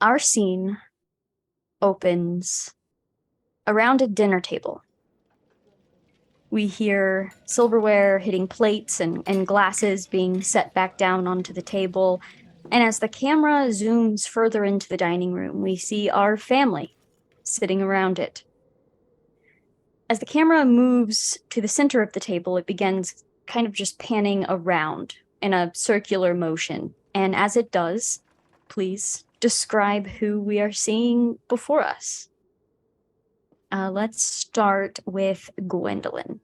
Our scene opens around a dinner table. We hear silverware hitting plates and glasses being set back down onto the table. And as the camera zooms further into the dining room, we see our family sitting around it. As the camera moves to the center of the table, it begins kind of just panning around in a circular motion. And as it does, please describe who we are seeing before us. Let's start with Gwendolyn.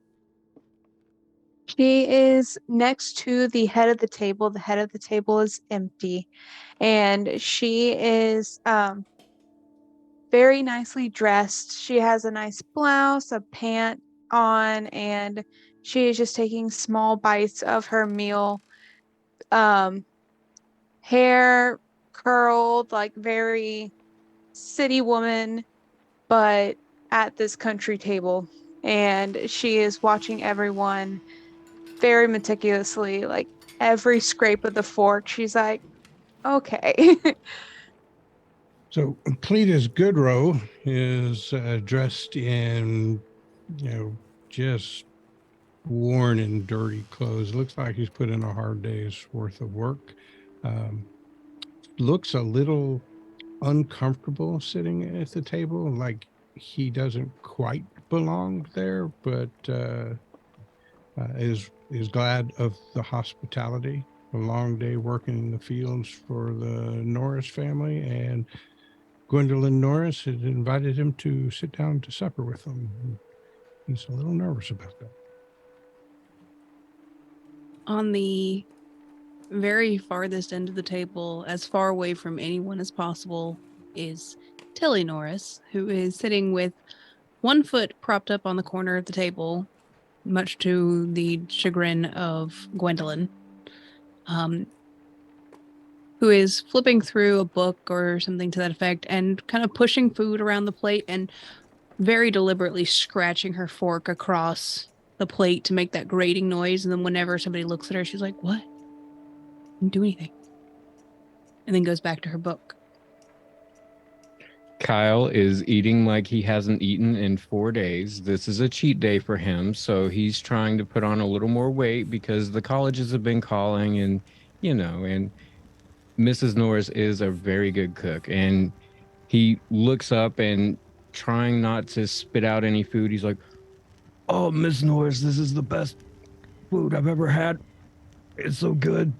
She is next to the head of the table. The head of the table is empty, and she is very nicely dressed. She has a nice blouse, a pant on, and she is just taking small bites of her meal. Um, Hair curled, like very city woman, but at this country table. And she is watching everyone very meticulously, like every scrape of the fork. She's like, okay. So Cletus Goodrow is dressed in, just worn and dirty clothes. Looks like he's put in a hard day's worth of work. Um, Looks a little uncomfortable sitting at the table, like he doesn't quite belong there, but is glad of the hospitality. A long day working in the fields for the Norris family, and Gwendolyn Norris had invited him to sit down to supper with them. He's a little nervous about that. On the very farthest end of the table, as far away from anyone as possible, is Tilly Norris, who is sitting with one foot propped up on the corner of the table, much to the chagrin of Gwendolyn, who is flipping through a book or something to that effect and kind of pushing food around the plate and very deliberately scratching her fork across the plate to make that grating noise. And then whenever somebody looks at her, she's like, "What? Didn't do anything." And then goes back to her book. Kyle is eating like he hasn't eaten in 4 days. This is a cheat day for him, so he's trying to put on a little more weight because the colleges have been calling, and and Mrs. Norris is a very good cook. And he looks up and, trying not to spit out any food, he's like, "Oh, Miss Norris, this is the best food I've ever had. It's so good."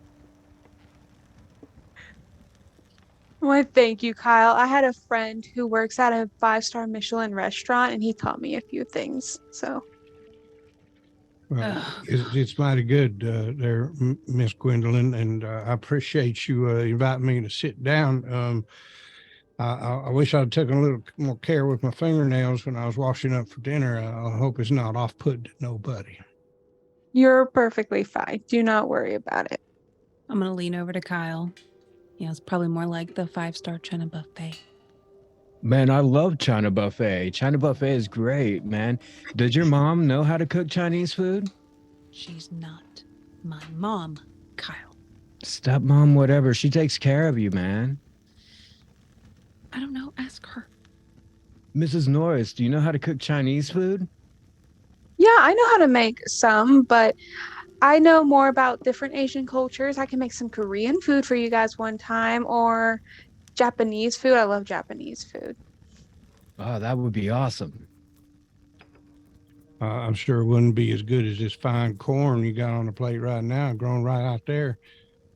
Well, thank you, Kyle. I had a friend who works at a 5-star Michelin restaurant, and he taught me a few things. So, Well, it's mighty good there, Miss Gwendolyn, and I appreciate you inviting me to sit down. I wish I'd taken a little more care with my fingernails when I was washing up for dinner. I hope it's not off-putting to nobody. you're perfectly fine. Do not worry about it. I'm going to lean over to Kyle. Yeah, it's probably more like the 5-star China buffet. Man, I love China buffet. China buffet is great, man. Does your mom know how to cook Chinese food? She's not my mom, Kyle. Stepmom, whatever. She takes care of you, man. I don't know. Ask her. Mrs. Norris, do you know how to cook Chinese food? Yeah, I know how to make some, but I know more about different Asian cultures. I can make some Korean food for you guys one time, or Japanese food. I love Japanese food. Oh, that would be awesome. I'm sure it wouldn't be as good as this fine corn you got on the plate right now, grown right out there.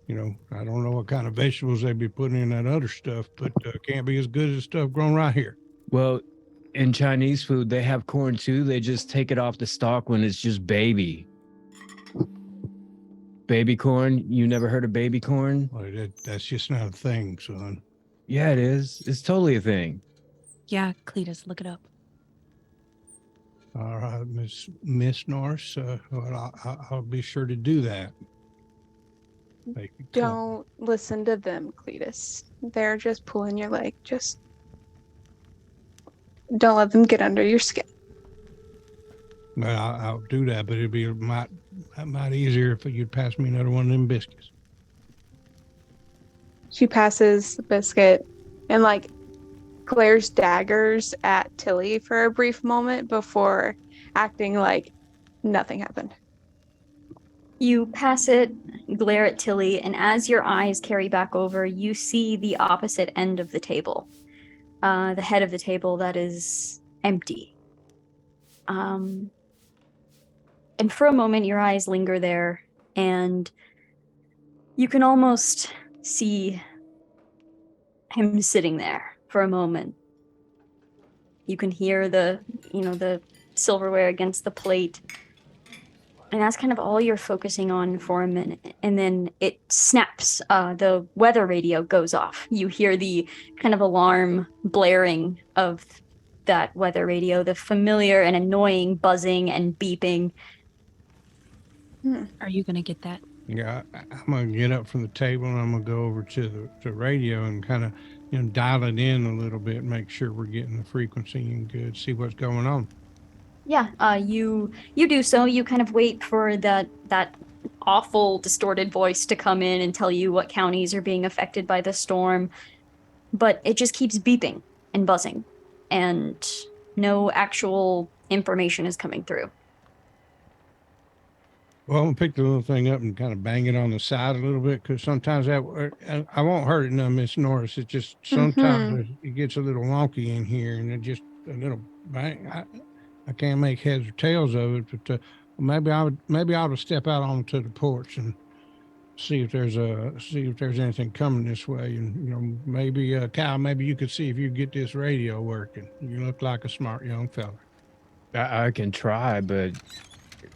I don't know what kind of vegetables they'd be putting in that other stuff, but can't be as good as the stuff grown right here. Well, in Chinese food, they have corn too. They just take it off the stalk when it's just baby. Baby corn? You never heard of baby corn? Well, that's just not a thing, son. Yeah, it is. It's totally a thing. Yeah, Cletus, look it up. All right, Miss Norris. Well, I'll be sure to do that. Don't listen to them, Cletus. They're just pulling your leg. Just don't let them get under your skin. Well, I'll do that, but it'd be a might easier if you'd pass me another one of them biscuits. She passes the biscuit and like glares daggers at Tilly for a brief moment before acting like nothing happened. You pass it, glare at Tilly, and as your eyes carry back over, you see the opposite end of the table. The head of the table that is empty. And for a moment, your eyes linger there, and you can almost see him sitting there for a moment. You can hear the silverware against the plate. And that's kind of all you're focusing on for a minute. And then it snaps. The weather radio goes off. You hear the kind of alarm blaring of that weather radio, the familiar and annoying buzzing and beeping. Are you gonna get that? Yeah, I'm gonna get up from the table and I'm gonna go over to the radio and kind of dial it in a little bit, make sure we're getting the frequency and good, see what's going on. Yeah, you do so. You kind of wait for that awful distorted voice to come in and tell you what counties are being affected by the storm, but it just keeps beeping and buzzing, and no actual information is coming through. Well, I'm gonna pick the little thing up and kind of bang it on the side a little bit because sometimes I won't hurt it, no, Miss Norris. It's just sometimes it gets a little wonky in here, and it just a little bang. I can't make heads or tails of it, but maybe I ought to step out onto the porch and see if there's anything coming this way, and maybe Kyle, maybe you could see if you get this radio working. You look like a smart young fella. I can try, but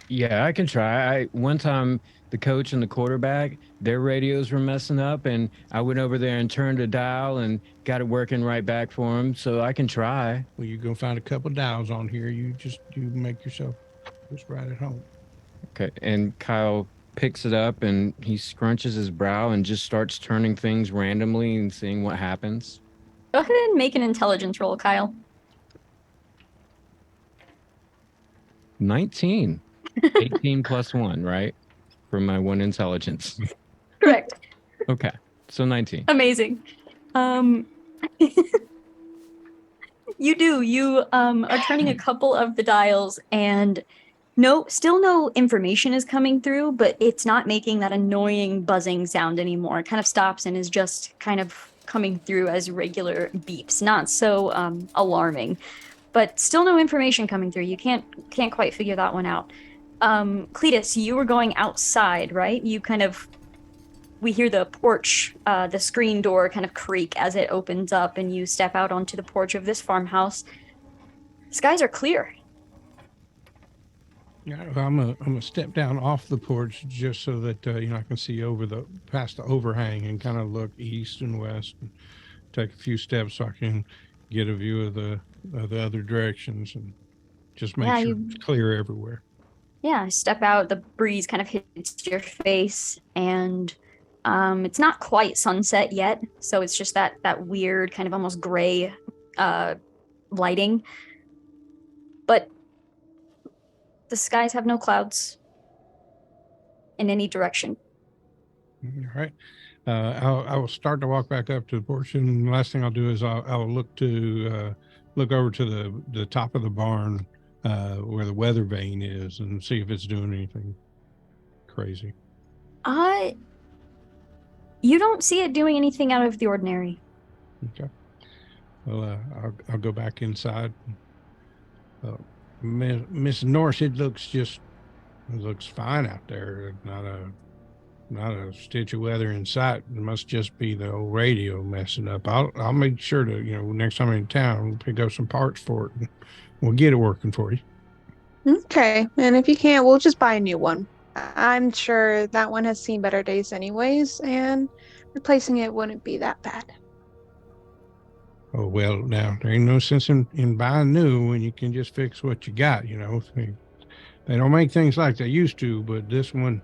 yeah, I can try. One time the coach and the quarterback, their radios were messing up, and I went over there and turned a dial and got it working right back for them. So I can try. Well, you're gonna find a couple dials on here. You make yourself just right at home. Okay. And Kyle picks it up and he scrunches his brow and just starts turning things randomly and seeing what happens. Go ahead and make an intelligence roll, Kyle. 19. 18 plus 1, right? For my 1 intelligence. Correct. Okay. So 19. Amazing. You are turning a couple of the dials, and still no information is coming through, but it's not making that annoying buzzing sound anymore. It kind of stops and is just kind of coming through as regular beeps. Not so alarming, but still no information coming through. You can't quite figure that one out. Cletus, you were going outside, right? We hear the porch, the screen door kind of creak as it opens up, and you step out onto the porch of this farmhouse. Skies are clear. Yeah, I'm gonna step down off the porch just so that I can see past the overhang and kind of look east and west, and take a few steps so I can get a view of the other directions, and just make sure it's clear everywhere. Yeah, step out. The breeze kind of hits your face, and it's not quite sunset yet, so it's just that weird kind of almost gray lighting. But the skies have no clouds in any direction. All right. I will start to walk back up to the porch, and the last thing I'll do is I'll look over to the top of the barn where the weather vane is and see if it's doing anything crazy. You don't see it doing anything out of the ordinary. Okay. Well, I'll go back inside. Miss Norris, it looks fine out there. Not a stitch of weather in sight. It must just be the old radio messing up. I'll make sure to, next time I'm in town, we'll pick up some parts for it and we'll get it working for you. Okay. And if you can't, we'll just buy a new one. I'm sure that one has seen better days anyways, and replacing it wouldn't be that bad. Oh, well, now there ain't no sense in buying new when you can just fix what you got, They don't make things like they used to, but this one,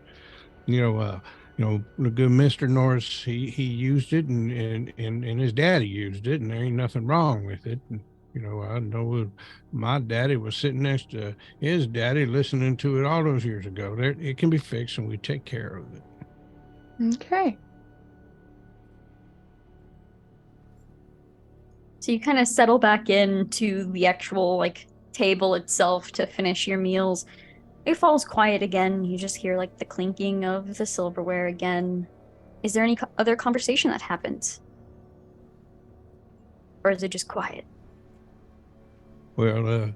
the good Mr. Norris, he used it and his daddy used it, and there ain't nothing wrong with it. And, I know my daddy was sitting next to his daddy listening to it all those years ago. It can be fixed, and we take care of it. Okay. So you kind of settle back into the actual like table itself to finish your meals. It falls quiet again. You just hear like the clinking of the silverware again. Is there any other conversation that happens? Or is it just quiet? Well,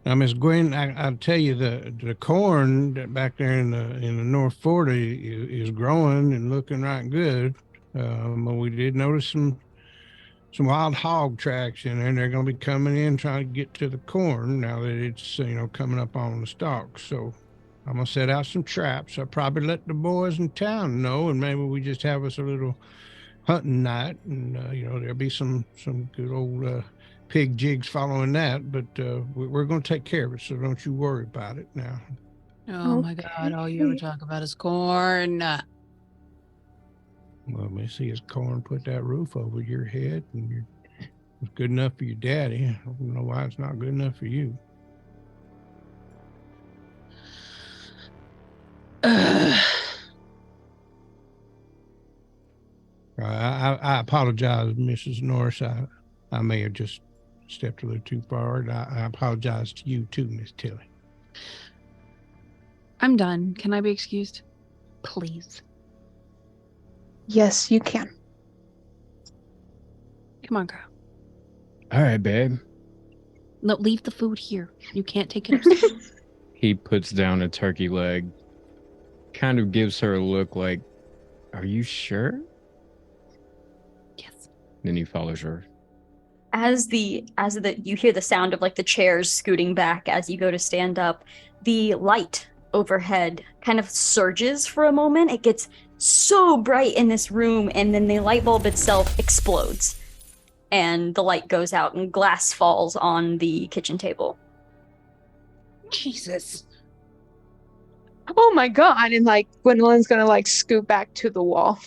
now, Miss Gwen, I'll tell you the corn back there in the North 40 is growing and looking right good. But we did notice some wild hog tracks in there, and they're going to be coming in trying to get to the corn now that it's coming up on the stalks. So I'm gonna set out some traps. I'll probably let the boys in town know, and maybe we just have us a little hunting night, and there'll be some good old pig jigs following that. But we're going to take care of it, so don't you worry about it now. Oh my God, all you ever Okay. talk about is corn. Well, Missy, is corn put that roof over your head, and it's good enough for your daddy. I don't know why it's not good enough for you. I apologize, Mrs. Norris. I may have just stepped a little too far. And I apologize to you too, Miss Tilly. I'm done. Can I be excused? Please. Yes, you can. Come on, girl. All right, babe. No, leave the food here. You can't take it upstairs. He puts down a turkey leg, kind of gives her a look like, are you sure? Yes. Then he follows her. As you hear the sound of like the chairs scooting back as you go to stand up, the light overhead kind of surges for a moment. It gets so bright in this room, and then the light bulb itself explodes. And the light goes out and glass falls on the kitchen table. Jesus. Oh my God. And like Gwendolyn's gonna like scoot back to the wall.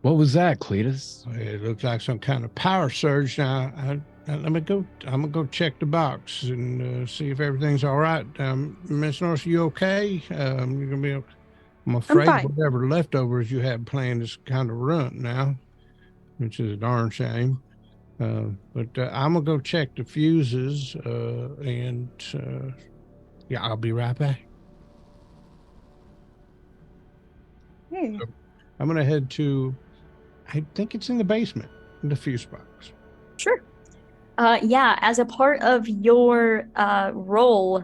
What was that, Cletus? It looks like some kind of power surge. Now, let me go. I'm gonna go check the box and see if everything's all right. Miss Norris, you okay? You're gonna be. I'm afraid fine. whatever leftovers you had planned is kind of ruined now, which is a darn shame. But I'm gonna go check the fuses, and yeah, I'll be right back. Hey. I'm gonna head to. I think it's in the basement, in the fuse box. Sure. Yeah, as a part of your role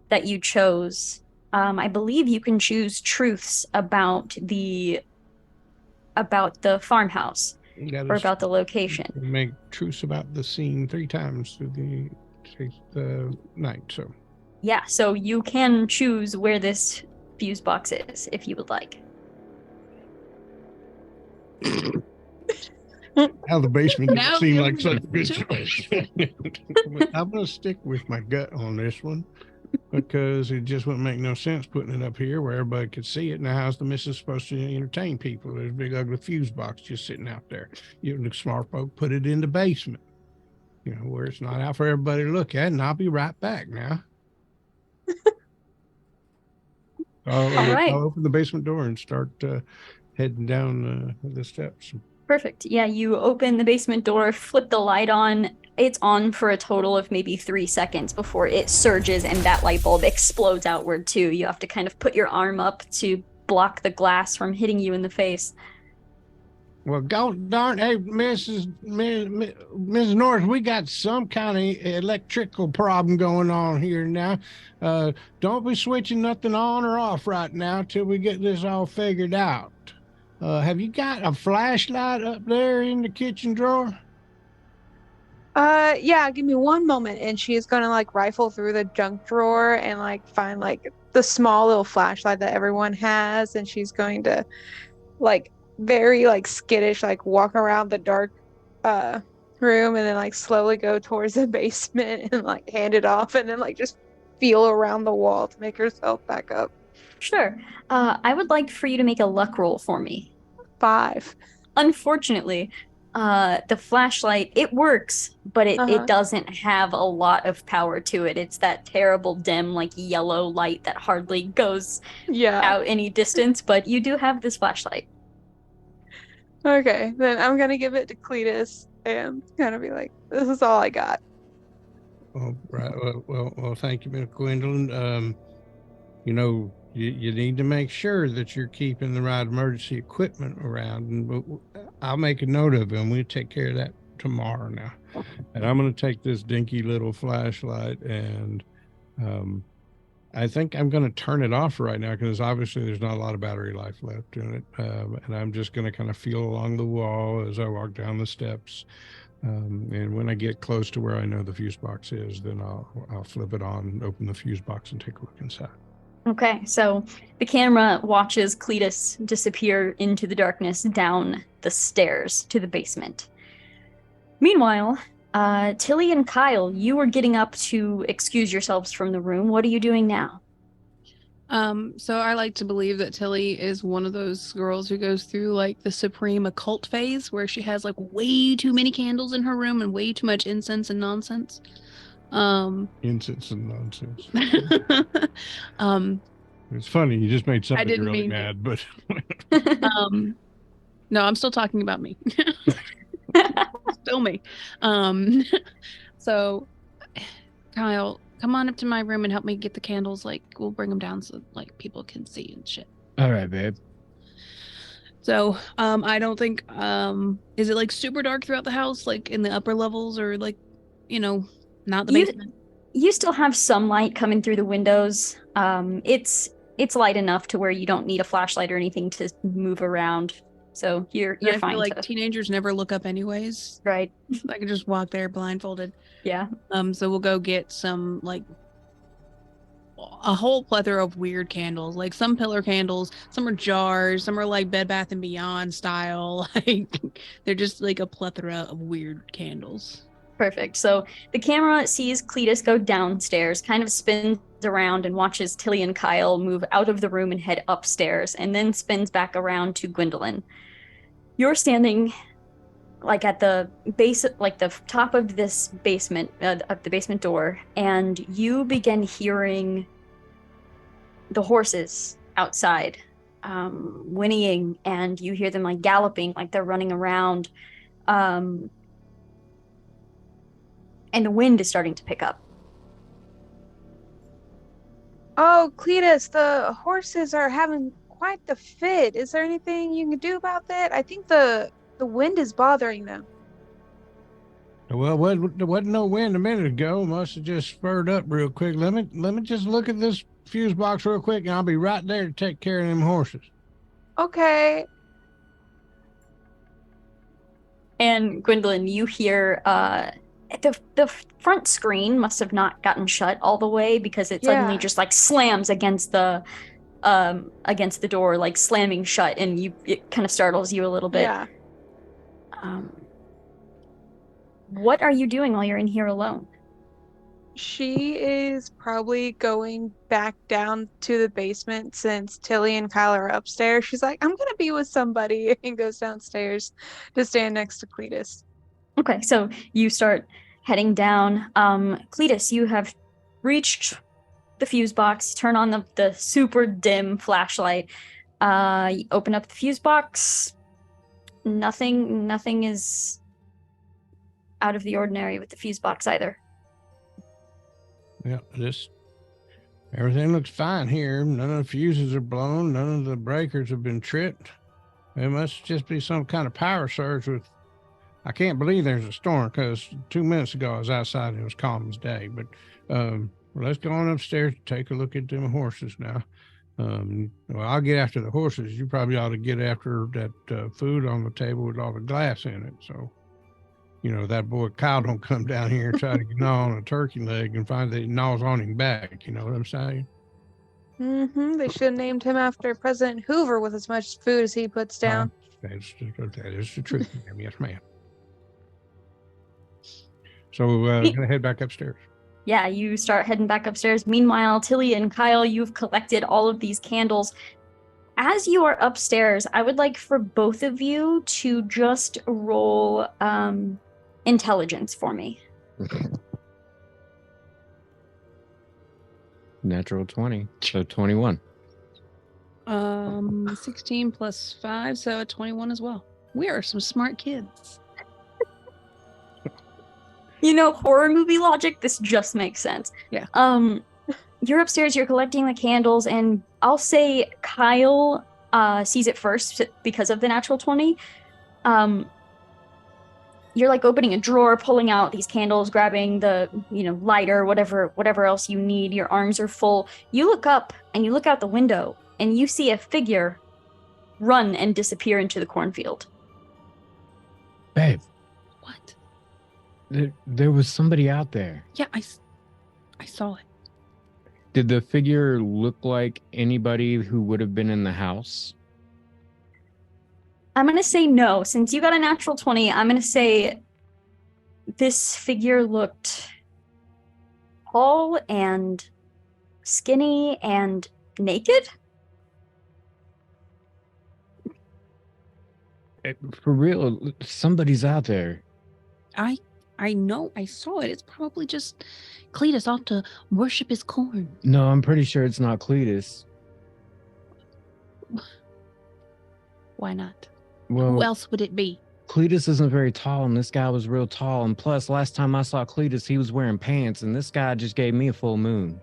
that you chose, I believe you can choose truths about the farmhouse or about the location. Make truce about the scene 3 times through the night. So Yeah, so you can choose where this fuse box is if you would like. how the basement Now didn't seem you like such a good do choice. But I'm gonna stick with my gut on this one because it just wouldn't make no sense putting it up here where everybody could see it. Now, how's the missus supposed to entertain people? There's a big ugly fuse box just sitting out there. You the smart folk put it in the basement, where it's not out for everybody to look at. And I'll be right back now. All right. I'll open the basement door and start heading down the steps. Perfect. Yeah, you open the basement door, flip the light on. It's on for a total of maybe 3 seconds before it surges and that light bulb explodes outward too. You have to kind of put your arm up to block the glass from hitting you in the face. Well, darn, hey, Mrs. Norris, we got some kind of electrical problem going on here now. Don't be switching nothing on or off right now till we get this all figured out. Have you got a flashlight up there in the kitchen drawer? Yeah, give me one moment. And she's gonna like rifle through the junk drawer and like find like the small little flashlight that everyone has, and she's going to like very like skittish, like walk around the dark room and then like slowly go towards the basement and like hand it off and then like just feel around the wall to make herself back up. Sure. I would like for you to make a luck roll for me. 5. Unfortunately, the flashlight, it works, but it doesn't have a lot of power to it. It's that terrible dim, like yellow light that hardly goes Yeah. out any distance, but you do have this flashlight. Okay, then I'm gonna give it to Cletus and kind of be like, "This is all I got." Well, right. Well, thank you, Miss Gwendolyn. You need to make sure that you're keeping the right emergency equipment around, and I'll make a note of it, and we'll take care of that tomorrow now. And I'm going to take this dinky little flashlight, and um, I think I'm going to turn it off right now because obviously there's not a lot of battery life left in it. And I'm just going to kind of feel along the wall as I walk down the steps. And when I get close to where I know the fuse box is, then I'll flip it on, open the fuse box, and take a look inside. Okay, so the camera watches Cletus disappear into the darkness down the stairs to the basement. Meanwhile, Tilly and Kyle, you were getting up to excuse yourselves from the room. What are you doing now? So I like to believe that Tilly is one of those girls who goes through like the supreme occult phase where she has like way too many candles in her room and way too much incense and nonsense. Incense and nonsense. um, It's funny. You just made somebody didn't really mean to. mad, but no, I'm still talking about me. Still me. So Kyle, come on up to my room and help me get the candles. Like, we'll bring them down so like people can see and shit. All right, babe. So, I don't think, is it like super dark throughout the house, like in the upper levels, or like, not the basement? You still have some light coming through the windows. It's light enough to where you don't need a flashlight or anything to move around. So you're I fine. feel like teenagers never look up anyways. Right. I could just walk there blindfolded. Yeah. So we'll go get some like a whole plethora of weird candles, like some pillar candles, some are jars, some are like Bed Bath and Beyond style. Like they're just like a plethora of weird candles. Perfect. So the camera sees Cletus go downstairs, kind of spins around and watches Tilly and Kyle move out of the room and head upstairs, and then spins back around to Gwendolyn. You're standing like at the base, like the top of this basement, of the basement door, and you begin hearing the horses outside whinnying, and you hear them like galloping, like they're running around. And the wind is starting to pick up. Oh, Cletus, the horses are having quite the fit. Is there anything you can do about that? I think the wind is bothering them. well, there wasn't no wind a minute ago. Must have just spurred up real quick. Let me just look at this fuse box real quick, and I'll be right there to take care of them horses. Okay. And Gwendolyn, you hear the front screen must have not gotten shut all the way because it suddenly Yeah. just like slams against the door, like slamming shut, and it kind of startles you a little bit. Yeah. What are you doing while you're in here alone? She is probably going back down to the basement since Tilly and Kyle are upstairs. She's like, I'm gonna be with somebody, and goes downstairs to stand next to Cletus. Okay, so you start heading down. Cletus, you have reached the fuse box. Turn on the super dim flashlight. You open up the fuse box. Nothing is out of the ordinary with the fuse box either. Yeah, everything looks fine here. None of the fuses are blown. None of the breakers have been tripped. It must just be some kind of power surge with. I can't believe there's a storm because 2 minutes ago I was outside and it was calm as day. But let's go on upstairs and take a look at them horses now. Well, I'll get after the horses. You probably ought to get after that food on the table with all the glass in it. So, that boy Kyle don't come down here and try to gnaw on a turkey leg and find that he gnaws on him back. You know what I'm saying? They should have named him after President Hoover with as much food as he puts down. That is the truth, ma'am. Yes, ma'am. So, gonna head back upstairs. Yeah, you start heading back upstairs. Meanwhile, Tilly and Kyle, you've collected all of these candles. As you are upstairs, I would like for both of you to just roll intelligence for me. Natural 20, so 21. 16 plus 5, so a 21 as well. We are some smart kids. Horror movie logic, this just makes sense. Yeah. You're upstairs, you're collecting the candles, and I'll say Kyle sees it first because of the natural 20. You're like opening a drawer, pulling out these candles, grabbing the, lighter, whatever else you need. Your arms are full. You look up and you look out the window and you see a figure run and disappear into the cornfield. Babe, What? there was somebody out there. Yeah, I saw it. Did the figure look like anybody who would have been in the house? I'm going to say no. Since you got a natural 20, I'm going to say this figure looked tall and skinny and naked. For real, somebody's out there. I know, I saw it. It's probably just Cletus off to worship his corn. No, I'm pretty sure it's not Cletus. Why not? Well, Who else would it be? Cletus isn't very tall, and this guy was real tall. And plus, last time I saw Cletus, he was wearing pants, and this guy just gave me a full moon.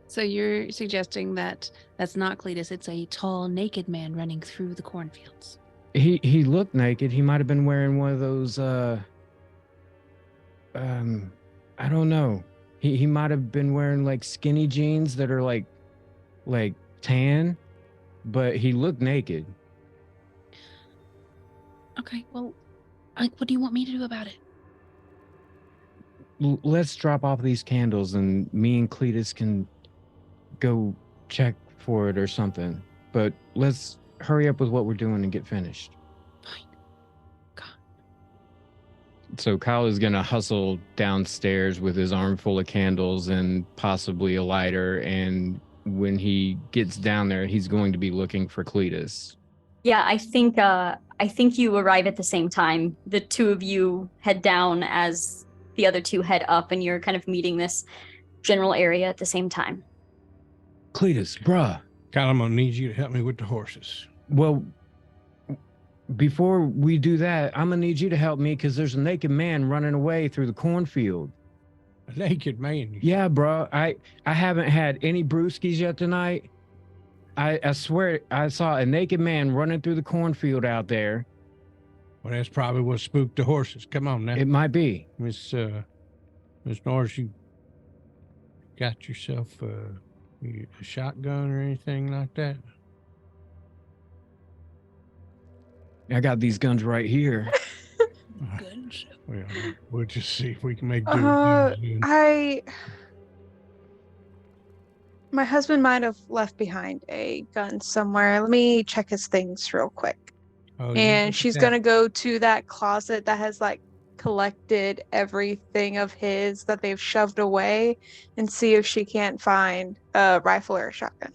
So you're suggesting that that's not Cletus, it's a tall, naked man running through the cornfields. He looked naked. He might have been wearing one of those, I don't know. He might have been wearing like skinny jeans that are like tan, but he looked naked. Okay, well, what do you want me to do about it? Let's drop off these candles and me and Cletus can go check for it or something. But let's hurry up with what we're doing and get finished. Fine. God. So Kyle is going to hustle downstairs with his arm full of candles and possibly a lighter. And when he gets down there, he's going to be looking for Cletus. Yeah, I think you arrive at the same time. The two of you head down as the other two head up, and you're kind of meeting this general area at the same time. Cletus, bruh. Kyle, I'm going to need you to help me with the horses. Well, before we do that, I'm going to need you to help me because there's a naked man running away through the cornfield. A naked man? Yeah, bro. I haven't had any brewskis yet tonight. I swear I saw a naked man running through the cornfield out there. Well, that's probably what spooked the horses. Come on now. It might be. Miss Norris, you got yourself a shotgun or anything like that? I got these guns right here. Good. Well, we'll just see if we can make do. My husband might have left behind a gun somewhere. Let me check his things real quick. Oh, yeah, And she's going to go to that closet that has like collected everything of his that they've shoved away and see if she can't find a rifle or a shotgun.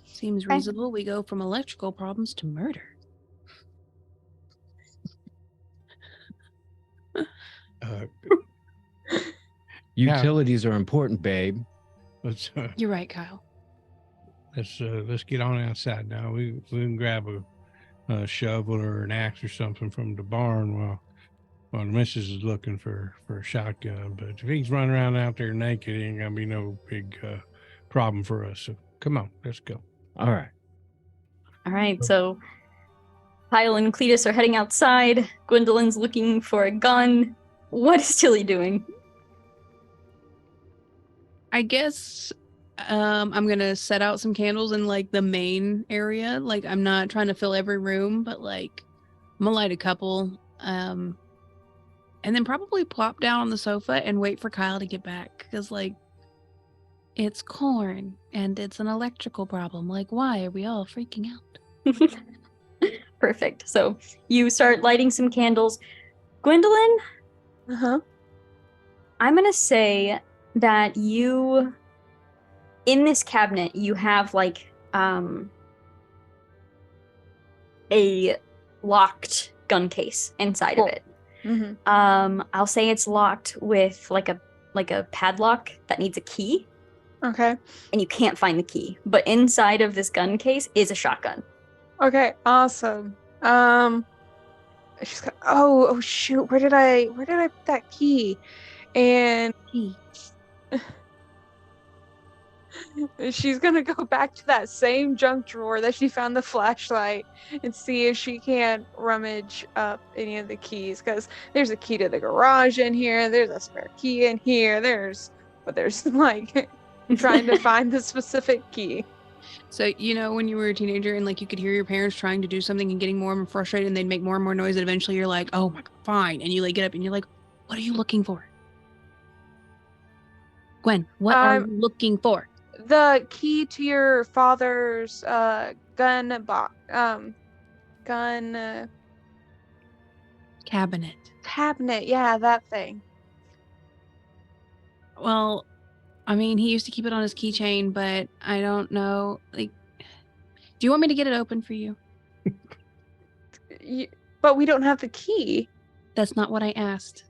Seems reasonable. We go from electrical problems to murder. Utilities are important, babe. You're right, Kyle. Let's get on outside now. We can grab a shovel or an axe or something from the barn while the missus is looking for a shotgun. But if he's running around out there naked, it ain't gonna be no big problem for us. So come on, let's go. All right. So Kyle and Cletus are heading outside. Gwendolyn's looking for a gun. What is Tilly doing? I guess I'm gonna set out some candles in like the main area. Like I'm not trying to fill every room, but like I'm gonna light a couple. And then probably plop down on the sofa and wait for Kyle to get back. Because like it's corn and it's an electrical problem. Like why are we all freaking out? Perfect. So you start lighting some candles. Gwendolyn, I'm gonna say that you, in this cabinet, you have like a locked gun case inside of it. I'll say it's locked with like a padlock that needs a key. Okay. And you can't find the key. But inside of this gun case is a shotgun. Okay, awesome. She's got, oh shoot, where did I put that key? And Key. she's gonna go back to that same junk drawer that she found the flashlight and see if she can't rummage up any of the keys, because there's a key to the garage in here, there's a spare key in here, there's like trying to find the specific key. So, when you were a teenager and like you could hear your parents trying to do something and getting more and more frustrated and they'd make more and more noise and eventually you're like, oh my God, fine. And you like get up and you're like, what are you looking for? Gwen, what are you looking for? The key to your father's gun box, gun Cabinet. yeah, that thing. Well, I mean, he used to keep it on his keychain, but I don't know. Like, do you want me to get it open for you? But we don't have the key. That's not what I asked.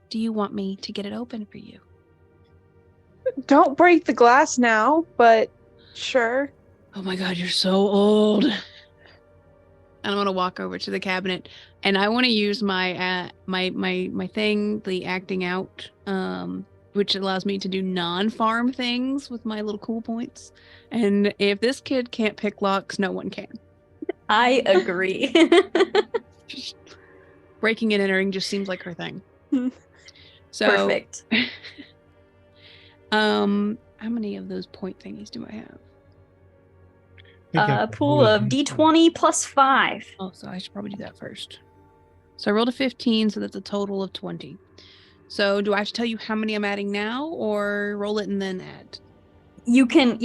Do you want me to get it open for you? Don't break the glass now, but sure. Oh my God, you're so old. And I'm gonna walk over to the cabinet, and I want to use my my thing, the acting out, which allows me to do non-farm things with my little cool points. And if this kid can't pick locks, no one can. I agree. Just breaking and entering just seems like her thing. So Perfect. how many of those point thingies do I have? I think Pool of D20 plus 5. Oh, so I should probably do that first. So I rolled a 15, so that's a total of 20. So do I have to tell you how many I'm adding now, or roll it and then add? You can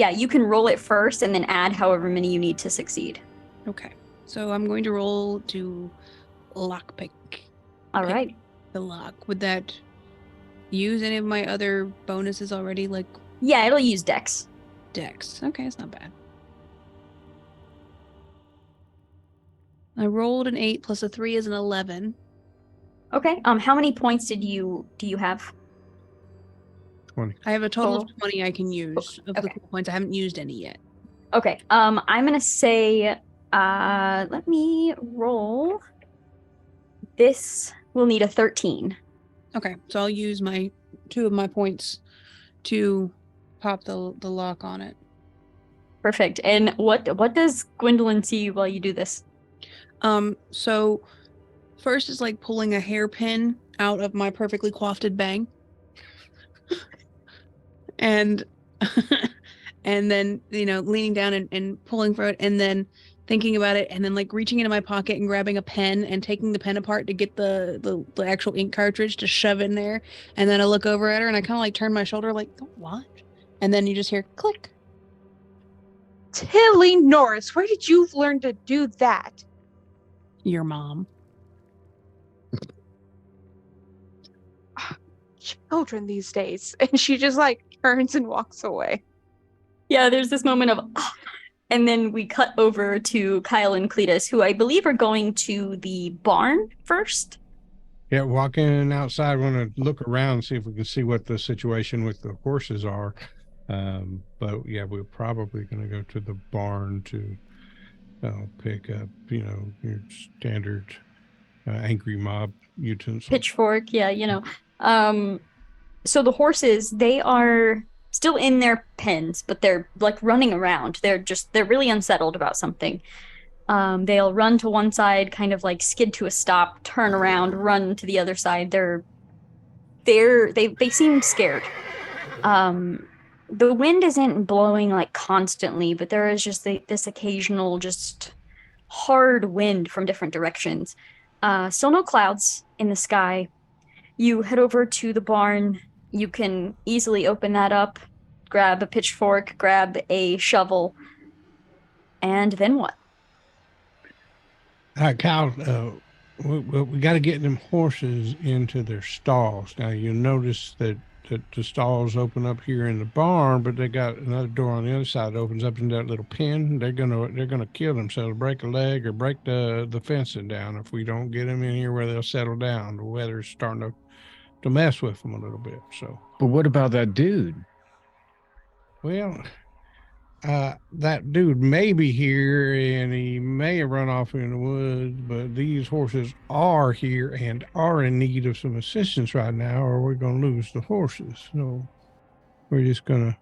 roll it first and then add however many you need to succeed. Okay. So I'm going to roll to lockpick. All Pick right. the lock. Would that use any of my other bonuses already, like Yeah, it'll use Dex. Dex? Okay, it's not bad. I rolled an 8 plus a 3 is an 11. Okay. How many points do you have? 20. I have a total Total? of 20 I can use of the Okay. cool points. I haven't used any yet. Okay. I'm gonna say let me roll. This will need a 13. Okay, so I'll use my 2 of my points to pop the lock on it. Perfect. And what does Gwendolyn see while you do this? So first is like pulling a hairpin out of my perfectly coiffed bang. And and then, leaning down and pulling for it, and then thinking about it, and then like reaching into my pocket and grabbing a pen and taking the pen apart to get the actual ink cartridge to shove in there. And then I look over at her and I kind of like turn my shoulder like, what? And then you just hear click. Tilly Norris, where did you learn to do that? Your mom. Children these days. And she just like turns and walks away. Yeah, there's this moment of and then we cut over to Kyle and Cletus, who I believe are going to the barn first. Yeah, walking outside, want to look around, see if we can see what the situation with the horses are. But yeah, we're probably going to go to the barn to pick up, your standard angry mob utensils. Pitchfork, yeah. So the horses, they are still in their pens, but they're like running around. They're really unsettled about something. They'll run to one side, kind of like skid to a stop, turn around, run to the other side. They seem scared. The wind isn't blowing like constantly, but there is just this occasional just hard wind from different directions. Still no clouds in the sky. You head over to the barn. You can easily open that up, grab a pitchfork, grab a shovel, and then what? Kyle, we got to get them horses into their stalls. Now, you'll notice that the stalls open up here in the barn, but they got another door on the other side that opens up into that little pen. They're gonna kill themselves, break a leg, or break the fencing down if we don't get them in here where they'll settle down. The weather's starting to mess with them a little bit. So, But what about that dude? well, that dude may be here and he may have run off in the woods, but these horses are here and are in need of some assistance right now, or we're going to lose the horses. So we're just going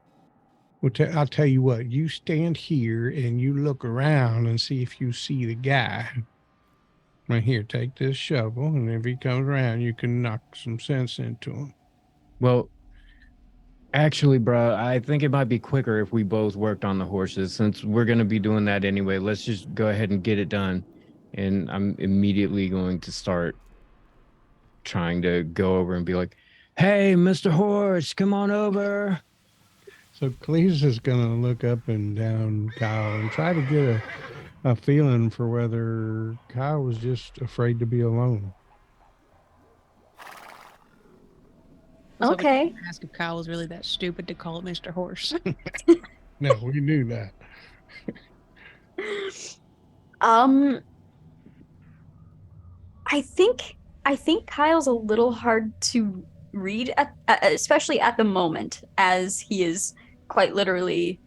to, I'll tell you what, you stand here and you look around and see if you see the guy. Right here, take this shovel, and if he comes around, you can knock some sense into him. Well, actually, bro, I think it might be quicker if we both worked on the horses since we're going to be doing that anyway. Let's just go ahead and get it done. And I'm immediately going to start trying to go over and be like, hey, Mr. Horse, come on over. So Cleese is going to look up and down Kyle and try to get a feeling for whether Kyle was just afraid to be alone. So Okay. ask if Kyle was really that stupid to call it Mr. Horse. No, we knew that. I think Kyle's a little hard to read especially at the moment, as he is quite literally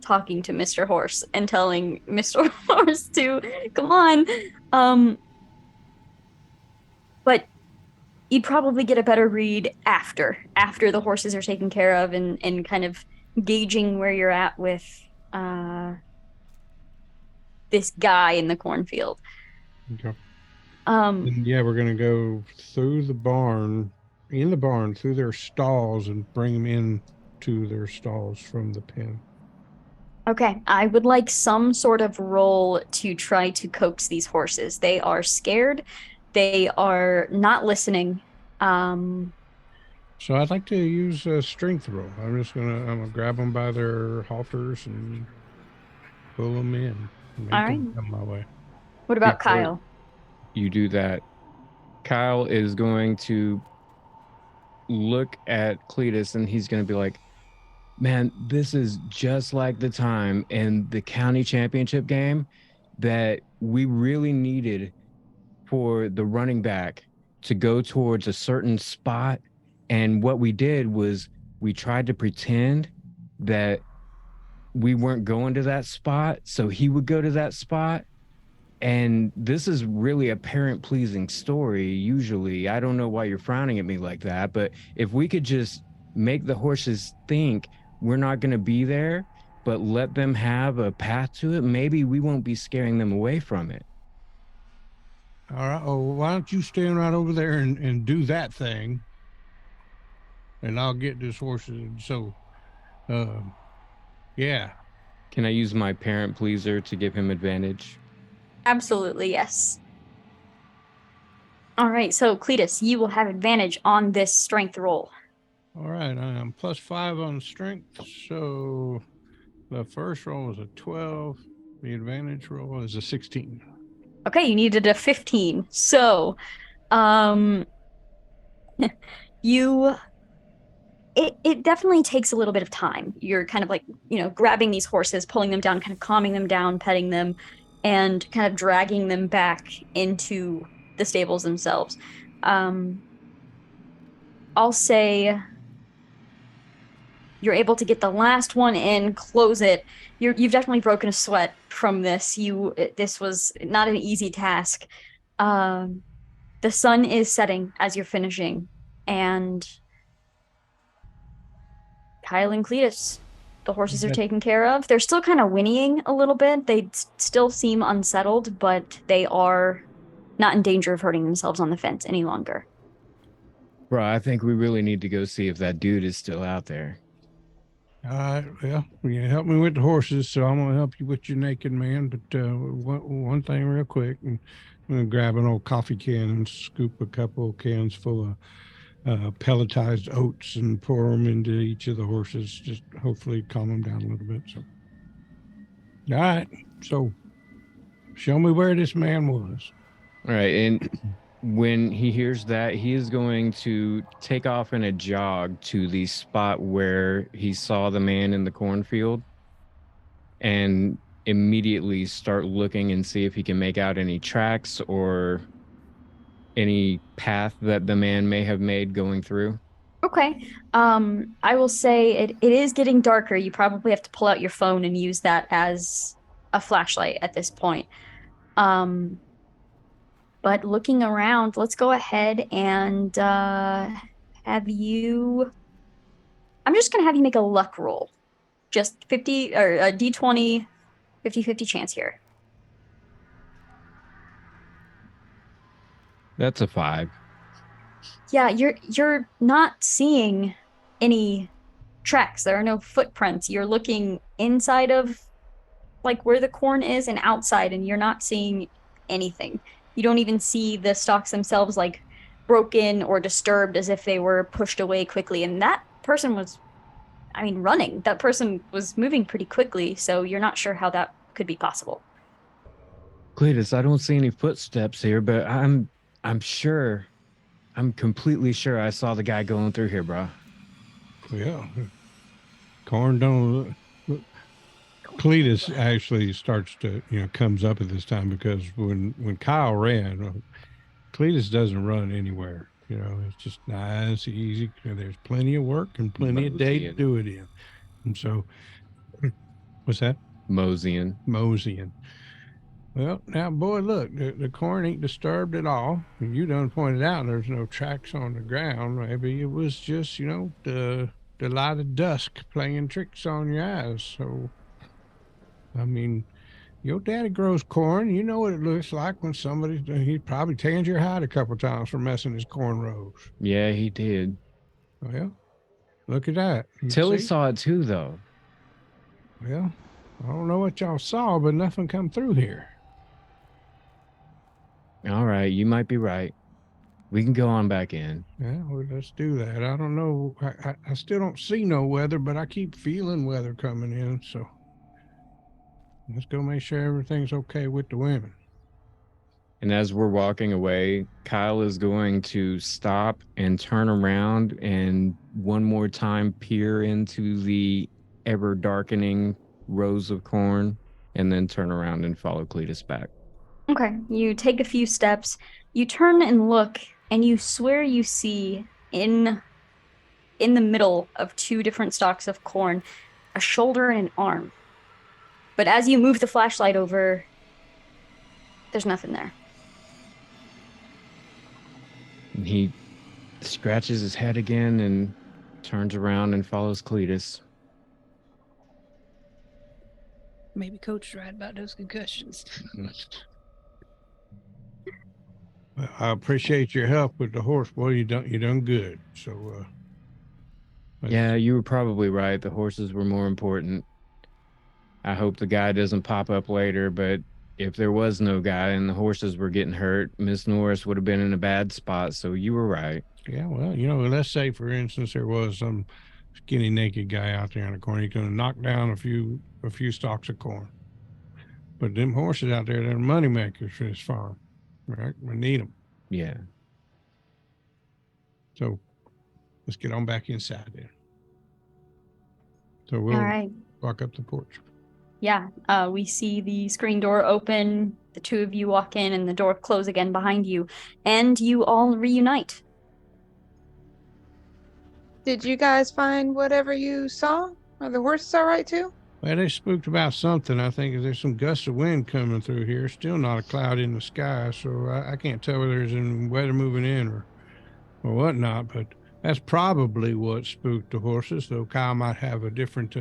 talking to Mr. Horse and telling Mr. Horse to come on. But you'd probably get a better read after the horses are taken care of and kind of gauging where you're at with this guy in the cornfield. Okay. And yeah, we're going to go through the barn, through their stalls and bring them in to their stalls from the pen. Okay, I would like some sort of roll to try to coax these horses. They are scared. They are not listening. So I'd like to use a strength roll. I'm gonna grab them by their halters and pull them in. Make All them right. come my way. What about Before Kyle? You do that. Kyle is going to look at Cletus and he's going to be like, man, this is just like the time in the county championship game that we really needed for the running back to go towards a certain spot. And what we did was we tried to pretend that we weren't going to that spot, so he would go to that spot. And this is really a parent pleasing story. Usually, I don't know why you're frowning at me like that, but if we could just make the horses think we're not going to be there, but let them have a path to it, maybe we won't be scaring them away from it. All right. Oh, why don't you stand right over there and do that thing, and I'll get this horses. So, yeah. Can I use my parent pleaser to give him advantage? Absolutely, yes. All right, so Cletus, you will have advantage on this strength roll. All right. I am +5 on strength. So the first roll is a 12. The advantage roll is a 16. Okay, you needed a 15. So, it definitely takes a little bit of time. You're kind of like, grabbing these horses, pulling them down, kind of calming them down, petting them, and kind of dragging them back into the stables themselves. I'll say you're able to get the last one in, close it. You've definitely broken a sweat from this. This was not an easy task. The sun is setting as you're finishing, and Kyle and Cletus, the horses are taken care of. They're still kind of whinnying a little bit. They still seem unsettled, but they are not in danger of hurting themselves on the fence any longer. Bro, I think we really need to go see if that dude is still out there. All right. Well, you help me with the horses, so I'm going to help you with your naked man. But one thing real quick, I'm going to grab an old coffee can and scoop a couple of cans full of pelletized oats and pour them into each of the horses, just hopefully calm them down a little bit. So, all right. So, show me where this man was. All right. And when he hears that, he is going to take off in a jog to the spot where he saw the man in the cornfield and immediately start looking and see if he can make out any tracks or any path that the man may have made going through. Okay. I will say it is getting darker. You probably have to pull out your phone and use that as a flashlight at this point. Um, but looking around, let's go ahead and have you. I'm just gonna have you make a luck roll. Just 50 or a D20, 50-50 chance here. That's a 5. Yeah, you're not seeing any tracks. There are no footprints. You're looking inside of like where the corn is and outside, and you're not seeing anything. You don't even see the stalks themselves like broken or disturbed as if they were pushed away quickly. And that person was, I mean, running. That person was moving pretty quickly, so you're not sure how that could be possible. Cletus, I don't see any footsteps here, but I'm sure, I'm completely sure I saw the guy going through here, bro. Yeah. Corn don't look. Cletus actually starts to, comes up at this time because when Kyle ran, Cletus doesn't run anywhere. It's just nice, easy. There's plenty of work and plenty of day to Moseying. do it in. And so, what's that? Moseying. Moseying. Well, now, boy, look, the corn ain't disturbed at all. You done pointed out there's no tracks on the ground. Maybe it was just, the light of dusk playing tricks on your eyes. So, I mean, your daddy grows corn. You know what it looks like when he probably tanned your hide a couple times for messing his corn rows. Yeah, he did. Well, look at that. You Tilly see? saw it too, though. Well, I don't know what y'all saw, but nothing come through here. All right, you might be right. We can go on back in. Yeah, well, let's do that. I don't know. I still don't see no weather, but I keep feeling weather coming in. So let's go make sure everything's okay with the women. And as we're walking away, Kyle is going to stop and turn around and one more time peer into the ever darkening rows of corn and then turn around and follow Cletus back. Okay, you take a few steps, you turn and look, and you swear you see in the middle of two different stalks of corn a shoulder and an arm. But as you move the flashlight over, there's nothing there. And he scratches his head again and turns around and follows Cletus. Maybe Coach is right about those concussions. Well, I appreciate your help with the horse, boy. You done good. So Yeah, you were probably right. The horses were more important. I hope the guy doesn't pop up later, but if there was no guy and the horses were getting hurt, Miss Norris would have been in a bad spot. So you were right. yeah, well, let's say for instance there was some skinny naked guy out there in the corn. He's gonna knock down a few stalks of corn. But them horses out there, they're money makers for this farm, right? We need them. Yeah. So let's get on back inside then. So All we'll right. walk up the porch. Yeah, we see the screen door open, the two of you walk in, and the door close again behind you, and you all reunite. Did you guys find whatever you saw? Are the horses all right too? Well, they spooked about something. I think there's some gusts of wind coming through here. Still not a cloud in the sky, so I can't tell whether there's any weather moving in or whatnot. But that's probably what spooked the horses. Though Kyle might have a different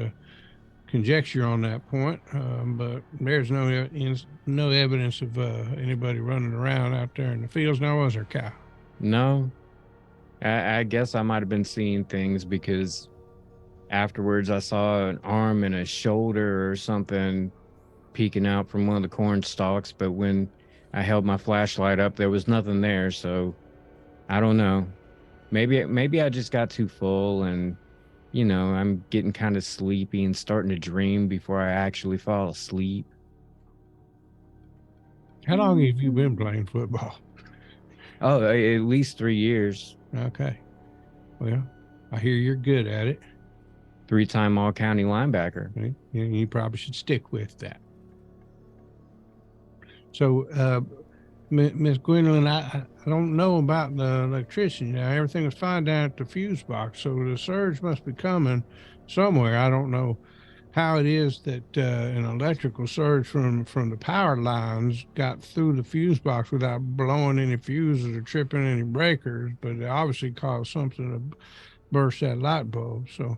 conjecture on that point. But there's no evidence of anybody running around out there in the fields. Now, was there, Kyle? No, I guess I might have been seeing things because afterwards I saw an arm and a shoulder or something peeking out from one of the corn stalks. But when I held my flashlight up, there was nothing there. So I don't know. Maybe I just got too full and, I'm getting kind of sleepy and starting to dream before I actually fall asleep. How long have you been playing football? Oh, at least 3 years. Okay. Well, I hear you're good at it. 3-time all-county linebacker. Right? You probably should stick with that. So Miss Gwendolyn, I don't know about the electricity now. Everything was fine down at the fuse box, so the surge must be coming somewhere. I don't know how it is that an electrical surge from the power lines got through the fuse box without blowing any fuses or tripping any breakers, but it obviously caused something to burst that light bulb. So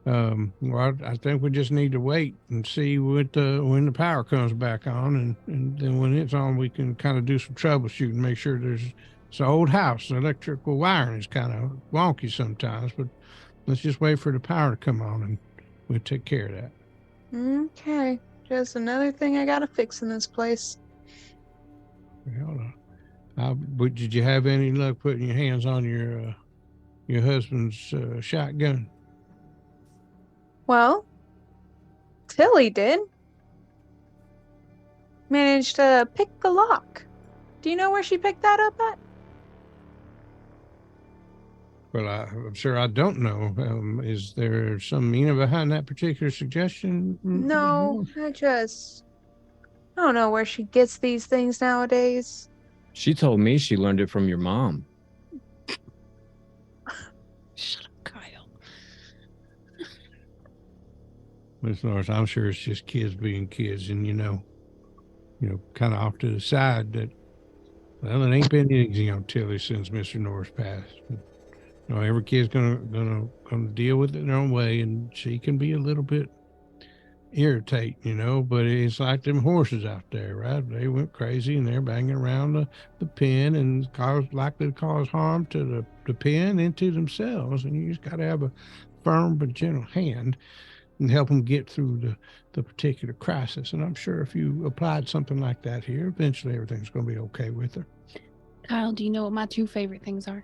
well, I think we just need to wait and see when the power comes back on, and then when it's on, we can kind of do some troubleshooting, make sure it's an old house. The electrical wiring is kind of wonky sometimes, but let's just wait for the power to come on, and we'll take care of that. Okay, just another thing I gotta fix in this place. Well, but did you have any luck putting your hands on your husband's shotgun? Well, Tilly did. Managed to pick the lock. Do you know where she picked that up at? Well, I'm sure I don't know. Is there some meaning behind that particular suggestion? No, I don't know where she gets these things nowadays. She told me she learned it from your mom. Shut up, Kyle. Miss Norris, I'm sure it's just kids being kids, and kind of off to the side that, well, it ain't been easy on Tilly since Mr. Norris passed. But, every kid's gonna deal with it in their own way, and she can be a little bit irritating, but it's like them horses out there, right? They went crazy and they're banging around the pen and likely to cause harm to the pen and to themselves. And you just got to have a firm but gentle hand and help them get through the particular crisis. And I'm sure if you applied something like that here, eventually everything's going to be okay with her. Kyle, do you know what my two favorite things are?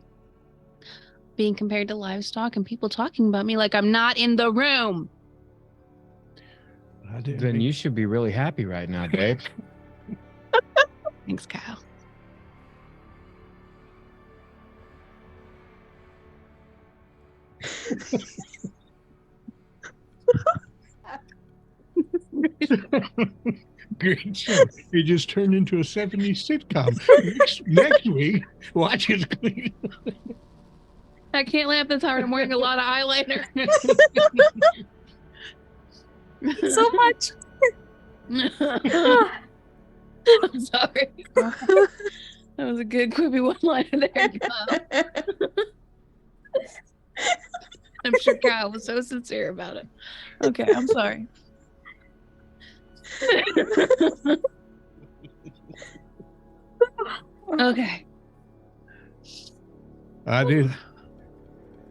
Being compared to livestock and people talking about me like I'm not in the room. Then you should be really happy right now, babe. Thanks, Kyle. Great show. It just turned into a 70s sitcom. Next week, watch it. I can't laugh this hard. I'm wearing a lot of eyeliner. So much. I'm sorry. That was a good quippy one-liner there, Kyle. I'm sure Kyle was so sincere about it. Okay, I'm sorry. Okay. I did.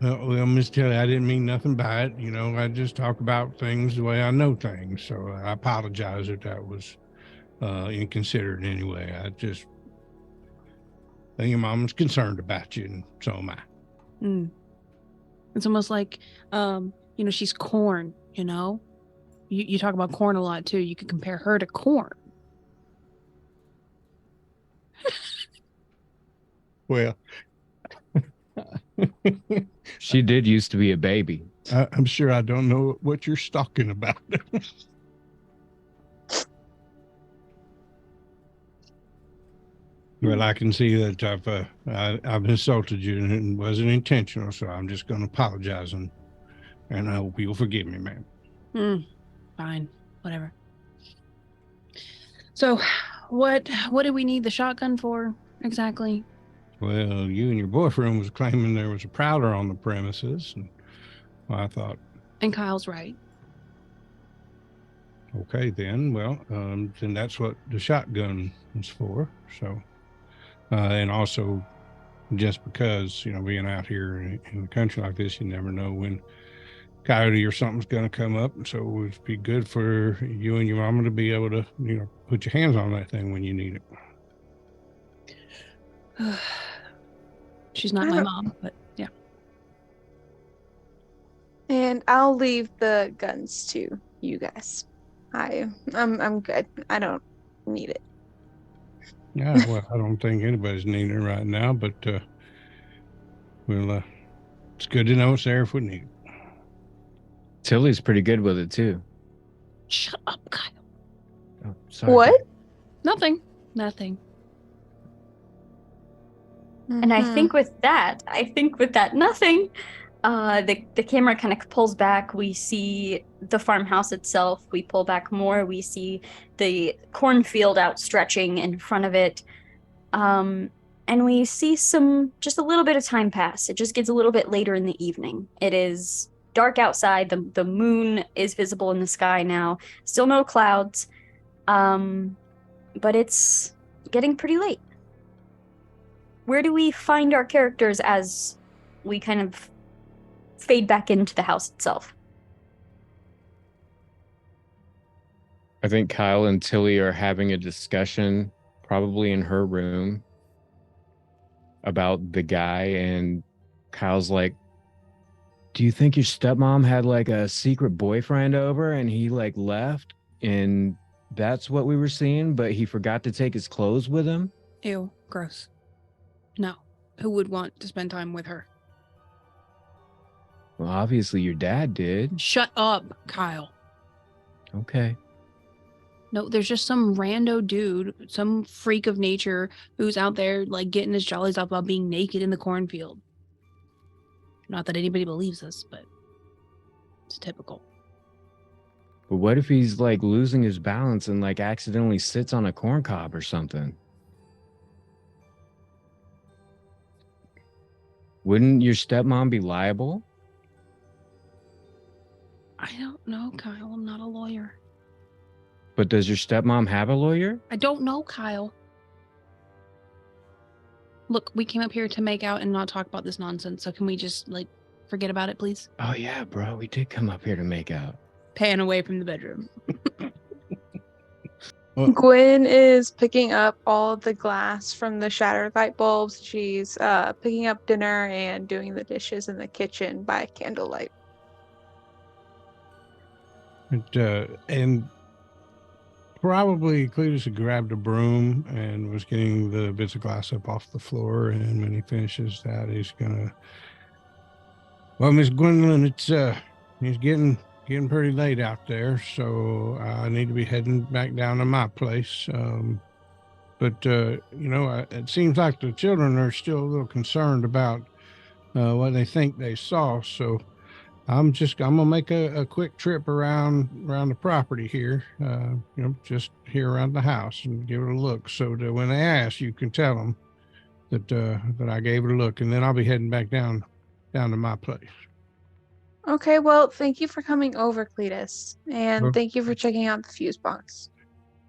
Well, Miss Kelly, I didn't mean nothing by it. I just talk about things the way I know things. So I apologize if that was inconsiderate in any way. I just think your mom's concerned about you, and so am I. It's almost like, she's corn, You talk about corn a lot, too. You could compare her to corn. Well, She did used to be a baby. I'm sure I don't know what you're talking about. Well, I can see that I've insulted you and it wasn't intentional, so I'm just going to apologize and I hope you'll forgive me, ma'am. Fine, whatever. So, what do we need the shotgun for exactly? Well, you and your boyfriend was claiming there was a prowler on the premises, and I thought, and Kyle's right. Okay, then. Well, then that's what the shotgun is for. So, and also, just because being out here in the country like this, you never know when coyote or something's going to come up, and so it would be good for you and your mama to be able to, put your hands on that thing when you need it. She's not my mom, but yeah. And I'll leave the guns to you guys. I'm good. I don't need it. Yeah, well, I don't think anybody's needing it right now, but it's good to know it's there if we need it. Tilly's pretty good with it too. Shut up, Kyle. Oh, sorry. What? Nothing. And I think with that, nothing. The camera kind of pulls back. We see the farmhouse itself. We pull back more. We see the cornfield outstretching in front of it. And we see just a little bit of time pass. It just gets a little bit later in the evening. It is dark outside. The moon is visible in the sky now. Still no clouds. But it's getting pretty late. Where do we find our characters as we kind of fade back into the house itself? I think Kyle and Tilly are having a discussion, probably in her room, about the guy, and Kyle's like, do you think your stepmom had like a secret boyfriend over and he like left and that's what we were seeing, but he forgot to take his clothes with him? Ew, gross. No. Who would want to spend time with her? Well, obviously your dad did. Shut up, Kyle. Okay. No, there's just some rando dude, some freak of nature who's out there like getting his jollies up about being naked in the cornfield. Not that anybody believes us, but it's typical. But what if he's like losing his balance and like accidentally sits on a corn cob or something? Wouldn't your stepmom be liable? I don't know, Kyle. I'm not a lawyer. But does your stepmom have a lawyer? I don't know, Kyle. Look, we came up here to make out and not talk about this nonsense, so can we just, like, forget about it, please? Oh yeah, bro. We did come up here to make out. Pan away from the bedroom. Gwen is picking up all the glass from the shattered light bulbs. She's picking up dinner and doing the dishes in the kitchen by candlelight. And probably Cletus had grabbed a broom and was getting the bits of glass up off the floor. And when he finishes that, he's gonna. Well, Miss Gwendolyn, it's getting pretty late out there, so I need to be heading back down to my place. But it seems like the children are still a little concerned about what they think they saw. So I'm gonna make a quick trip around the property here, just here around the house and give it a look. So that when they ask, you can tell them that I gave it a look, and then I'll be heading back down to my place. Okay, well, thank you for coming over, Cletus, and Sure. thank you for checking out the fuse box.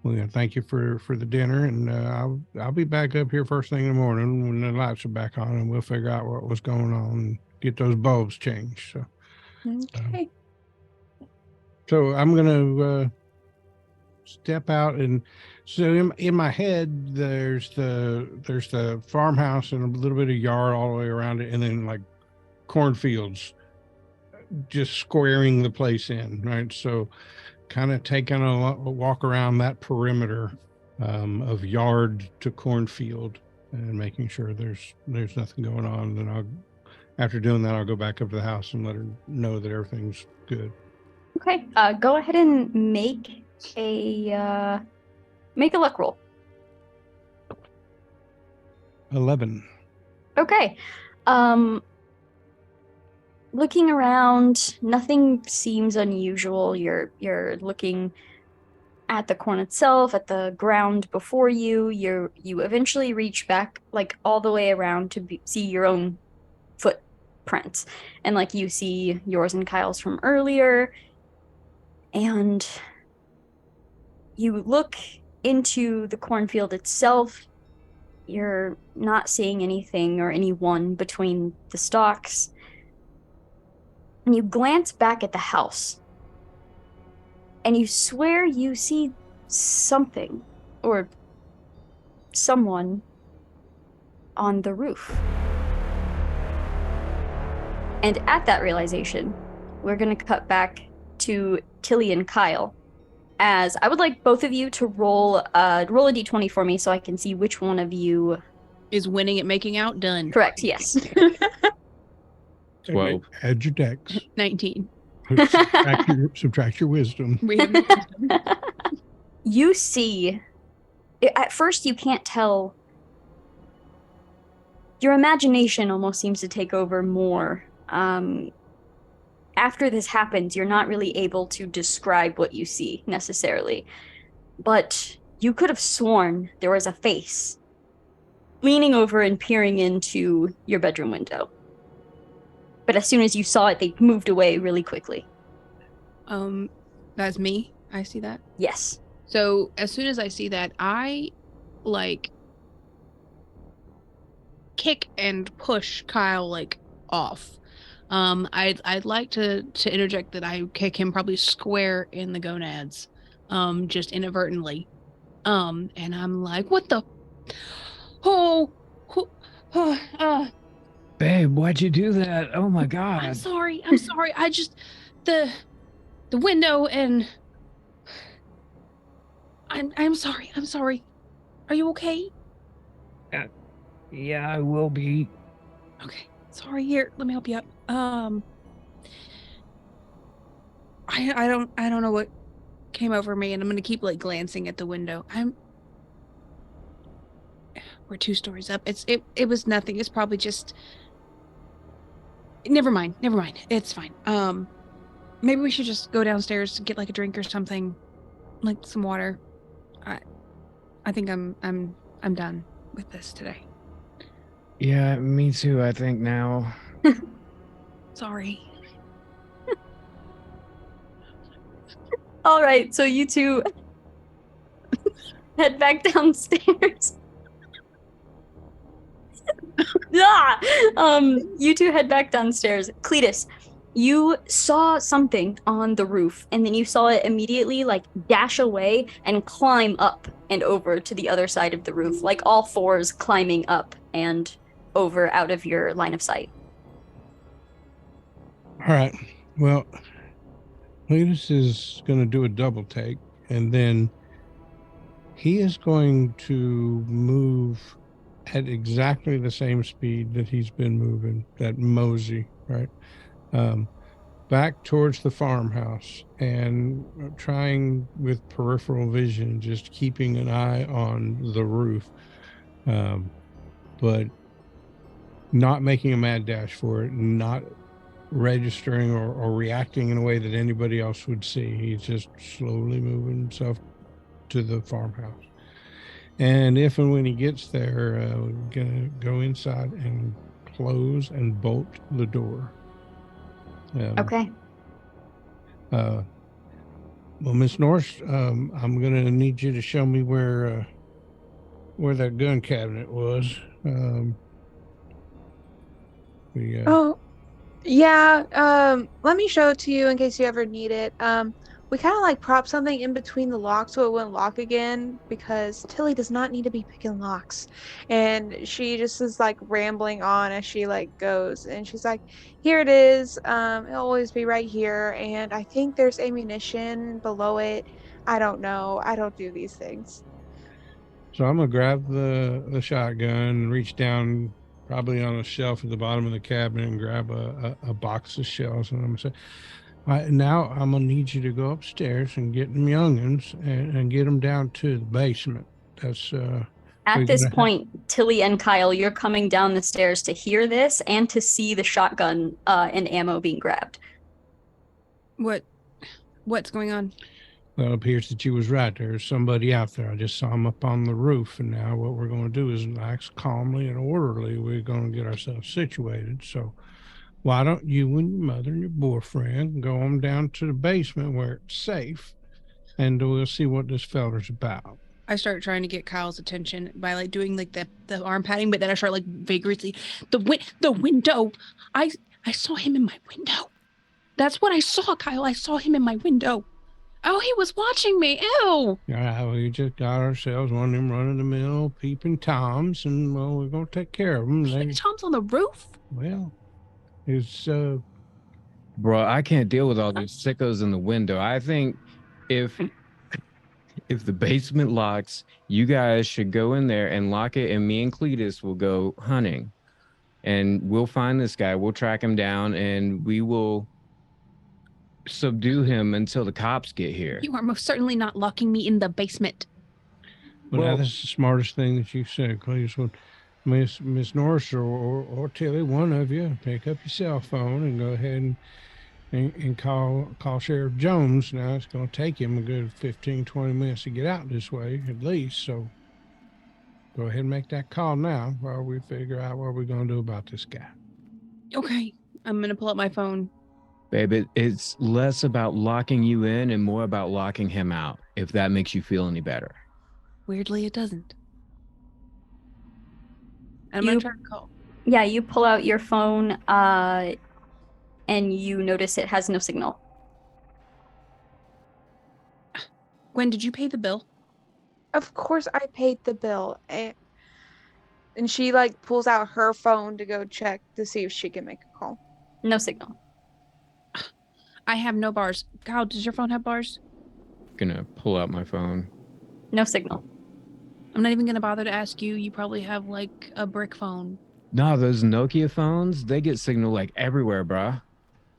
Well, yeah, thank you for the dinner, and I'll be back up here first thing in the morning when the lights are back on, and we'll figure out what was going on and get those bulbs changed. So. Okay. So I'm gonna step out, and so in my head there's the farmhouse and a little bit of yard all the way around it, and then like cornfields just squaring the place in, right? So kind of taking a walk around that perimeter of yard to cornfield and making sure there's nothing going on. Then after doing that, I'll go back up to the house and let her know that everything's good. Okay, go ahead and make a luck roll. 11. Okay. Looking around, nothing seems unusual. You're looking at the corn itself, at the ground before you. You eventually reach back like all the way around to see your own footprints, and like you see yours and Kyle's from earlier, and you look into the cornfield itself. You're not seeing anything or anyone between the stalks. And you glance back at the house, and you swear you see something or someone on the roof. And at that realization, we're going to cut back to Tilly and Kyle, as I would like both of you to roll a d20 for me so I can see which one of you is winning at making out. Done. Correct, yes. 12. Add your dex. 19. Subtract your wisdom. We have no wisdom. You see, at first you can't tell your imagination almost seems to take over more. After this happens, you're not really able to describe what you see necessarily, but you could have sworn there was a face leaning over and peering into your bedroom window. But as soon as you saw it, they moved away really quickly. That's me. I see that. Yes. So as soon as I see that, I like kick and push Kyle like off. I'd like to interject that I kick him probably square in the gonads, just inadvertently. And I'm like, what the? Oh, Babe, why'd you do that? Oh my God. I'm sorry. I'm sorry. I just the window and I'm sorry. I'm sorry. Are you okay? Yeah, I will be. Okay. Sorry. Here, let me help you up. I don't know what came over me, and I'm gonna keep like glancing at the window. We're 2 stories up. It was nothing. It's probably just. Never mind. Never mind. It's fine. Maybe we should just go downstairs to get like a drink or something, like some water. I think I'm done with this today. Yeah, me too, I think now. Sorry. All right, so you two head back downstairs. You two head back downstairs. Cletus, you saw something on the roof, and then you saw it immediately like dash away and climb up and over to the other side of the roof, like all fours climbing up and over out of your line of sight. All right. Well, Cletus is going to do a double take, and then he is going to move at exactly the same speed that he's been moving, that mosey, right? Back towards the farmhouse and trying with peripheral vision, just keeping an eye on the roof, but not making a mad dash for it, not registering or reacting in a way that anybody else would see. He's just slowly moving himself to the farmhouse. And if and when he gets there, we're gonna go inside and close and bolt the door. Okay. Well, Miss Norse, I'm gonna need you to show me where that gun cabinet was. Oh, yeah. Let me show it to you in case you ever need it. We kind of like prop something in between the locks so it wouldn't lock again because Tilly does not need to be picking locks. And she just is like rambling on as she like goes, and she's like, "Here it is. It'll always be right here. And I think there's ammunition below it. I don't know. I don't do these things." So I'm gonna grab the shotgun, reach down probably on a shelf at the bottom of the cabinet and grab a box of shells, and I'm gonna say, "All right, now I'm gonna need you to go upstairs and get them youngins and get them down to the basement." That's At this point, Tilly and Kyle, you're coming down the stairs to hear this and to see the shotgun and ammo being grabbed. What's going on? Well, it appears that you was right. There's somebody out there. I just saw him up on the roof, and now what we're going to do is relax calmly and orderly. We're going to get ourselves situated. So why don't you and your mother and your boyfriend go on down to the basement where it's safe, and we'll see what this feller's about. I start trying to get Kyle's attention by like doing like the arm patting, but then I start like vigorously the window. I saw him in my window. That's what I saw, Kyle. I saw him in my window. Oh, he was watching me. Ew. Yeah, we just got ourselves one of them run-of-the-mill peeping toms, and well, we're gonna take care of them. Peeping Tom's on the roof. Well, it's Bro, I can't deal with all these sickos in the window. I think if the basement locks, you guys should go in there and lock it, and me and Cletus will go hunting. And we'll find this guy, we'll track him down, and we will subdue him until the cops get here. You are most certainly not locking me in the basement. Well, that's the smartest thing that you said, Cleveland. Miss Norris or Tilly, one of you, pick up your cell phone and go ahead and call Sheriff Jones. Now it's going to take him a good 15, 20 minutes to get out this way at least. So go ahead and make that call now while we figure out what we're going to do about this guy. Okay. I'm going to pull up my phone. Babe, it's less about locking you in and more about locking him out, if that makes you feel any better. Weirdly, it doesn't. I'm You- going to try to call. Yeah, you pull out your phone and you notice it has no signal. Gwen, did you pay the bill? Of course, I paid the bill. And she like pulls out her phone to go check to see if she can make a call. No signal. I have no bars. Kyle, does your phone have bars? Gonna pull out my phone. No signal. I'm not even going to bother to ask you. You probably have like a brick phone. No, those Nokia phones, they get signal like everywhere, bruh.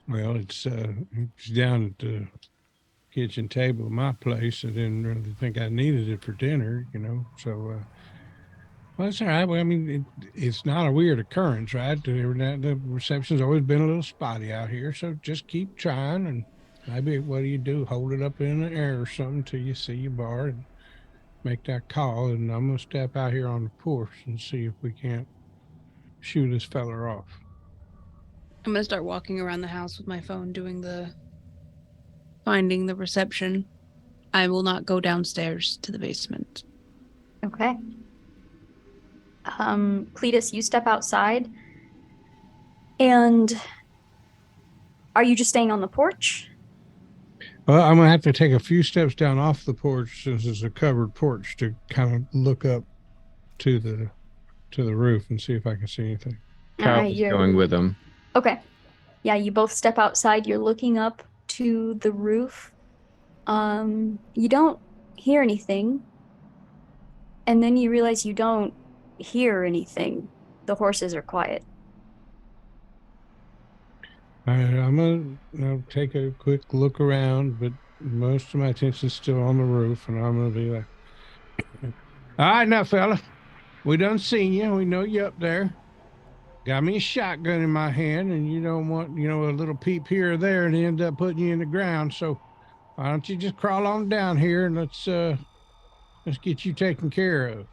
Well, it's down at the kitchen table of my place. I didn't really think I needed it for dinner, So, well, it's all right. Well, I mean, it's not a weird occurrence, right? The reception's always been a little spotty out here, so just keep trying. And maybe what do? Hold it up in the air or something till you see your bar and make that call. And I'm gonna step out here on the porch and see if we can't shoot this feller off. I'm going to start walking around the house with my phone finding the reception. I will not go downstairs to the basement. Okay. Cletus, you step outside. And are you just staying on the porch? Well, I'm gonna have to take a few steps down off the porch since it's a covered porch to kind of look up to the roof and see if I can see anything. Kyle's going with him. Okay. Yeah, you both step outside. You're looking up to the roof. You don't hear anything. And then you realize you don't hear anything. The horses are quiet. All right, I'm gonna take a quick look around, but most of my attention's still on the roof, and I'm gonna be like, "All right, now, fella, we done seen you. We know you up there. Got me a shotgun in my hand, and you don't want, a little peep here or there, and end up putting you in the ground. So why don't you just crawl on down here and let's get you taken care of."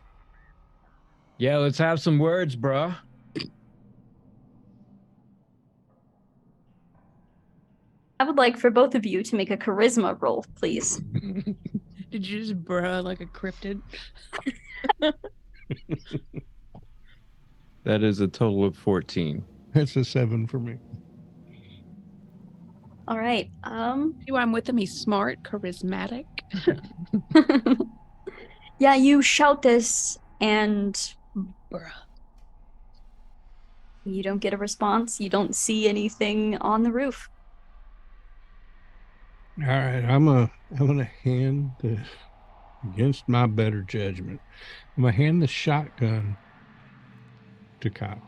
Yeah, let's have some words, bruh. I would like for both of you to make a charisma roll, please. Did you just bruh like a cryptid? That is a total of 14. That's a 7 for me. All right. See why I'm with him? He's smart, charismatic. Yeah, you shout this and Bruh. you don't get a response. You don't see anything on the roof. All right, I'm gonna hand against my better judgment, I'm gonna hand the shotgun to Kyle.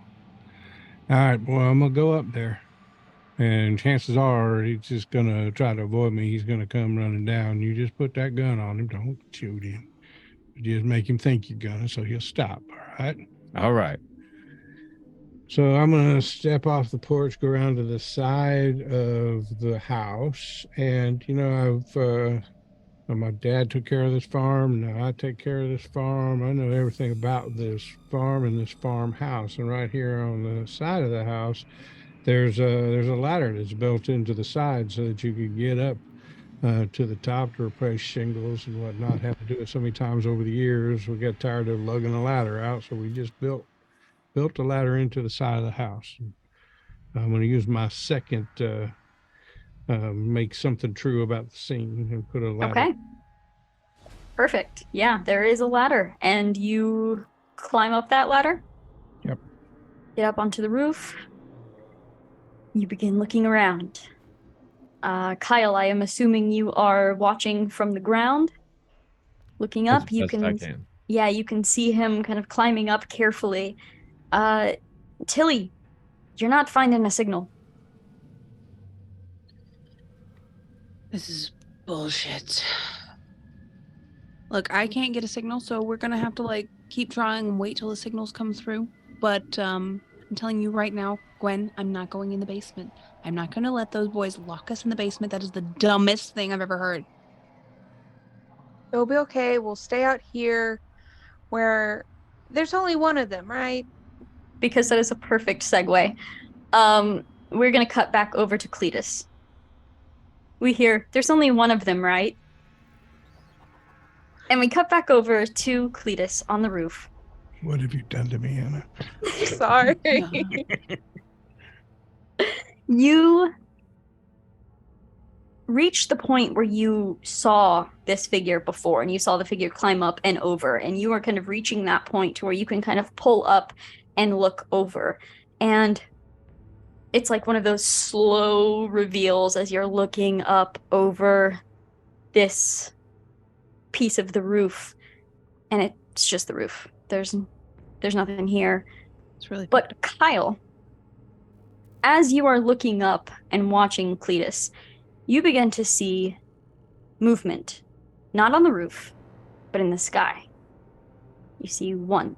All right, well, I'm gonna go up there, and chances are he's just gonna try to avoid me. He's gonna come running down. You just put that gun on him. Don't shoot him. Just make him think you're gonna, so he'll stop. All right. All right. So I'm going to step off the porch, go around to the side of the house. And, my dad took care of this farm. Now I take care of this farm. I know everything about this farm and this farmhouse. And right here on the side of the house, there's a ladder that's built into the side so that you could get up to the top to replace shingles and whatnot. Had to do it so many times over the years. We got tired of lugging the ladder out, so we just built the ladder into the side of the house. I'm going to use my second make something true about the scene and put a ladder. Okay. Perfect. Yeah, there is a ladder, and you climb up that ladder. Yep. Get up onto the roof. You begin looking around. Kyle, I am assuming you are watching from the ground. Looking up, As best I can. Yeah, you can see him kind of climbing up carefully. Tilly, you're not finding a signal. This is bullshit. Look, I can't get a signal, so we're gonna have to keep trying and wait till the signals come through. But I'm telling you right now, Gwen, I'm not going in the basement. I'm not going to let those boys lock us in the basement. That is the dumbest thing I've ever heard. It'll be okay. We'll stay out here where there's only one of them, right? Because that is a perfect segue. We're gonna cut back over to Cletus. We hear there's only one of them, right? And we cut back over to Cletus on the roof. What have you done to me, Anna? Sorry. You reached the point where you saw this figure before, and you saw the figure climb up and over, and you are kind of reaching that point to where you can kind of pull up and look over. And it's like one of those slow reveals as you're looking up over this piece of the roof, and it's just the roof. There's nothing here. It's really But Kyle, as you are looking up and watching Cletus, you begin to see movement, not on the roof, but in the sky. You see 1,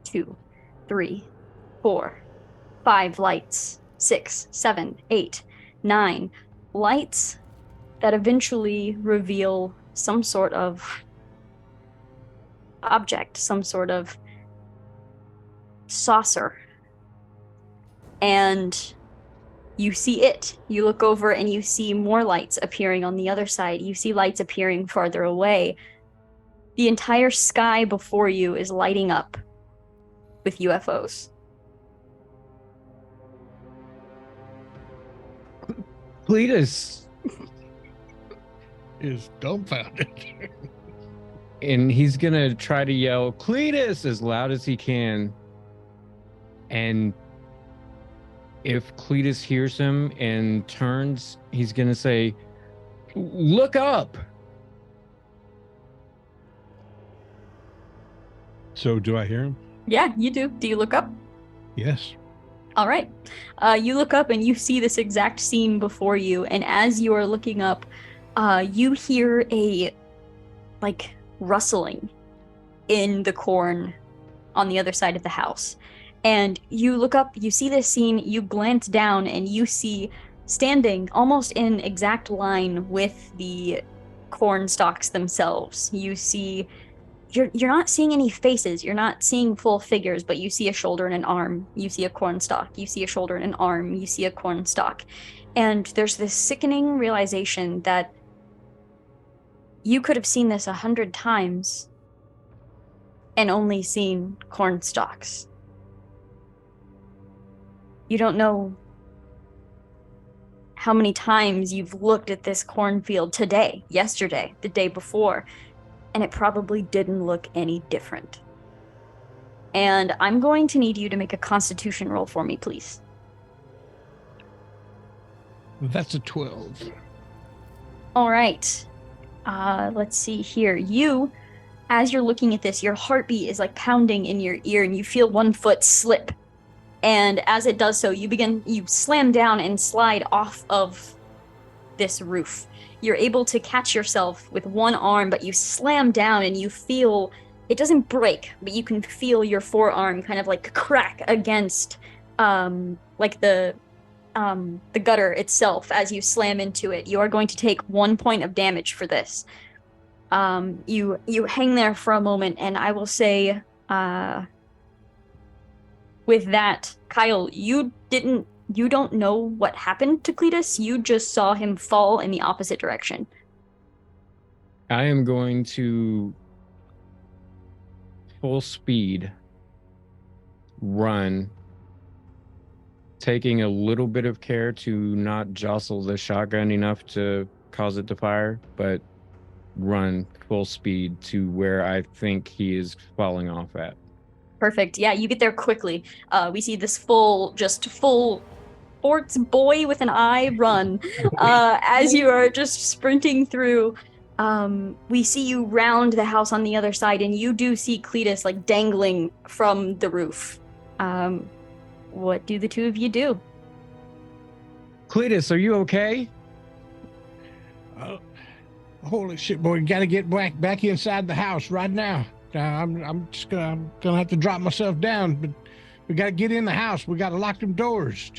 2, 3, 4, 5 lights, 6, 7, 8, 9 lights that eventually reveal some sort of object, some sort of saucer. And you see it. You look over and you see more lights appearing on the other side. You see lights appearing farther away. The entire sky before you is lighting up with UFOs. Cletus. Is dumbfounded. And he's going to try to yell, Cletus, as loud as he can. And if Cletus hears him and turns, he's going to say, look up. So do I hear him? Yeah, you do. Do you look up? Yes. All right. You look up and you see this exact scene before you. And as you are looking up, you hear a, like, rustling in the corn on the other side of the house. And you look up, you see this scene, you glance down, and you see standing almost in exact line with the corn stalks themselves. You see, you're not seeing any faces, you're not seeing full figures, but you see a shoulder and an arm, you see a corn stalk, you see a shoulder and an arm, you see a corn stalk. And there's this sickening realization that you could have seen this 100 times and only seen corn stalks. You don't know how many times you've looked at this cornfield today, yesterday, the day before, and it probably didn't look any different. And I'm going to need you to make a Constitution roll for me, please. That's a 12. All right. Let's see here. You, as you're looking at this, your heartbeat is like pounding in your ear, and you feel one foot slip. And as it does so, you slam down and slide off of this roof. You're able to catch yourself with one arm, but you slam down and you feel, it doesn't break, but you can feel your forearm kind of like crack against like the gutter itself as you slam into it. You are going to take 1 point of damage for this. You hang there for a moment, and I will say, with that, Kyle, you don't know what happened to Cletus. You just saw him fall in the opposite direction. I am going to full speed run, taking a little bit of care to not jostle the shotgun enough to cause it to fire, but run full speed to where I think he is falling off at. Perfect. Yeah, you get there quickly. We see this full sports boy with an eye run. As you are just sprinting through, we see you round the house on the other side, and you do see Cletus like dangling from the roof. What do the two of you do? Cletus, are you okay? Holy shit, boy. Gotta get back inside the house right now. I'm gonna have to drop myself down, but we got to get in the house. We got to lock them doors.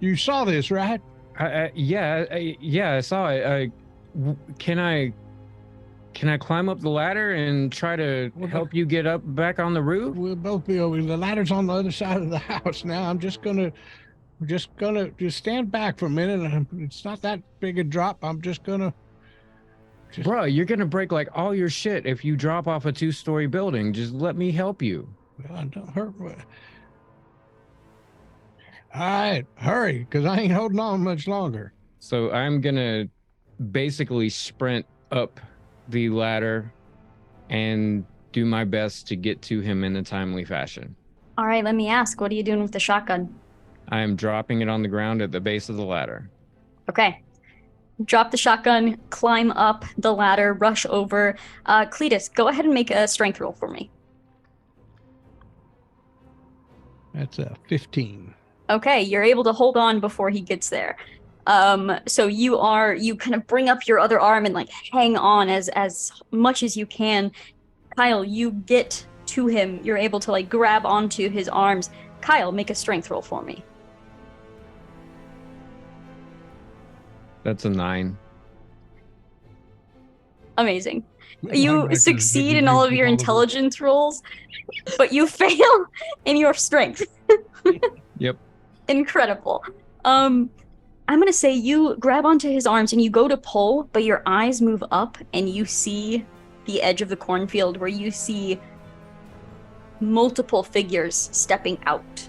You saw this, right? Yeah, I saw it. Can I climb up the ladder and try to help you get up back on the roof? We'll both be over. The ladder's on the other side of the house now. I'm just gonna stand back for a minute. It's not that big a drop. I'm just gonna. Bro, you're gonna break like all your shit if you drop off a 2-story building. Just let me help you. Well, don't hurt. All right, hurry, because I ain't holding on much longer. So I'm gonna basically sprint up the ladder and do my best to get to him in a timely fashion. All right, let me ask, what are you doing with the shotgun? I am dropping it on the ground at the base of the ladder. Okay. Drop the shotgun, climb up the ladder, rush over. Cletus, go ahead and make a strength roll for me. That's a 15. Okay, you're able to hold on before he gets there. So you kind of bring up your other arm and like hang on as much as you can. Kyle, you get to him. You're able to like grab onto his arms. Kyle, make a strength roll for me. That's a 9. Amazing. You succeed in all of your intelligence rolls, but you fail in your strength. Yep. Incredible. I'm gonna say you grab onto his arms and you go to pull, but your eyes move up and you see the edge of the cornfield where you see multiple figures stepping out.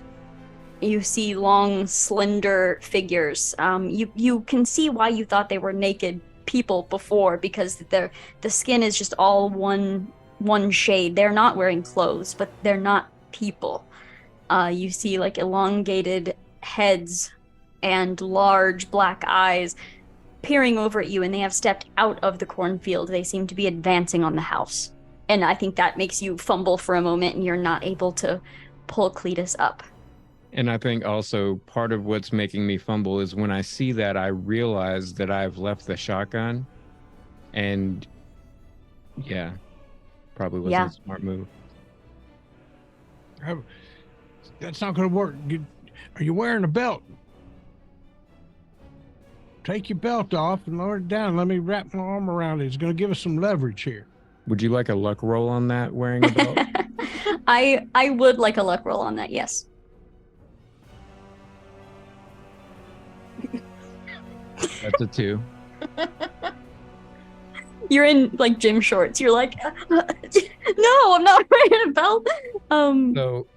You see long, slender figures. You can see why you thought they were naked people before, because the skin is just all one shade. They're not wearing clothes, but they're not people. You see like elongated heads and large black eyes peering over at you, and they have stepped out of the cornfield. They seem to be advancing on the house. And I think that makes you fumble for a moment and you're not able to pull Cletus up. And I think also part of what's making me fumble is when I see that, I realize that I've left the shotgun. And yeah, probably wasn't a smart move. That's not going to work. Are you wearing a belt? Take your belt off and lower it down. Let me wrap my arm around it. It's going to give us some leverage here. Would you like a luck roll on that, wearing a belt? I would like a luck roll on that, yes. That's a 2. You're in like gym shorts. You're like, no, I'm not wearing a belt. So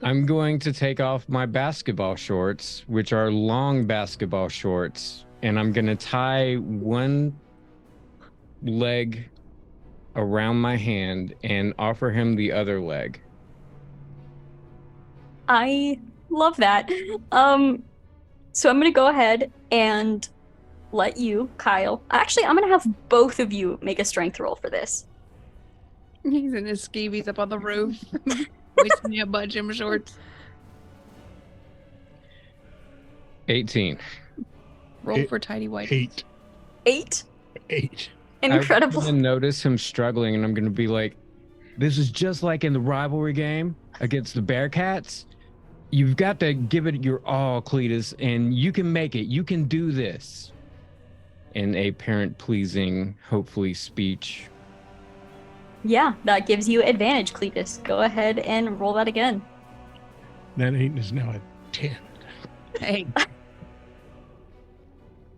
I'm going to take off my basketball shorts, which are long basketball shorts, and I'm going to tie one leg around my hand and offer him the other leg. I love that. So I'm going to go ahead and let you, Kyle. Actually, I'm going to have both of you make a strength roll for this. He's in his skeevies up on the roof. Wasting me about gym shorts. 18. Roll for tidy white. 8. 8? 8. Incredible. I'm going to notice him struggling, and I'm going to be like, this is just like in the rivalry game against the Bearcats. You've got to give it your all, Cletus, and you can make it. You can do this. In a parent-pleasing, hopefully, speech. Yeah, that gives you advantage, Cletus. Go ahead and roll that again. That 8 is now a 10. Hey.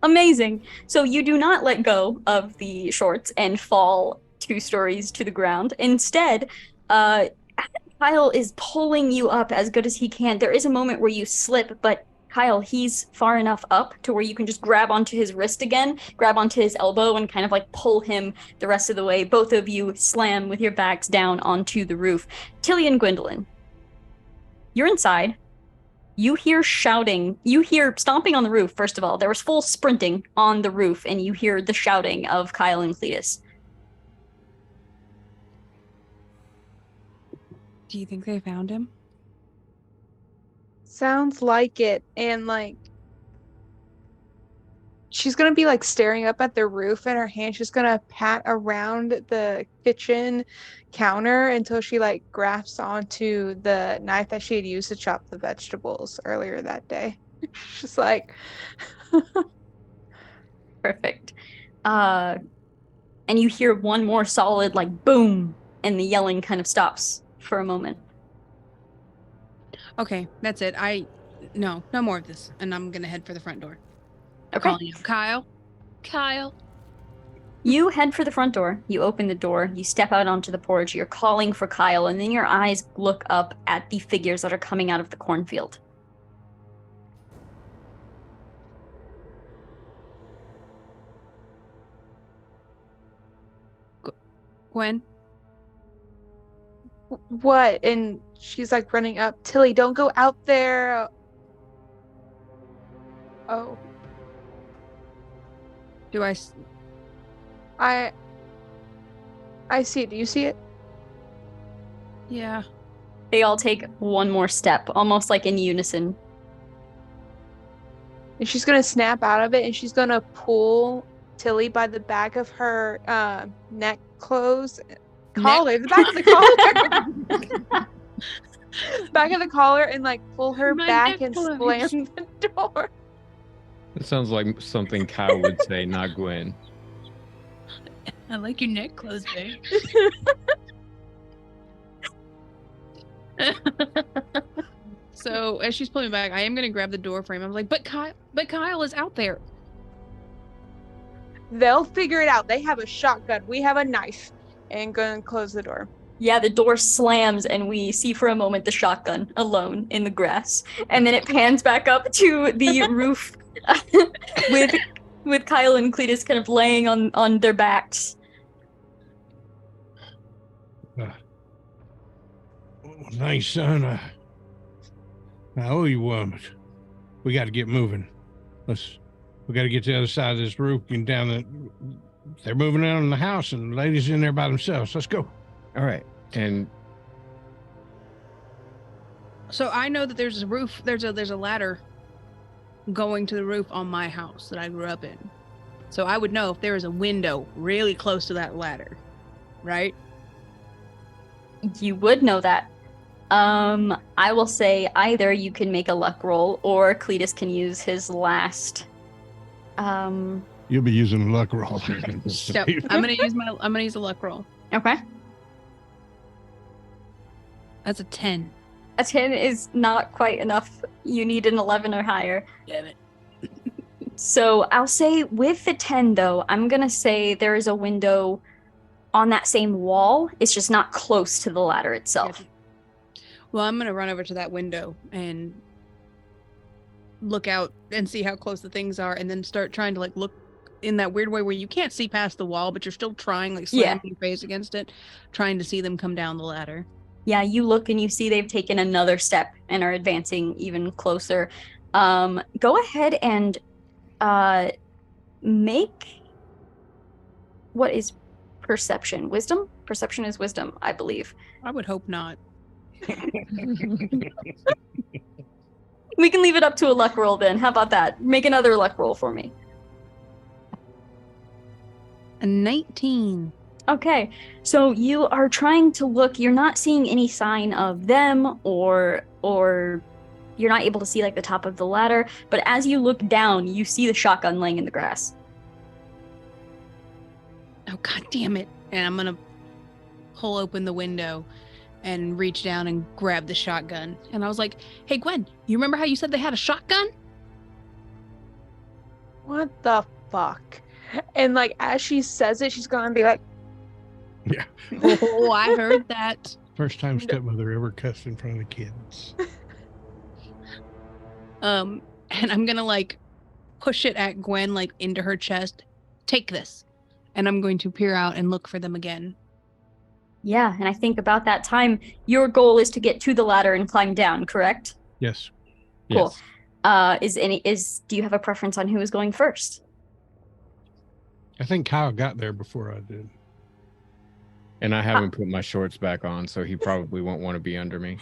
Amazing. So you do not let go of the shorts and fall 2 stories to the ground. Instead, Kyle is pulling you up as good as he can. There is a moment where you slip, but Kyle, he's far enough up to where you can just grab onto his wrist again, grab onto his elbow, and kind of like pull him the rest of the way. Both of you slam with your backs down onto the roof. Tilly and Gwendolyn, you're inside. You hear shouting. You hear stomping on the roof, first of all. There was full sprinting on the roof, and you hear the shouting of Kyle and Cletus. Do you think they found him? Sounds like it. And like she's gonna be like staring up at the roof, and her hand's just gonna pat around the kitchen counter until she like grasps onto the knife that she had used to chop the vegetables earlier that day. She's like, Perfect. And you hear one more solid like boom, and the yelling kind of stops for a moment. Okay, that's it. No more of this, and I'm gonna head for the front door. Okay. Calling out, Kyle. You head for the front door. You open the door. You step out onto the porch. You're calling for Kyle, and then your eyes look up at the figures that are coming out of the cornfield. Gwen. what? And she's like running up. Tilly, don't go out there. Oh, Do I? I see it. Do you see it? Yeah. They all take one more step, almost like in unison. And she's gonna snap out of it, and she's gonna pull Tilly by the back of her neck clothes, collar, the back of the collar, back of the collar, and like pull her My back neck and clothes. slam the door. It sounds like something Kyle would say, not Gwen. I like your neck clothes, babe. So as she's pulling back, I am gonna grab the door frame. I'm like, but Kyle is out there. They'll figure it out. They have a shotgun. We have a knife. And gonna close the door. Yeah, the door slams, and we see for a moment the shotgun alone in the grass, and then it pans back up to the roof with Kyle and Cletus kind of laying on their backs. Thanks, son. I owe you one, but we got to get moving. We got to get to the other side of this roof and down the. They're moving out in the house, and the ladies in there by themselves. Let's go. All right. And So I know that there's a roof. There's a ladder going to the roof on my house that I grew up in. So I would know if there is a window really close to that ladder, right? You would know that. I will say either you can make a luck roll, or Cletus can use his last. You'll be using a luck roll. So I'm gonna use a luck roll. Okay. That's a 10. A 10 is not quite enough. You need an 11 or higher. Damn it. So I'll say with the 10, though, I'm going to say there is a window on that same wall. It's just not close to the ladder itself. Gotcha. Well, I'm gonna run over to that window and look out and see how close the things are, and then start trying to like look in that weird way where you can't see past the wall, but you're still trying, like slamming your face against it, trying to see them come down the ladder. Yeah, you look and you see they've taken another step and are advancing even closer. Go ahead and make what is perception? Wisdom? Perception is wisdom, I believe. I would hope not. We can leave it up to a luck roll then. How about that? Make another luck roll for me. A 19. Okay, so you are trying to look. You're not seeing any sign of them, or you're not able to see like the top of the ladder. But as you look down, you see the shotgun laying in the grass. Oh, god damn it. And I'm gonna pull open the window and reach down and grab the shotgun. And I was like, hey, Gwen, you remember how you said they had a shotgun? What the fuck? And like as she says it, she's gonna be like, Yeah. Oh, I heard that. First time stepmother ever cussed in front of the kids. And I'm gonna like push it at Gwen, like into her chest. Take this. And I'm going to peer out and look for them again. Yeah, and I think about that time, your goal is to get to the ladder and climb down, correct? Yes. Cool. Yes. Do you have a preference on who is going first? I think Kyle got there before I did. And I haven't put my shorts back on, so he probably won't want to be under me.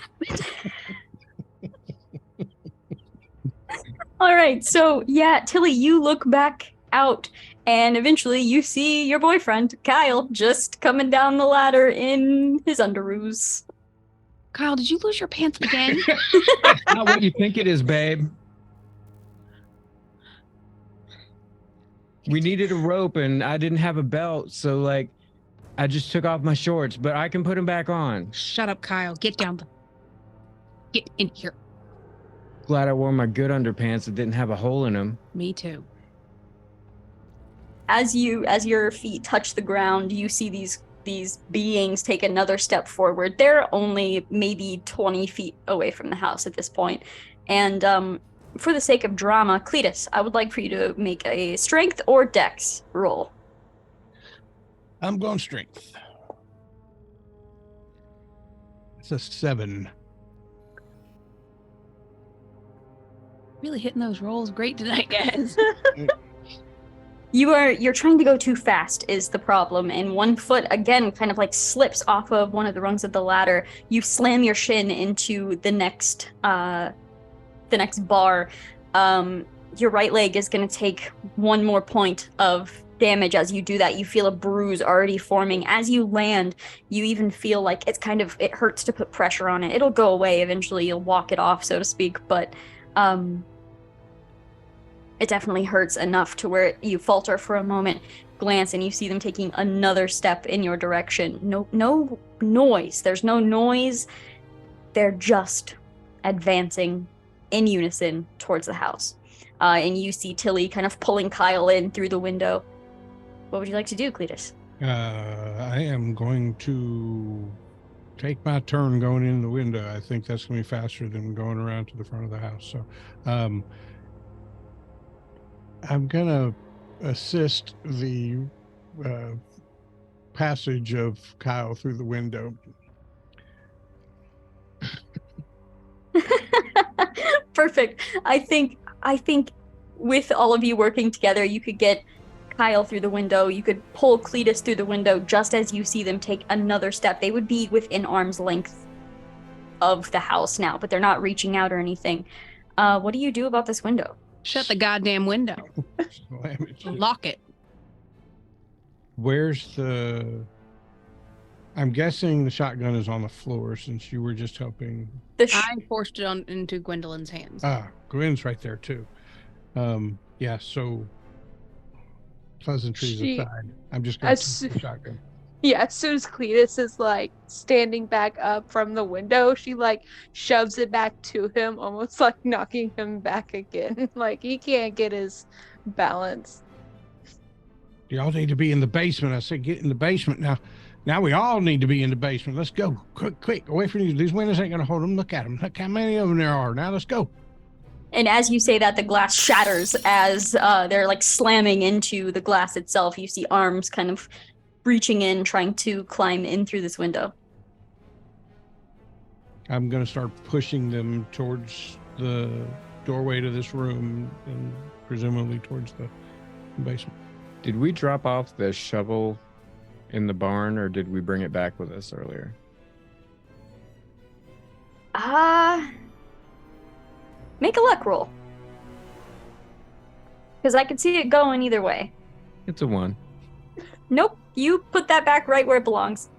All right, so yeah, Tilly, you look back out, and eventually you see your boyfriend, Kyle, just coming down the ladder in his underoos. Kyle, did you lose your pants again? That's not what you think it is, babe. We needed a rope and I didn't have a belt, so like I just took off my shorts, but I can put them back on. Shut up, Kyle. Get down. Get in here. Glad I wore my good underpants that didn't have a hole in them. Me too. As your feet touch the ground, you see these beings take another step forward. They're only maybe 20 feet away from the house at this point. And for the sake of drama, Cletus, I would like for you to make a strength or dex roll. I'm going strength. It's a 7. Really hitting those rolls great tonight, guys. You're trying to go too fast is the problem, and one foot again kind of like slips off of one of the rungs of the ladder. You slam your shin into the next bar. Your right leg is going to take one more point of damage. As you do that, you feel a bruise already forming. As you land, you even feel like it hurts to put pressure on it. It'll go away eventually. You'll walk it off, so to speak, but it definitely hurts enough to where you falter for a moment, glance, and you see them taking another step in your direction. No noise. There's no noise. They're just advancing in unison towards the house. And you see Tilly kind of pulling Kyle in through the window. What would you like to do, Cletus? I am going to take my turn going in the window. I think that's going to be faster than going around to the front of the house. So I'm going to assist the passage of Kyle through the window. Perfect. I think with all of you working together, you could get Kyle through the window. You could pull Cletus through the window just as you see them take another step. They would be within arm's length of the house now, but they're not reaching out or anything. What do you do about this window? Shut the goddamn window. Lock it. Where's I'm guessing the shotgun is on the floor since you were just helping. I forced it into Gwendolyn's hands. Gwen's right there too. Yeah, so pleasantries aside, I'm just going to take the shotgun. Yeah, as soon as Cletus is like standing back up from the window, she like shoves it back to him, almost like knocking him back again. Like he can't get his balance. Y'all need to be in the basement. I said, get in the basement now. Now we all need to be in the basement. Let's go. Quick, away from you. These windows ain't going to hold them. Look at them. Look how many of them there are. Now let's go. And as you say that, the glass shatters as they're like slamming into the glass itself. You see arms kind of reaching in, trying to climb in through this window. I'm going to start pushing them towards the doorway to this room and presumably towards the basement. Did we drop off the shovel in the barn, or did we bring it back with us earlier? Make a luck roll. Because I could see it going either way. It's a 1. Nope, you put that back right where it belongs.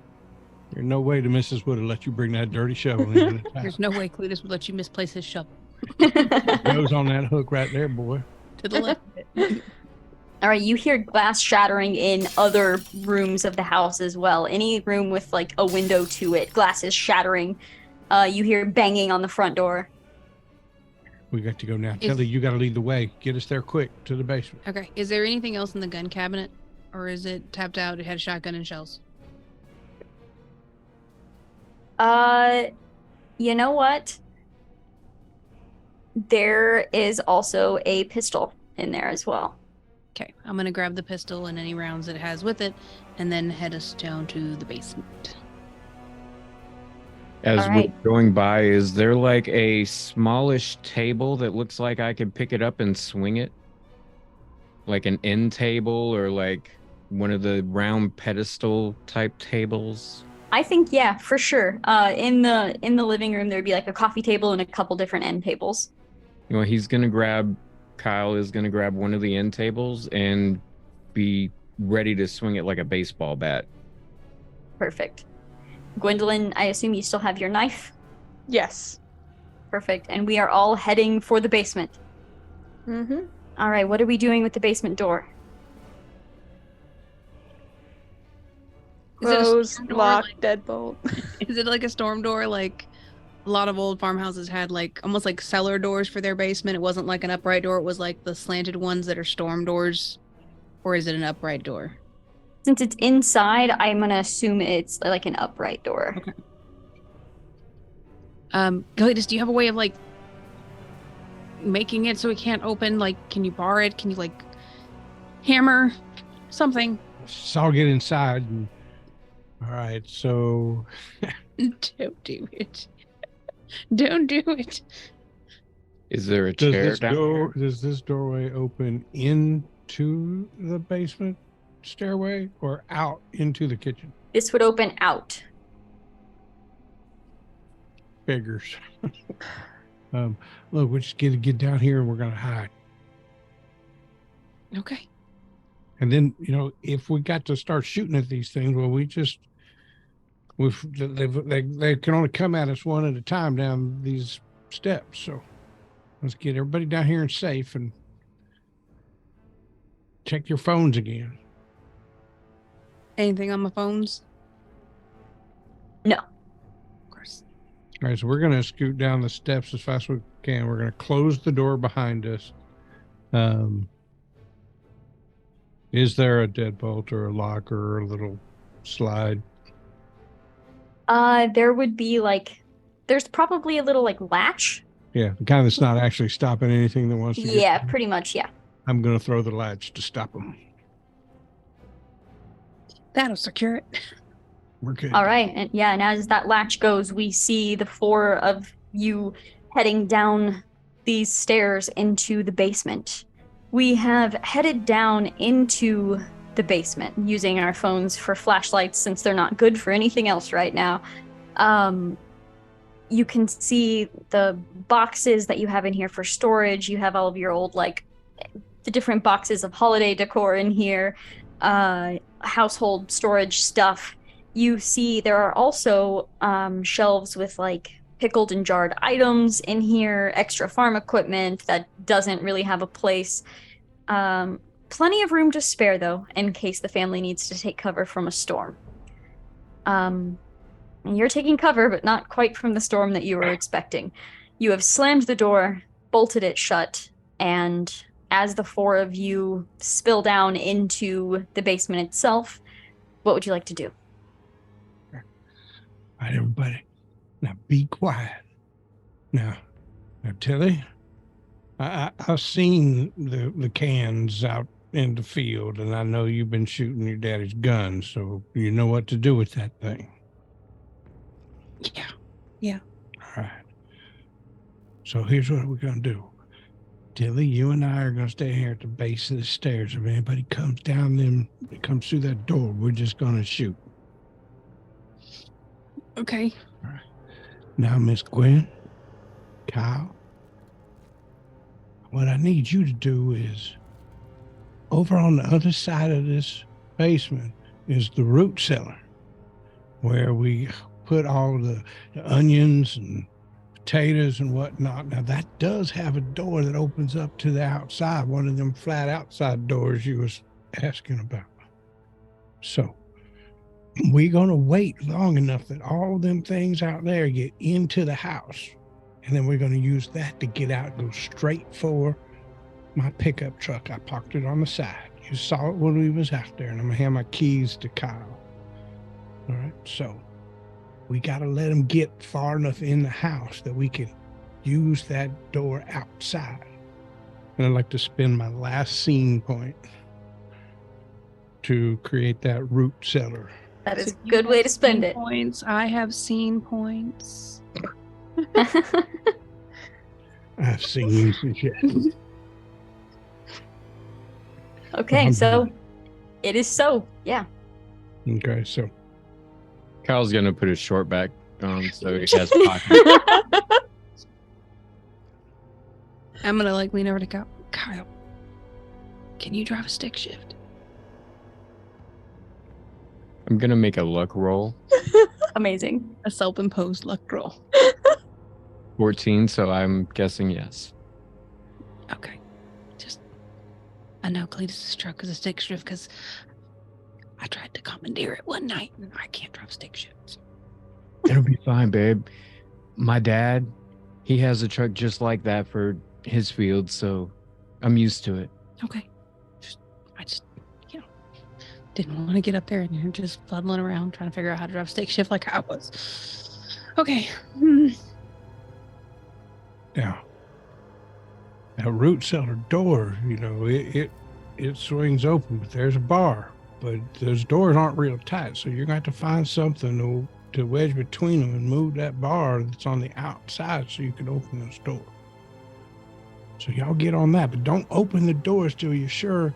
There's no way the missus would have let you bring that dirty shovel into the house. There's no way Cletus would let you misplace his shovel. It goes on that hook right there, boy. To the left. All right, you hear glass shattering in other rooms of the house as well. Any room with like a window to it, glass is shattering. You hear banging on the front door. We got to go now. Kelly, you got to lead the way. Get us there quick to the basement. Okay. Is there anything else in the gun cabinet? Or is it tapped out? It had a shotgun and shells. You know what? There is also a pistol in there as well. Okay. I'm going to grab the pistol and any rounds it has with it and then head us down to the basement. As All right. we're going by, is there like a smallish table that looks like I could pick it up and swing it? Like an end table or like one of the round pedestal type tables? I think, yeah, for sure. In the living room, there'd be like a coffee table and a couple different end tables. You know, he's going to grab Kyle is going to grab one of the end tables and be ready to swing it like a baseball bat. Perfect. Gwendolyn, I assume you still have your knife? Yes. Perfect. And we are all heading for the basement. Mm-hmm. All right, what are we doing with the basement door? Is it a Close, storm door, lock, like- deadbolt. Is it like a storm door? Like a lot of old farmhouses had like almost like cellar doors for their basement. It wasn't like an upright door. It was like the slanted ones that are storm doors. Or is it an upright door? Since it's inside, I'm gonna assume it's like an upright door. Okay. Galitas, do you have a way of like making it so it can't open? Like, can you bar it? Can you like hammer something? So I'll get inside. And, all right. So Don't do it. Don't do it. Is there a does chair this down door? there? Does this doorway open into the basement stairway or out into the kitchen? This would open out. Figures. Look, we just get down here and we're gonna hide. Okay. And then, if we got to start shooting at these things, well, they can only come at us one at a time down these steps. So let's get everybody down here and safe and check your phones again. Anything on my phones? No. Of course. All right, so we're going to scoot down the steps as fast as we can. We're going to close the door behind us. Is there a deadbolt or a lock or a little slide? There would be there's probably a little latch. Yeah, the kind that's not actually stopping anything that wants to get Yeah, through. pretty much, yeah. I'm going to throw the latch to stop them. That'll secure it. We're good. All right, and as that latch goes, we see the four of you heading down these stairs into the basement. We have headed down into the basement using our phones for flashlights since they're not good for anything else right now. You can see the boxes that you have in here for storage. You have all of your old, the different boxes of holiday decor in here, household storage stuff. You see there are also shelves with pickled and jarred items in here, extra farm equipment that doesn't really have a place. Plenty of room to spare, though, in case the family needs to take cover from a storm. You're taking cover, but not quite from the storm that you were expecting. You have slammed the door, bolted it shut, and as the four of you spill down into the basement itself, what would you like to do? All right, everybody. Now be quiet. Now Tilly, I've seen the cans out in the field, and I know you've been shooting your daddy's gun, so you know what to do with that thing. Yeah. All right. So here's what we're going to do. Tilly, you and I are going to stay here at the base of the stairs. If anybody comes down comes through that door, we're just going to shoot. Okay. All right. Now, Miss Gwen, Kyle, what I need you to do is over on the other side of this basement is the root cellar where we put all the onions and potatoes and whatnot. Now that does have a door that opens up to the outside, one of them flat outside doors you was asking about. So we're going to wait long enough that all them things out there get into the house. And then we're going to use that to get out and go straight for my pickup truck. I parked it on the side. You saw it when we was out there, and I'm going to hand my keys to Kyle. All right. So we got to let them get far enough in the house that we can use that door outside. And I'd like to spend my last scene point to create that root cellar. That is So a you good way have to spend scene it. Points. I have seen points. I've seen some shit. Okay, so it is so, yeah. Okay, so Kyle's going to put his short back on so he has pockets. I'm gonna lean over to Kyle, can you drive a stick shift? I'm gonna make a luck roll. Amazing. A self-imposed luck roll. 14, so I'm guessing yes. Okay. I know Cletus's truck is a stick shift because I tried to commandeer it one night and I can't drive stick shifts. It'll be fine, babe. My dad, he has a truck just like that for his field, so I'm used to it. Okay. I just, didn't want to get up there and you're just fuddling around trying to figure out how to drive stick shift like I was. Okay. Now, that root cellar door, it swings open, but there's a bar. But those doors aren't real tight, so you're going to have to find something to wedge between them and move that bar that's on the outside so you can open this door. So y'all get on that, but don't open the doors till you're sure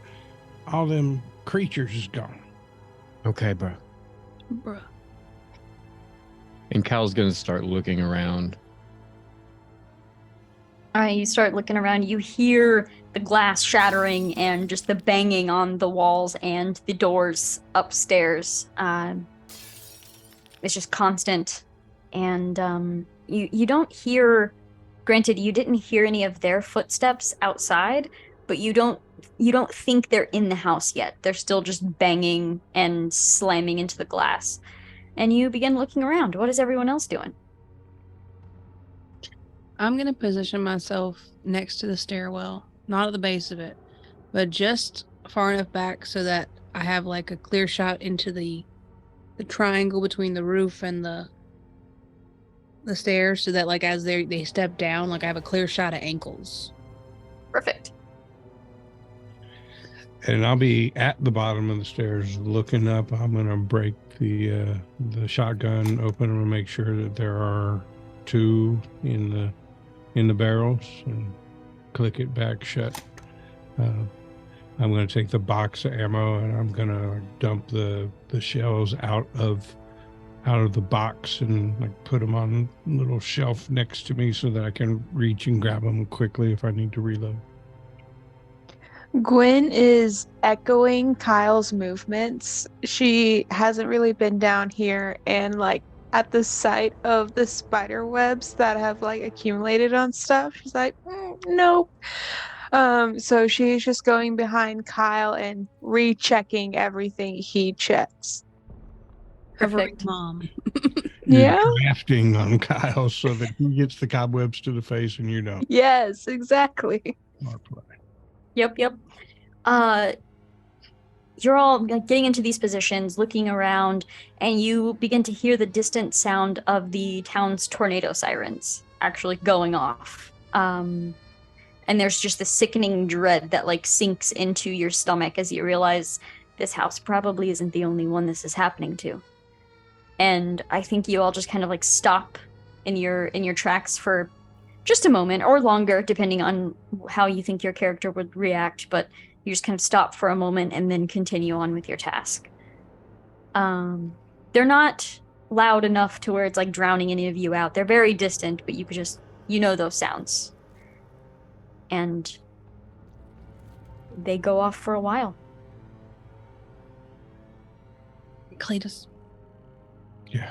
all them creatures is gone. Okay, bro. Bruh. And Kyle's gonna start looking around. All right, you start looking around. You hear the glass shattering and just the banging on the walls and the doors upstairs. It's just constant. And you don't hear, granted, you didn't hear any of their footsteps outside, but you don't think they're in the house yet. They're still just banging and slamming into the glass. And you begin looking around. What is everyone else doing? I'm going to position myself next to the stairwell, not at the base of it, but just far enough back so that I have like a clear shot into the triangle between the roof and the stairs so that like as they step down, like I have a clear shot of ankles. Perfect. And I'll be at the bottom of the stairs looking up. I'm going to break the shotgun open and make sure that there are 2 in the barrels and click it back shut. I'm going to take the box of ammo and I'm going to dump the shells out of the box and like put them on a little shelf next to me so that I can reach and grab them quickly if I need to reload. Gwen is echoing Kyle's movements. She hasn't really been down here, and like at the sight of the spider webs that have like accumulated on stuff, she's like, nope. So she's just going behind Kyle and rechecking everything he checks. Perfect. Mom. Yeah. Drafting on Kyle so that he gets the cobwebs to the face and you don't. Yes, exactly. Smart play. Yep. You're all getting into these positions, looking around, and you begin to hear the distant sound of the town's tornado sirens actually going off. And there's just the sickening dread that like sinks into your stomach as you realize this house probably isn't the only one this is happening to. And I think you all just kind of like stop in your tracks for just a moment or longer, depending on how you think your character would react, but you just kind of stop for a moment and then continue on with your task. They're not loud enough to where it's like drowning any of you out. They're very distant, but you could just, those sounds. And they go off for a while. Cletus, Yeah.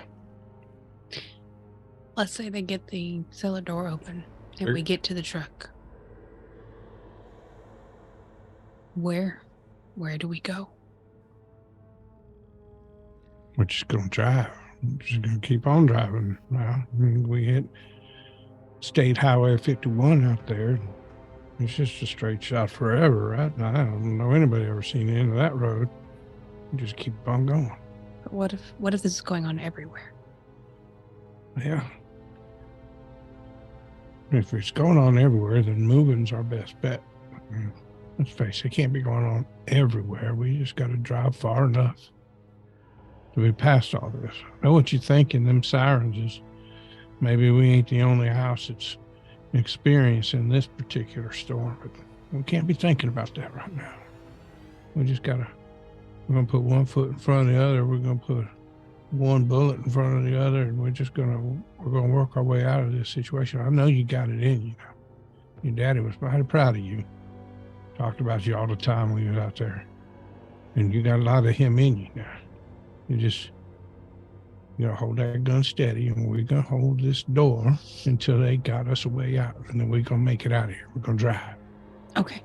let's say they get the cellar door open and Sure. we get to the truck. Where do we go? We're just going to drive. We're just going to keep on driving now. I mean, we hit State Highway 51 out there. It's just a straight shot forever, right? I don't know anybody ever seen the end of that road. We just keep on going. But what if this is going on everywhere? Yeah. If it's going on everywhere, then moving's our best bet. Let's face it, it can't be going on everywhere. We just got to drive far enough to be past all this. I know what you're thinking, them sirens is maybe we ain't the only house that's experiencing this particular storm, but we can't be thinking about that right now. We're going to put one foot in front of the other. We're going to put one bullet in front of the other, and we're going to work our way out of this situation. I know you got it in you. Your daddy was mighty proud of you. Talked about you all the time when you was out there. And you got a lot of him in you now. You gotta hold that gun steady, and we're gonna hold this door until they got us a way out, and then we're gonna make it out of here. We're gonna drive. Okay.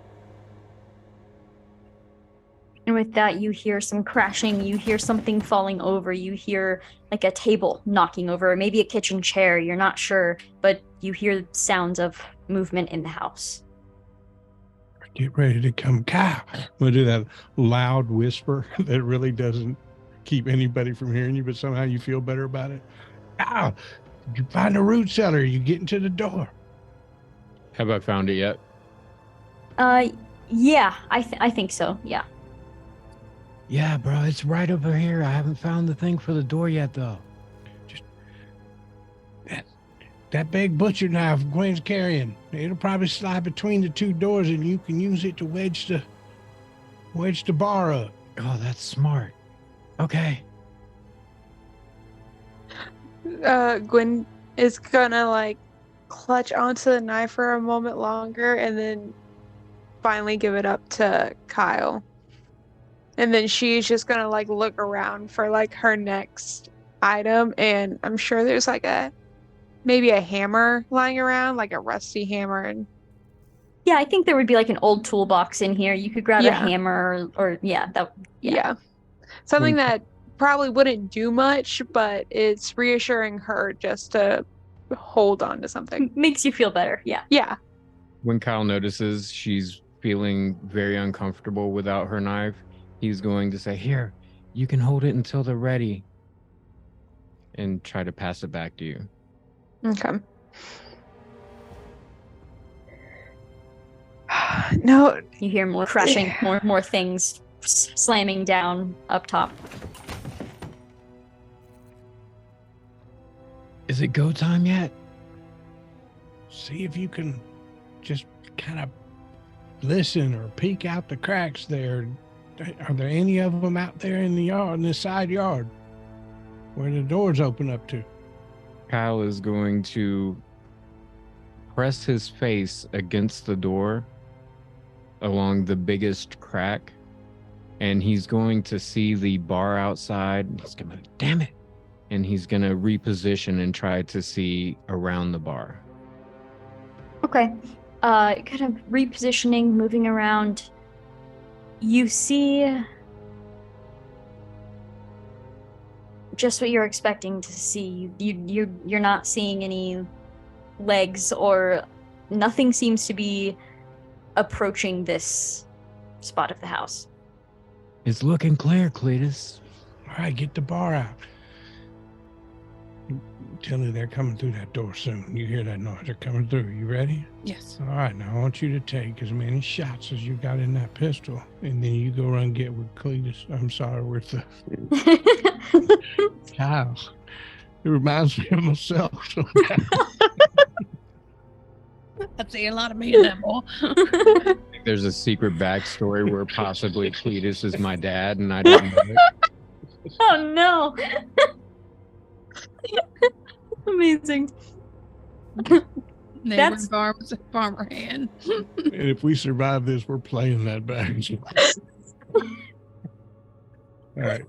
And with that, you hear some crashing, you hear something falling over, you hear like a table knocking over, maybe a kitchen chair, you're not sure, but you hear sounds of movement in the house. Get ready to come, Kyle. We'll do that loud whisper that really doesn't keep anybody from hearing you, but somehow you feel better about it. Kyle, did you find the root cellar? You getting to the door? Have I found it yet? Yeah, I think so, yeah. Yeah, bro, it's right over here. I haven't found the thing for the door yet, though. Just that big butcher knife Gwen's carrying. It'll probably slide between the two doors, and you can use it to wedge the bar up. Oh, that's smart. Okay. Gwen is gonna like clutch onto the knife for a moment longer and then finally give it up to Kyle. And then she's just gonna like look around for like her next item, and I'm sure there's like maybe a hammer lying around, like a rusty hammer, and Yeah, I think there would be like an old toolbox in here. You could grab a Yeah. hammer or yeah. something that probably wouldn't do much, but it's reassuring her just to hold on to something. Makes you feel better, yeah. Yeah. When Kyle notices she's feeling very uncomfortable without her knife, he's going to say, "Here, you can hold it until they're ready," and try to pass it back to you. Okay. No. You hear more crashing, more things slamming down up top. Is it go time yet? See if you can just kind of listen or peek out the cracks there. Are there any of them out there in the yard, in the side yard, where the doors open up to? Kyle is going to press his face against the door along the biggest crack, and he's going to see the bar outside. He's gonna, damn it, and he's gonna reposition and try to see around the bar. Okay. Kind of repositioning, moving around. You see just what you're expecting to see. You're not seeing any legs, or nothing seems to be approaching this spot of the house. It's looking clear, Cletus. All right, get the bar out. Tell me they're coming through that door soon. You hear that noise? They're coming through. You ready? Yes. All right, now I want you to take as many shots as you got in that pistol, and then you go run and get with Cletus. I'm sorry, with the Kyle. It reminds me of myself. I've seen a lot of me in that boy. I think there's a secret backstory where possibly Cletus is my dad, and I don't know it. Oh no. Amazing. Neighbor farms, farmer hand. And if we survive this, we're playing that back. All right.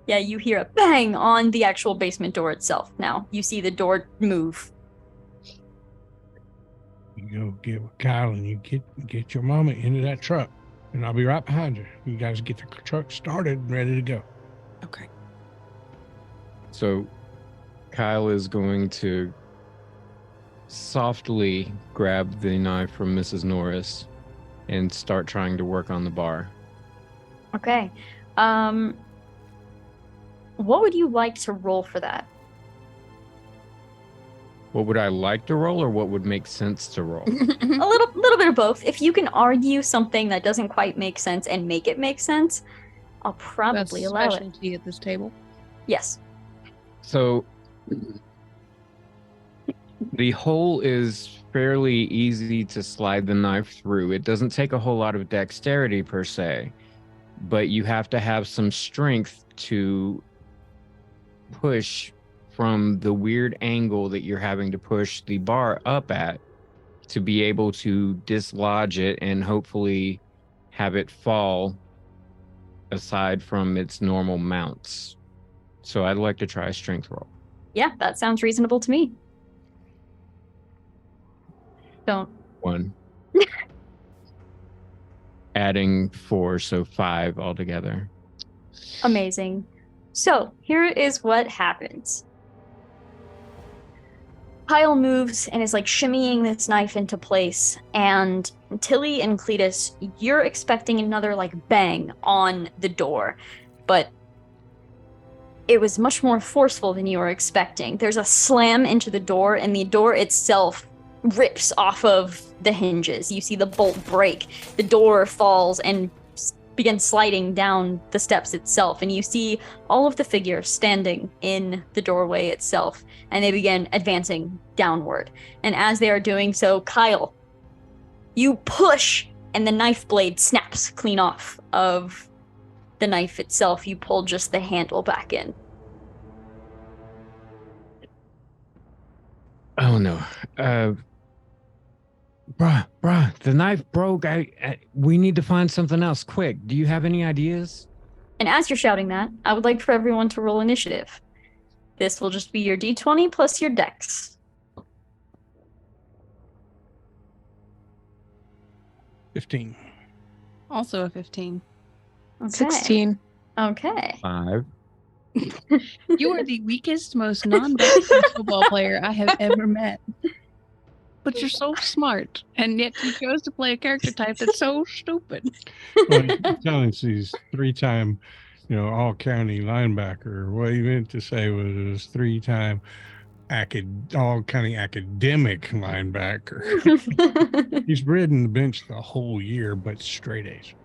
Yeah, you hear a bang on the actual basement door itself. Now you see the door move. You go get with Kyle and you get your mama into that truck, and I'll be right behind you. You guys get the truck started and ready to go. Okay. So Kyle is going to softly grab the knife from Mrs. Norris and start trying to work on the bar. Okay. What would you like to roll for that? What would I like to roll, or what would make sense to roll? A little bit of both. If you can argue something that doesn't quite make sense and make it make sense, I'll probably That's allow it. specialty at this table. Yes. So the hole is fairly easy to slide the knife through. It doesn't take a whole lot of dexterity per se, but you have to have some strength to push from the weird angle that you're having to push the bar up at to be able to dislodge it and hopefully have it fall aside from its normal mounts. So I'd like to try a strength roll. Yeah, that sounds reasonable to me. Don't. 1. Adding 4, so 5 altogether. Amazing. So here is what happens. Kyle moves and is like shimmying this knife into place, and Tilly and Cletus, you're expecting another like bang on the door, but it was much more forceful than you were expecting. There's a slam into the door, and the door itself rips off of the hinges. You see the bolt break, the door falls and begins sliding down the steps itself, and you see all of the figures standing in the doorway itself, and they begin advancing downward. And as they are doing so, Kyle, you push, and the knife blade snaps clean off of the knife itself. You pull just the handle back in. Oh no. Bruh, the knife broke. We need to find something else quick. Do you have any ideas? And as you're shouting that, I would like for everyone to roll initiative. This will just be your d20 plus your dex. 15. Also a 15. Okay. 16. Okay. 5. You are the weakest, most non-veteran football player I have ever met. But you're so smart, and yet you chose to play a character type that's so stupid. Well, you're telling us he's 3-time, all-county linebacker. What he meant to say was 3-time all-county academic linebacker. He's ridden the bench the whole year, but straight A's.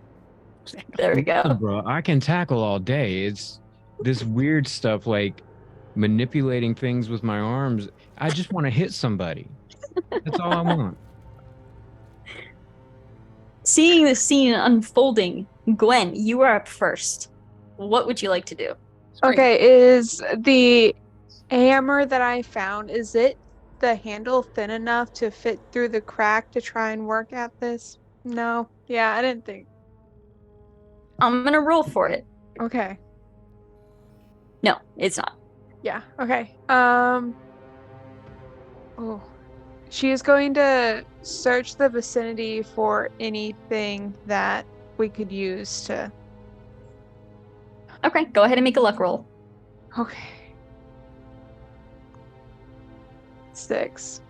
There we go. Bro, I can tackle all day. It's this weird stuff like manipulating things with my arms. I just want to hit somebody. That's all I want. Seeing the scene unfolding, Gwen, you are up first. What would you like to do? Okay, is the hammer that I found, is it the handle thin enough to fit through the crack to try and work at this? No. Yeah, I didn't think. I'm gonna roll for it. Okay. No, it's not. Yeah, okay. Oh. She is going to search the vicinity for anything that we could use to... Okay, go ahead and make a luck roll. Okay. 6.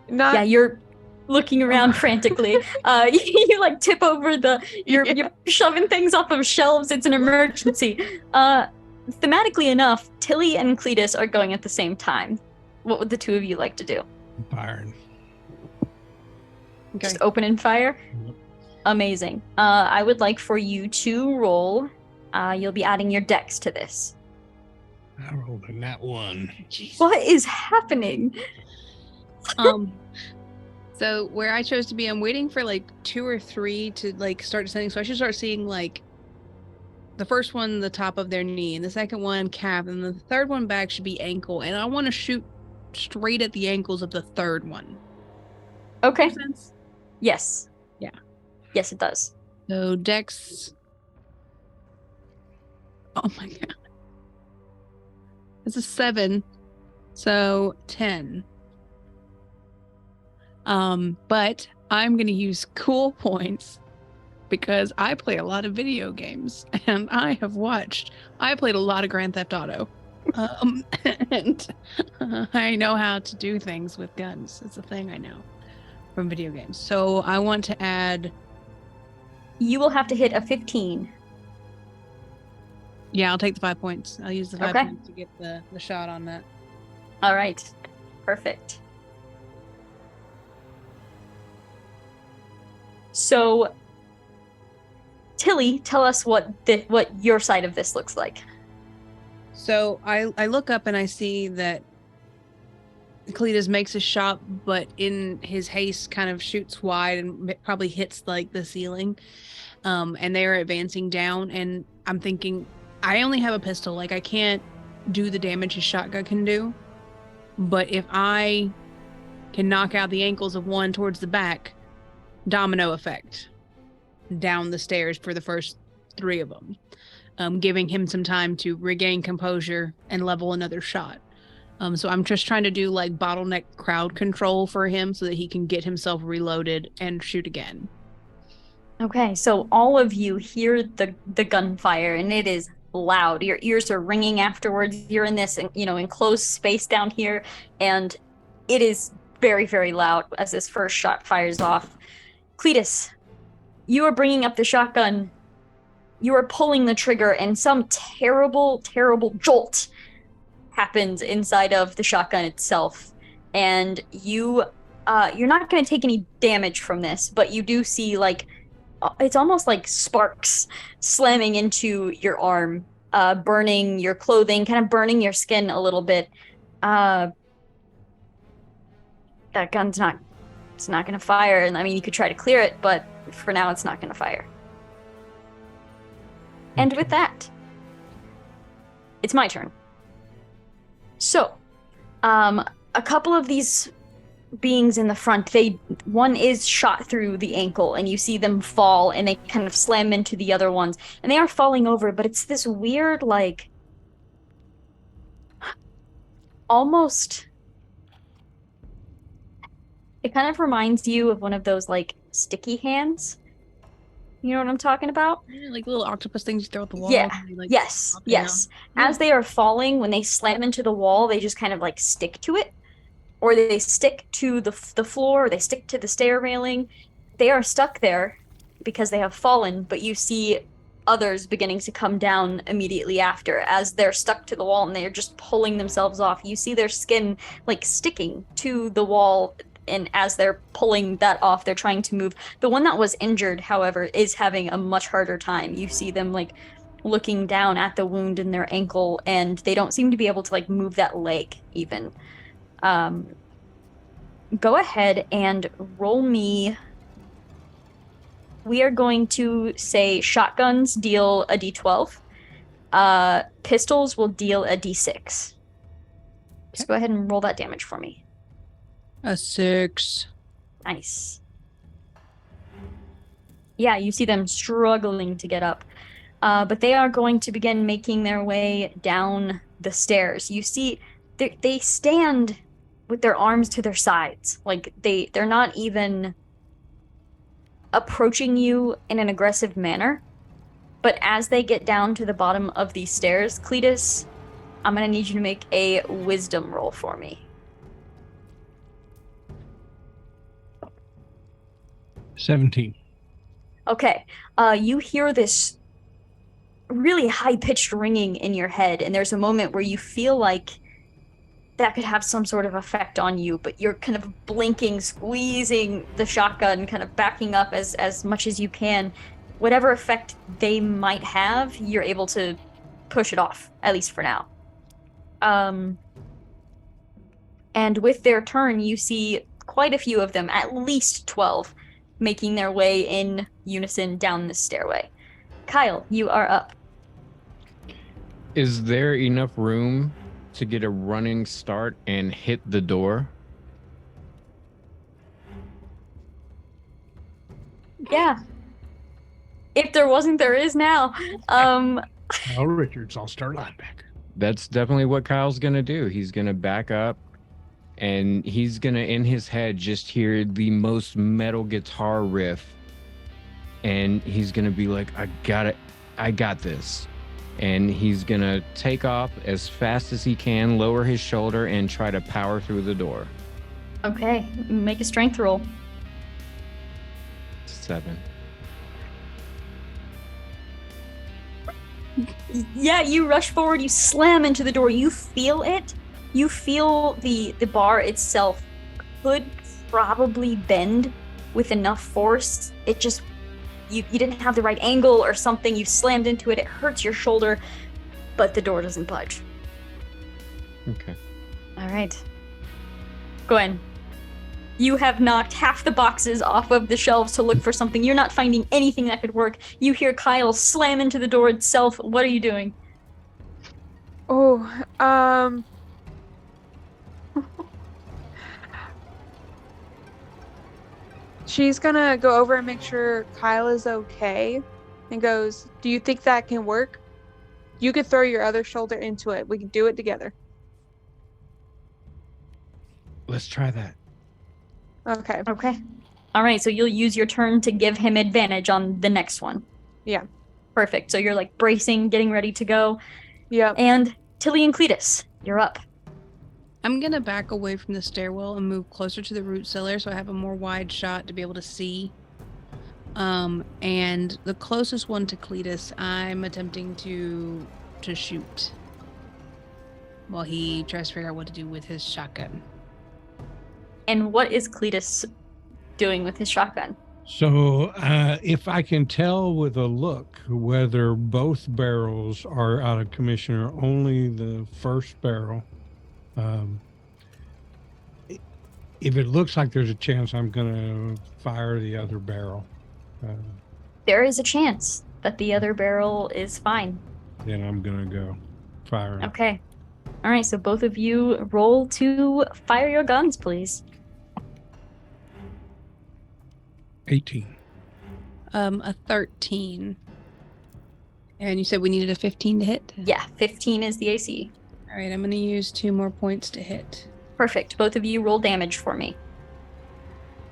Not... Yeah, you're looking around frantically. You like tip over you're shoving things off of shelves. It's an emergency. Thematically enough, Tilly and Cletus are going at the same time. What would the two of you like to do? Firing. Okay. Just open and fire? Yep. Amazing. I would like for you to roll. You'll be adding your dex to this. I rolled a nat 1. What is happening? So where I chose to be, I'm waiting for like 2 or 3 to like start descending. So I should start seeing like the first one, the top of their knee, and the second one, calf, and the third one back should be ankle. And I want to shoot straight at the ankles of the third one. Okay. Makes sense? Yes. Yeah. Yes, it does. So dex. Oh my god. It's a 7. So 10. But I'm gonna use cool points because I play a lot of video games and I played a lot of Grand Theft Auto. And I know how to do things with guns. It's a thing I know from video games. So I want to add. You will have to hit a 15. Yeah, I'll take the 5 points. I'll use the 5 Okay. points to get the shot on that. All right. Perfect. So, Tilly, tell us what your side of this looks like. So I look up and I see that Cletus makes a shot, but in his haste kind of shoots wide and probably hits like the ceiling. And they are advancing down, and I'm thinking, I only have a pistol. Like I can't do the damage his shotgun can do. But if I can knock out the ankles of one towards the back, domino effect down the stairs for the first 3 of them, giving him some time to regain composure and level another shot. So I'm just trying to do like bottleneck crowd control for him so that he can get himself reloaded and shoot again. Okay, so all of you hear the gunfire, and it is loud. Your ears are ringing afterwards. You're in this, enclosed space down here, and it is very, very loud as this first shot fires off. Cletus, you are bringing up the shotgun. You are pulling the trigger, and some terrible, terrible jolt happens inside of the shotgun itself. And you're not going to take any damage from this, but you do see, like, it's almost like sparks slamming into your arm, burning your clothing, kind of burning your skin a little bit. That gun's not going to fire. And I mean, you could try to clear it, but for now it's not going to fire. And with that, it's my turn. So, a couple of these beings in the front, one is shot through the ankle, and you see them fall, and they kind of slam into the other ones, and they are falling over, but it's this weird, like, almost, it kind of reminds you of one of those, like, sticky hands. You know what I'm talking about? Yeah, like little octopus things you throw at the wall. Yeah. They, like, Yes. pop Yes. down. As they are falling, when they slam into the wall, they just kind of like stick to it, or they stick to the floor, or they stick to the stair railing. They are stuck there because they have fallen, but you see others beginning to come down immediately after as they're stuck to the wall and they are just pulling themselves off. You see their skin like sticking to the wall, and as they're pulling that off, they're trying to move. The one that was injured, however, is having a much harder time. You see them like looking down at the wound in their ankle, and they don't seem to be able to like move that leg even. Go ahead and roll me. We are going to say shotguns deal a d12. Pistols will deal a d6. So go ahead and roll that damage for me. A 6. Nice. Yeah, you see them struggling to get up. But they are going to begin making their way down the stairs. You see, they stand with their arms to their sides. Like, they're not even approaching you in an aggressive manner. But as they get down to the bottom of these stairs, Cletus, I'm going to need you to make a wisdom roll for me. 17. Okay. You hear this really high-pitched ringing in your head, and there's a moment where you feel like that could have some sort of effect on you, but you're kind of blinking, squeezing the shotgun, kind of backing up as much as you can. Whatever effect they might have, you're able to push it off, at least for now. And with their turn, you see quite a few of them, at least 12, making their way in unison down the stairway. Kyle, you are up. Is there enough room to get a running start and hit the door? Yeah. If there wasn't, there is now. Kyle Richards, all-star linebacker. That's definitely what Kyle's gonna do. He's gonna back up, and he's gonna, in his head, just hear the most metal guitar riff, and he's gonna be like, I got this. And he's gonna take off as fast as he can, lower his shoulder, and try to power through the door. Okay, make a strength roll. 7. Yeah, you rush forward, you slam into the door, you feel it. You feel the bar itself could probably bend with enough force. It just, you didn't have the right angle or something, you slammed into it, it hurts your shoulder, but the door doesn't budge. Okay. All right. Gwen, you have knocked half the boxes off of the shelves to look for something. You're not finding anything that could work. You hear Kyle slam into the door itself. What are you doing? she's gonna go over and make sure Kyle is okay, and goes, "Do you think that can work? You could throw your other shoulder into it. We can do it together." Let's try that. Okay. Okay. All right, so you'll use your turn to give him advantage on the next one. Yeah. Perfect. So you're like bracing, getting ready to go. Yep. And Tilly and Cletus, you're up. I'm gonna back away from the stairwell and move closer to the root cellar so I have a more wide shot to be able to see. And the closest one to Cletus, I'm attempting to shoot while he tries to figure out what to do with his shotgun. And what is Cletus doing with his shotgun? So if I can tell with a look whether both barrels are out of commission or only the first barrel, if it looks like there's a chance, I'm going to fire the other barrel. There is a chance that the other barrel is fine. Then I'm going to go fire. Okay. All right, so both of you roll to fire your guns, please. 18. A 13. And you said we needed a 15 to hit? Yeah, 15 is the AC. All right, I'm going to use 2 more points to hit. Perfect. Both of you roll damage for me.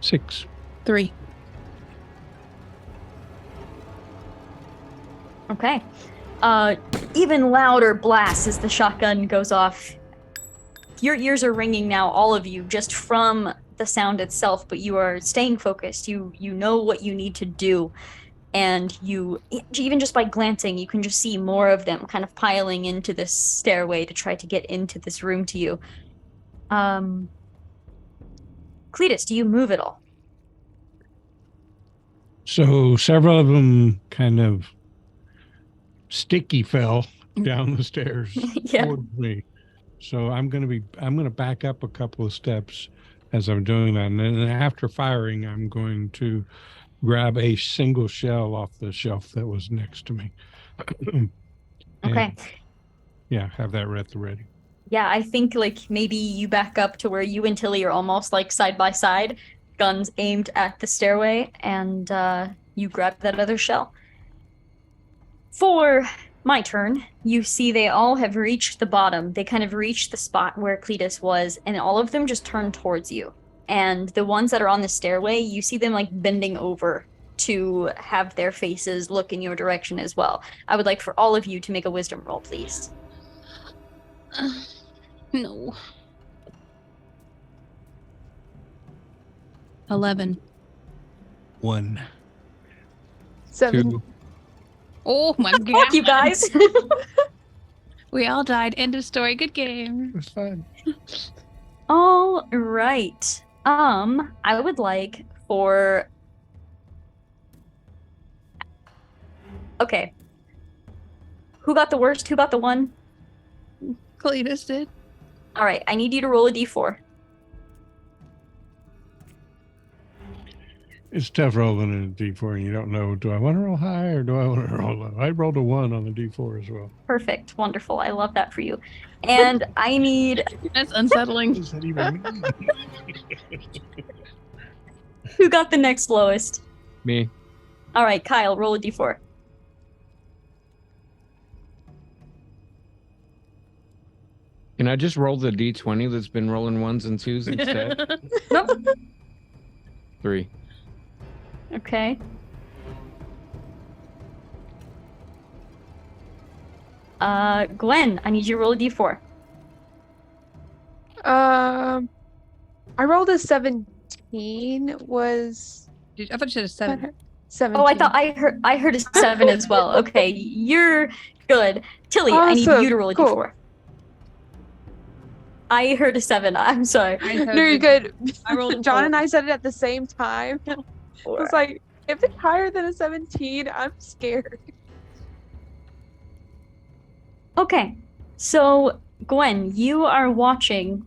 6. 3. Okay. Even louder blasts as the shotgun goes off. Your ears are ringing now, all of you, just from the sound itself, but you are staying focused. You know what you need to do. And you, even just by glancing, you can just see more of them kind of piling into this stairway to try to get into this room to you. Cletus, do you move at all? So several of them kind of sticky fell down the stairs Yeah. towards me. So I'm gonna back up a couple of steps as I'm doing that, and then after firing, I'm going to grab a single shell off the shelf that was next to me. Okay. Yeah, have that at the ready. Yeah, I think like maybe you back up to where you and Tilly are almost like side by side, guns aimed at the stairway, and you grab that other shell. For my turn, you see they all have reached the bottom. They kind of reached the spot where Cletus was, and all of them just turn towards you. And the ones that are on the stairway, you see them like bending over to have their faces look in your direction as well. I would like for all of you to make a wisdom roll, please. No. 11. 1. 7. 2. Oh my god. Fuck you guys! We all died. End of story. Good game. It was fun. All right. I would like for... Okay. Who got the worst? Who got the one? Cletus did. All right, I need you to roll a d4. It's tough rolling in a D4 and you don't know, do I want to roll high or do I want to roll low? I rolled a 1 on the D4 as well. Perfect. Wonderful. I love that for you. And I need... That's What unsettling. does that even mean? Who got the next lowest? Me. All right, Kyle, roll a d4. Can I just roll the D20 that's been rolling 1s and 2s instead? Nope. 3. Okay. Gwen, I need you to roll a d4. I rolled a 17. Was I thought you said a 7. 17. Oh, I thought I heard a 7 as well. Okay, you're good. Tilly, I need Awesome. you to roll a Cool. d4. I heard a 7. I'm sorry. No, you're good. I rolled a John 4. and I said it at the same time. I was like, if it's higher than a 17, I'm scared. Okay, so Gwen, you are watching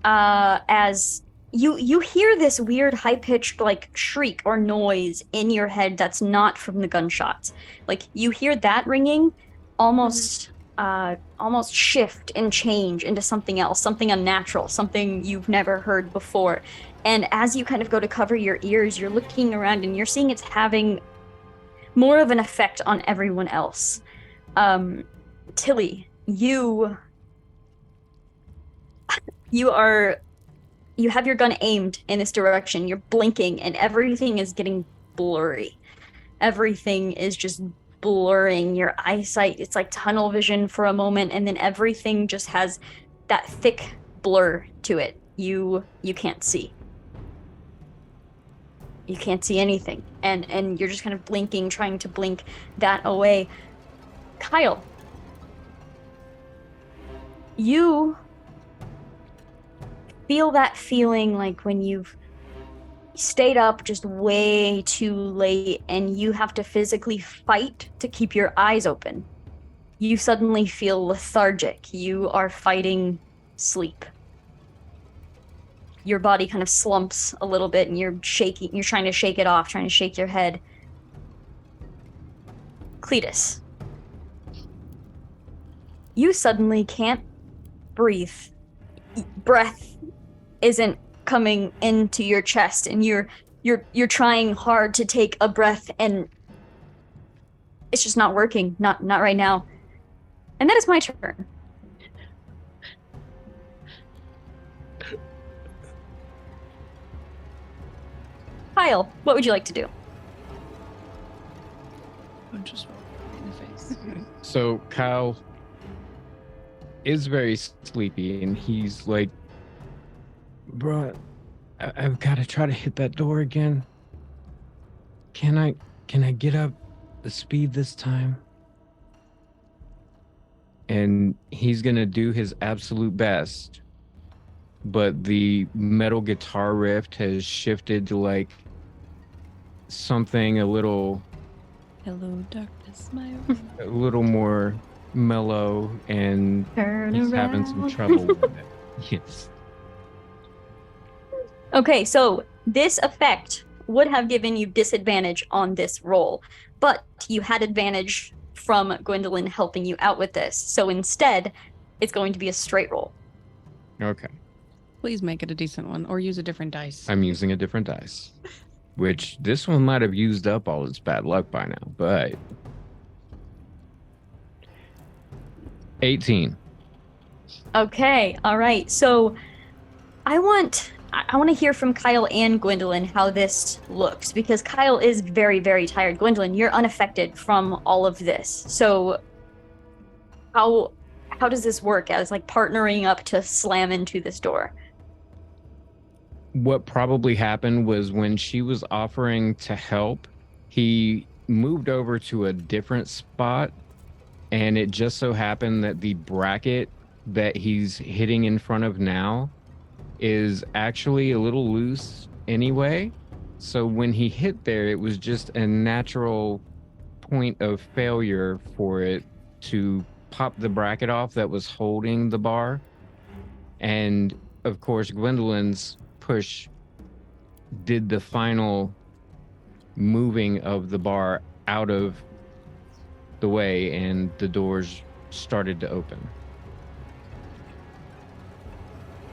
as you hear this weird high-pitched like shriek or noise in your head that's not from the gunshots. Like you hear that ringing almost almost shift and change into something else, something unnatural, something you've never heard before. And as you kind of go to cover your ears, you're looking around and you're seeing it's having more of an effect on everyone else. Tilly, you have your gun aimed in this direction. You're blinking and everything is getting blurry. Everything is just blurring. Your eyesight, it's like tunnel vision for a moment, and then everything just has that thick blur to it. You can't see. You can't see anything. And you're just kind of blinking, trying to blink that away. Kyle, you feel that feeling like when you've stayed up just way too late and you have to physically fight to keep your eyes open. You suddenly feel lethargic. You are fighting sleep. Your body kind of slumps a little bit and you're shaking. You're trying to shake it off, trying to shake your head. Cletus, you suddenly can't breathe. Breath isn't coming into your chest, and you're trying hard to take a breath, and it's just not working. Not right now. And that is my turn. Kyle, what would you like to do? Punch us in the face. So Kyle is very sleepy, and he's like, "Bro, I've got to try to hit that door again. Can I get up the speed this time?" And he's gonna do his absolute best, but the metal guitar riff has shifted to like something a little darkness, a little more mellow, and Turn he's having some trouble with it. Yes. Okay, so this effect would have given you disadvantage on this roll, but you had advantage from Gwendolyn helping you out with this. So instead, it's going to be a straight roll. Okay. Please make it a decent one, or use a different dice. I'm using a different dice, which this one might have used up all its bad luck by now, but 18. Okay, all right. So I want to hear from Kyle and Gwendolyn how this looks, because Kyle is very, very tired. Gwendolyn, you're unaffected from all of this. So how does this work as like partnering up to slam into this door? What probably happened was when she was offering to help, he moved over to a different spot, and it just so happened that the bracket that he's hitting in front of now is actually a little loose anyway. So when he hit there, it was just a natural point of failure for it to pop the bracket off that was holding the bar. And of course, Gwendolyn's push did the final moving of the bar out of the way, and the doors started to open.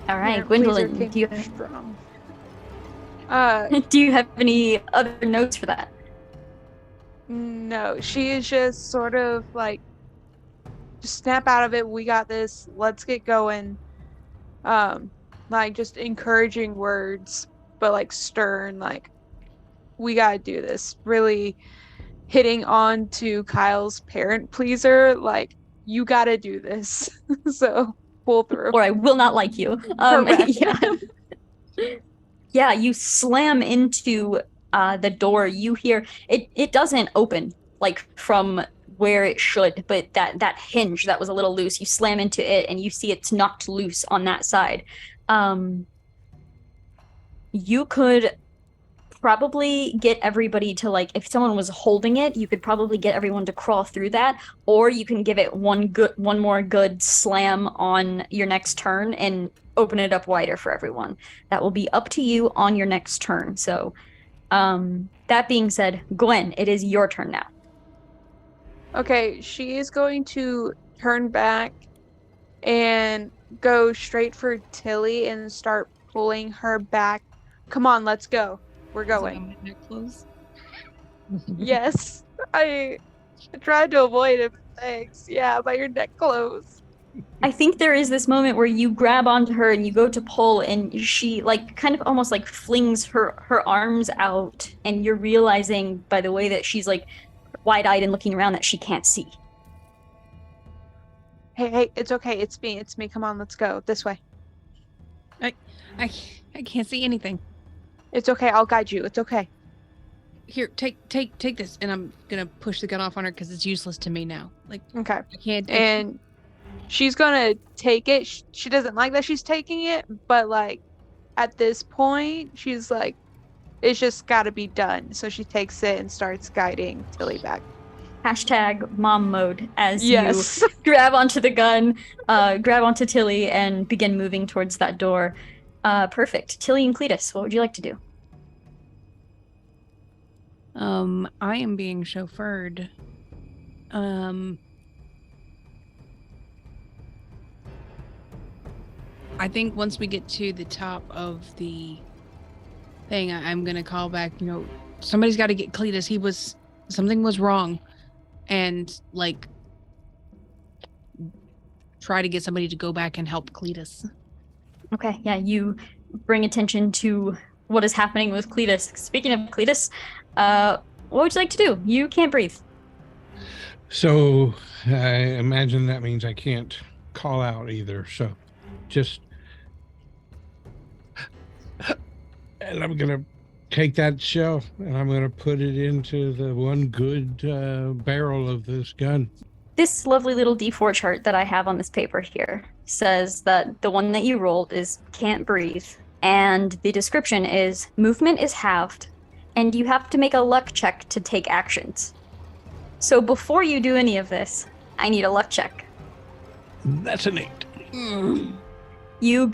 All right, Your Gwendolyn, pleaser do you came strong. do you have any other notes for that? No, she is just sort of like, just snap out of it. We got this. Let's get going. Like just encouraging words, but like stern, like we gotta do this. Really hitting on to Kyle's parent pleaser, like you gotta do this. So pull through. Or I will not like you. Correct. Yeah, you slam into the door. You hear it doesn't open like from where it should, but that hinge that was a little loose, you slam into it and you see it's knocked loose on that side. You could probably get everybody to, like, if someone was holding it, you could probably get everyone to crawl through that, or you can give it one more good slam on your next turn and open it up wider for everyone. That will be up to you on your next turn. So that being said, Gwen, it is your turn now. Okay, she is going to turn back and go straight for Tilly and start pulling her back Come on, let's go. We're Is it going. on my neck clothes? Yes. I tried to avoid it, but thanks. Yeah, by your neck clothes. I think there is this moment where you grab onto her and you go to pull, and she like kind of almost like flings her arms out, and you're realizing by the way that she's like wide-eyed and looking around that she can't see. Hey, it's okay. It's me. It's me. Come on, let's go. This way. I can't see anything. It's okay. I'll guide you. It's okay. Here, take this, and I'm gonna push the gun off on her because it's useless to me now. Like Okay. I can't. And she's gonna take it. She doesn't like that she's taking it, but like at this point, she's like, it's just gotta be done. So she takes it and starts guiding Tilly back. Hashtag mom mode as Yes. you grab onto the gun, grab onto Tilly, and begin moving towards that door. Perfect. Tilly and Cletus, what would you like to do? I am being chauffeured. I think once we get to the top of the thing, I'm gonna call back. Somebody's got to get Cletus. Something was wrong, and like try to get somebody to go back and help Cletus. Okay, yeah, you bring attention to what is happening with Cletus. Speaking of Cletus, what would you like to do? You can't breathe. So I imagine that means I can't call out either. So just, and I'm going to take that shell and I'm going to put it into the one good barrel of this gun. This lovely little D4 chart that I have on this paper here says that the one that you rolled is can't breathe, and the description is movement is halved, and you have to make a luck check to take actions. So before you do any of this, I need a luck check. That's an 8. You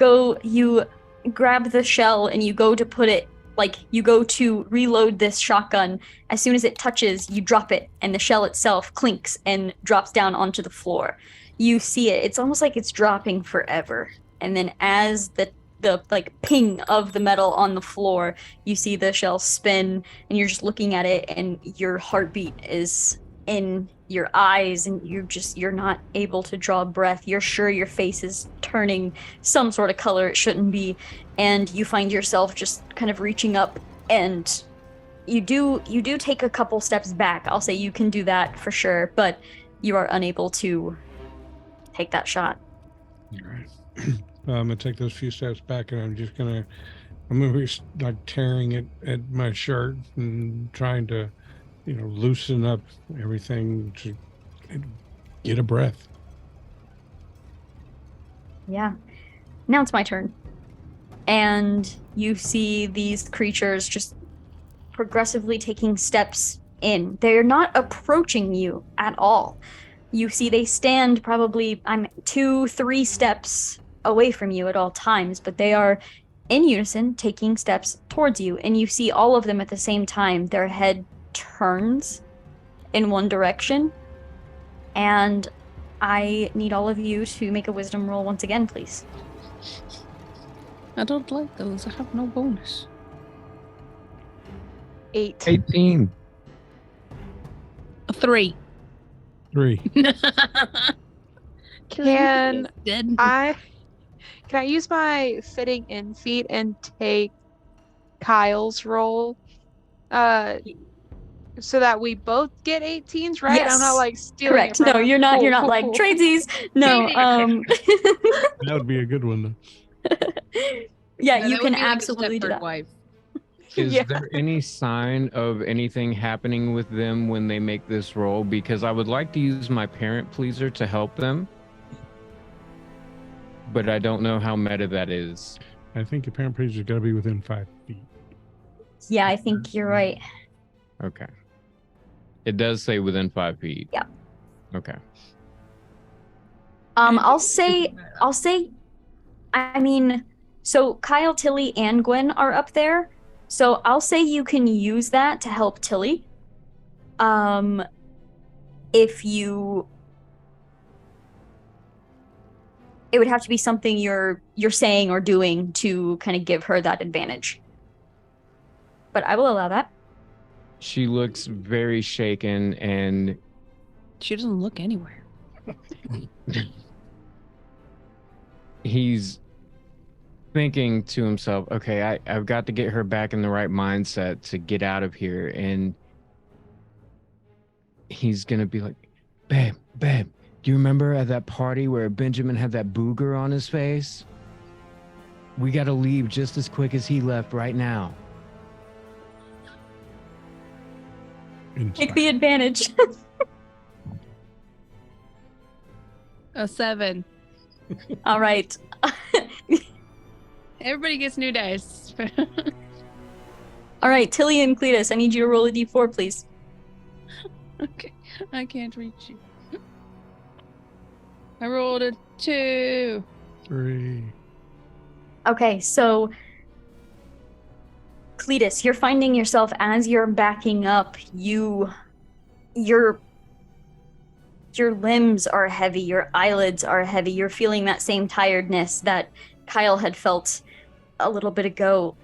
grab the shell and you go to put it, like you go to reload this shotgun. As soon as it touches, you drop it, and the shell itself clinks and drops down onto the floor. You see it. It's almost like it's dropping forever. And then as the like ping of the metal on the floor, you see the shell spin, and you're just looking at it, and your heartbeat is in your eyes, and you're not able to draw breath. You're sure your face is turning some sort of color it shouldn't be, and you find yourself just kind of reaching up, and you do take a couple steps back. I'll say you can do that for sure, but you are unable to take that shot. All right. I'm gonna take those few steps back, and I'm gonna be like tearing it at my shirt and trying to, loosen up everything to get a breath. Yeah. Now it's my turn. And you see these creatures just progressively taking steps in. They're not approaching you at all. You see they stand probably 2-3 steps away from you at all times, but they are in unison taking steps towards you, and you see all of them at the same time. Their head turns in one direction, and I need all of you to make a wisdom roll once again, please. I don't like those. I have no bonus. 8. 18. A 3. 3. Can Dead. Can I use my fitting in feat and take Kyle's roll? So that we both get 18s, right? Yes. I'm not like stealing. Correct. It from No, him. you're not. Cool, You're not cool, like cool. tradesies. No. That would be a good one, though. Yeah, No, you that would can be like a absolutely do Stepford that. wife. Is Yeah. there any sign of anything happening with them when they make this roll? Because I would like to use my parent pleaser to help them, but I don't know how meta that is. I think your parent pleaser's got to be within 5 feet. Yeah, I think you're right. Okay. It does say within 5 feet. Yeah. Okay. I'll say, I mean, so Kyle, Tilly, and Gwen are up there. So I'll say you can use that to help Tilly. If you, it would have to be something you're saying or doing to kind of give her that advantage. but I will allow that. She looks very shaken, and She doesn't look anywhere. he's thinking to himself, okay, I've got to get her back in the right mindset to get out of here. And he's going to be like, babe, do you remember at that party where Benjamin had that booger on his face? We got to leave just as quick as he left right now. Take the advantage. A 7. All right. Everybody gets new dice. All right, Tilly and Cletus, I need you to roll a d4, please. Okay, I can't reach you. I rolled a 2. 3. Okay, so Cletus, you're finding yourself as you're backing up, your limbs are heavy, your eyelids are heavy. You're feeling that same tiredness that Kyle had felt a little bit ago.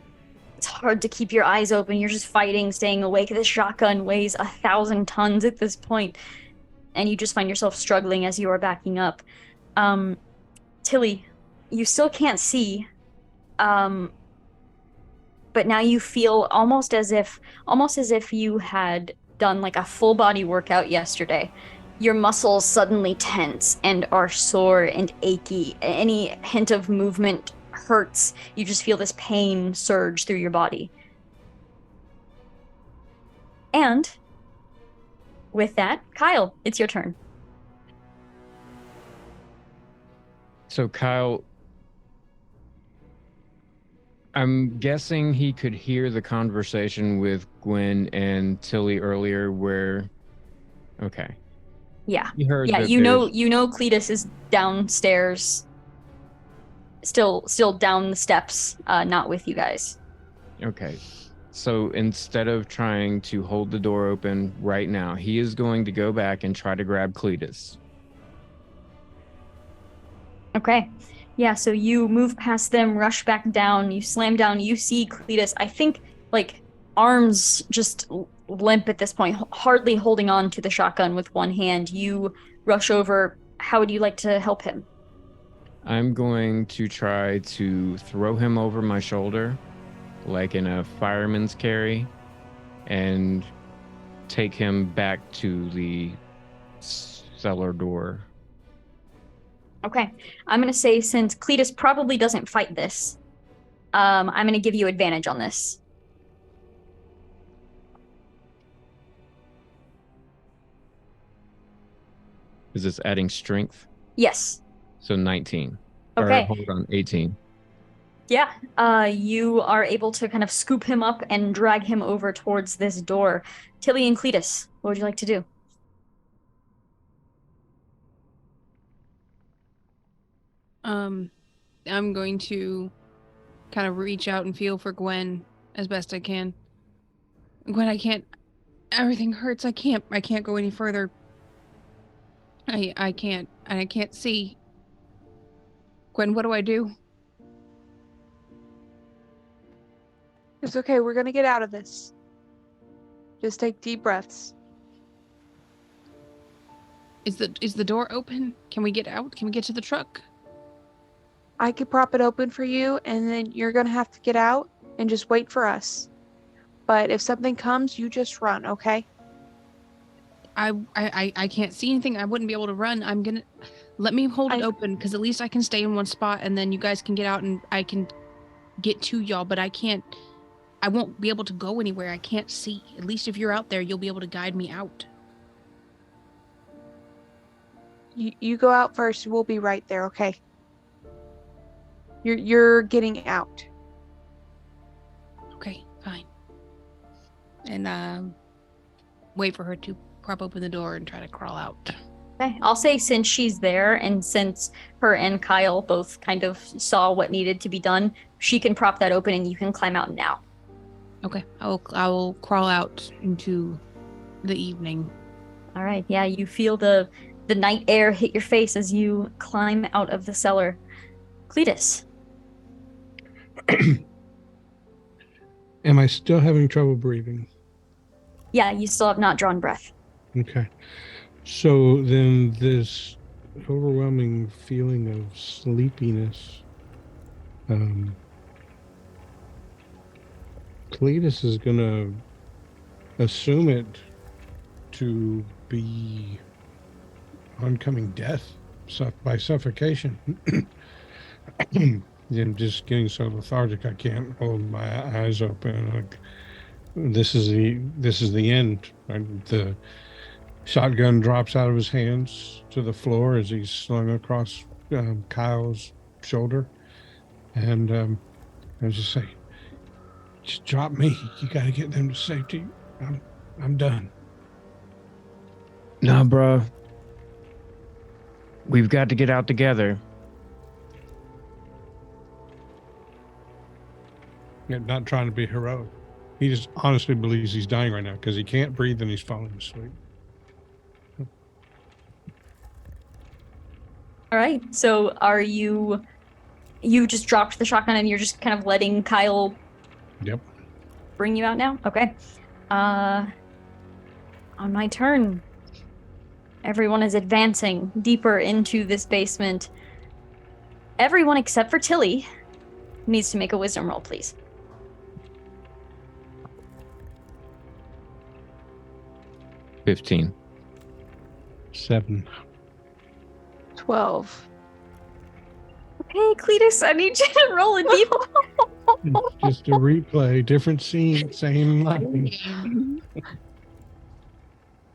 It's hard to keep your eyes open. You're just fighting, staying awake. This shotgun weighs 1,000 tons at this point, and you just find yourself struggling as you are backing up. Tilly, you still can't see, but now you feel almost as if you had done like a full body workout yesterday. Your muscles suddenly tense and are sore and achy. Any hint of movement hurts. You just feel this pain surge through your body. And with that, Kyle, it's your turn. So Kyle, I'm guessing he could hear the conversation with Gwen and Tilly earlier where, okay. Yeah. He heard Yeah, that you know Cletus is downstairs, still down the steps, not with you guys. Okay. So instead of trying to hold the door open right now, he is going to go back and try to grab Cletus. Okay. Yeah, so you move past them, rush back down, you slam down, you see Cletus, I think, like, arms just limp at this point, hardly holding on to the shotgun with one hand. You rush over. How would you like to help him? I'm going to try to throw him over my shoulder, like in a fireman's carry, and take him back to the cellar door. Okay. I'm going to say, since Cletus probably doesn't fight this, I'm going to give you advantage on this. Is this adding strength? Yes. So 19. Okay. Or hold on, 18. Yeah. You are able to kind of scoop him up and drag him over towards this door. Tilly and Cletus, what would you like to do? I'm going to kind of reach out and feel for Gwen as best I can. Gwen, I can't. Everything hurts. I can't go any further. I can't. And I can't see. Gwen, what do I do? It's okay. We're going to get out of this. Just take deep breaths. Is the door open? Can we get out? Can we get to the truck? I could prop it open for you, and then you're going to have to get out and just wait for us. But if something comes, you just run, okay? I can't see anything. I wouldn't be able to run. I'm gonna let me hold it open, because at least I can stay in one spot, and then you guys can get out and I can get to y'all. But I won't be able to go anywhere. I can't see. At least if you're out there, you'll be able to guide me out. You go out first. We'll be right there, okay? You're getting out. Okay, fine. And wait for her to prop open the door and try to crawl out. Okay, I'll say, since she's there and since her and Kyle both kind of saw what needed to be done, she can prop that open and you can climb out now. Okay, I will crawl out into the evening. All right, yeah, you feel the night air hit your face as you climb out of the cellar. Cletus. Am I still having trouble breathing? Yeah, you still have not drawn breath. Okay. So then this overwhelming feeling of sleepiness, Cletus is going to assume it to be oncoming death by suffocation. I'm just getting so lethargic I can't hold my eyes open. Like, this is the end. The shotgun drops out of his hands to the floor as he's slung across Kyle's shoulder, and I just say, "Just drop me. You got to get them to safety. I'm done." Nah, bro. We've got to get out together. Yeah, not trying to be heroic. He just honestly believes he's dying right now because he can't breathe and he's falling asleep. All right. So are you just dropped the shotgun and you're just kind of letting Kyle Yep. bring you out now? Okay. On my turn, everyone is advancing deeper into this basement. Everyone except for Tilly needs to make a wisdom roll, please. 15. 7. 12. Okay, Cletus, I need you to roll a d4. It's just a replay, different scene, same line.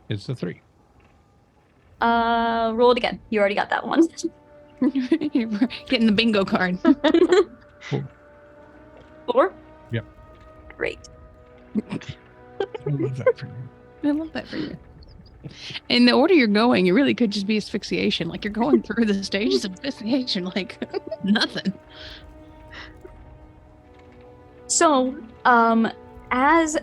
It's a 3. Roll it again. You already got that one. Getting the bingo card. 4? Yep. Great. I love that for you. I love that for you. In the order you're going, it really could just be asphyxiation. Like, you're going through the stages of asphyxiation, like nothing. So, as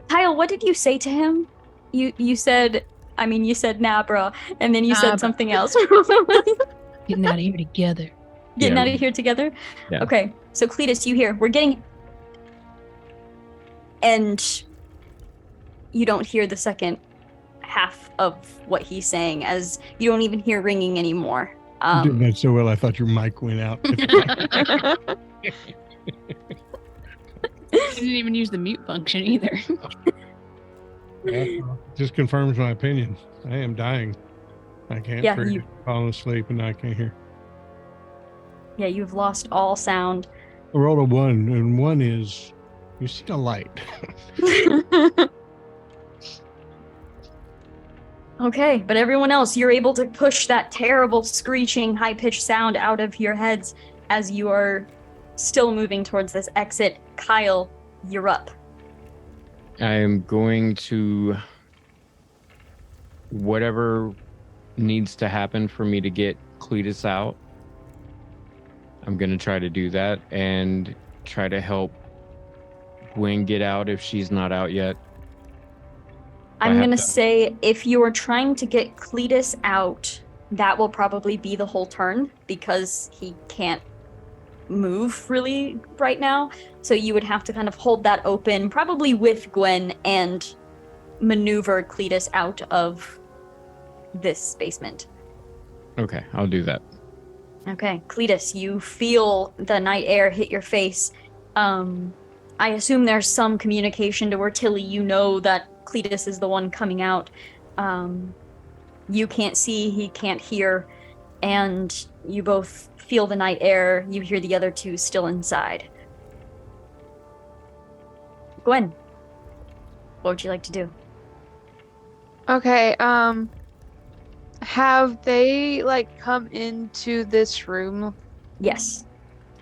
Kyle, what did you say to him? You said, you said nah, bro, and then you Nah, said bro. something else. Getting out of here together. Getting Yeah. out of here together? Yeah. Okay, so Cletus, you hear, we're getting... And you don't hear the second half of what he's saying, as you don't even hear ringing anymore. You did that so well, I thought your mic went out. Didn't even use the mute function either. Just confirms my opinion. I am dying. I can't Yeah, breathe. Falling asleep and I can't hear. Yeah, you've lost all sound. I rolled a 1, and 1 is you see a light. Okay, but everyone else, you're able to push that terrible screeching, high-pitched sound out of your heads as you are still moving towards this exit. Kyle, you're up. I am going to whatever needs to happen for me to get Cletus out. I'm going to try to do that and try to help Gwen get out if she's not out yet. I'm have gonna to- say if you are trying to get Cletus out, that will probably be the whole turn because he can't move really right now. So you would have to kind of hold that open, probably with Gwen, and maneuver Cletus out of this basement. Okay, I'll do that. Okay, Cletus, you feel the night air hit your face. I assume there's some communication to where Tilly, you know that Cletus is the one coming out. You can't see, he can't hear, and you both feel the night air. You hear the other two still inside. Gwen, what would you like to do? Okay, have they like come into this room? Yes.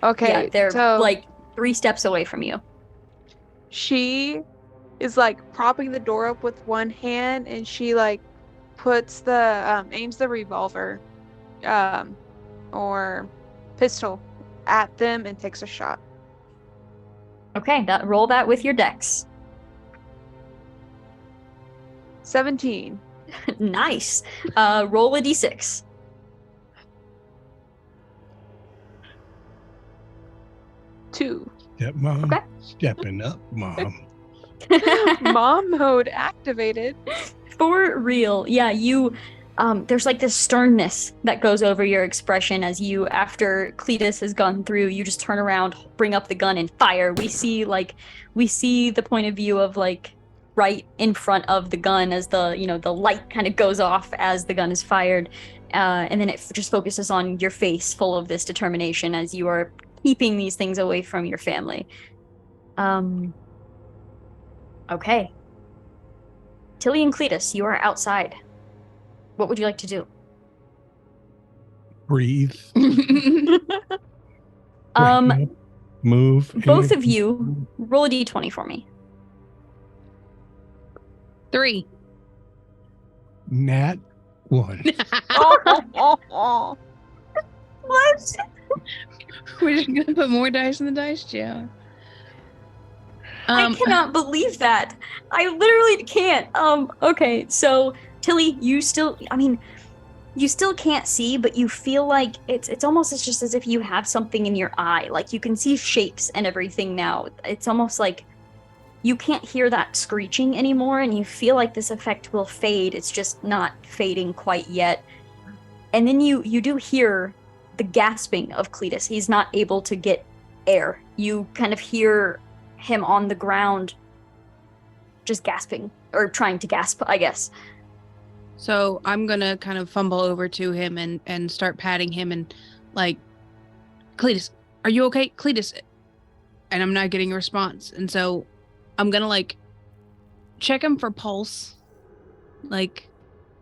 Okay, Yeah, they're so like 3 steps away from you. she is like propping the door up with one hand, and she like puts the aims the revolver or pistol at them and takes a shot. Okay, roll that with your dex. 17. Nice. Roll a d6. 2. Stepmom. Okay. Stepping up, Mom. Mom mode activated. For real. Yeah, there's like this sternness that goes over your expression as you, after Cletus has gone through, you just turn around, bring up the gun and fire. We see the point of view of like right in front of the gun as the light kind of goes off as the gun is fired. And then it just focuses on your face full of this determination as you are keeping these things away from your family. Okay. Tilly and Cletus, you are outside. What would you like to do? Breathe. Um, wake up, move. both of you, roll a d20 for me. 3. Nat 1. Oh. What? We're just gonna put more dice in the dice jar. I cannot believe that. I literally can't. Okay, so Tilly, you still can't see, but you feel like it's almost just as if you have something in your eye. Like you can see shapes and everything now. It's almost like you can't hear that screeching anymore, and you feel like this effect will fade. It's just not fading quite yet. And then you do hear the gasping of Cletus. He's not able to get air. You kind of hear him on the ground just gasping, or trying to gasp, I guess. So I'm gonna kind of fumble over to him and start patting him and like, Cletus, are you okay? Cletus. And I'm not getting a response. And so I'm gonna like check him for pulse. Like,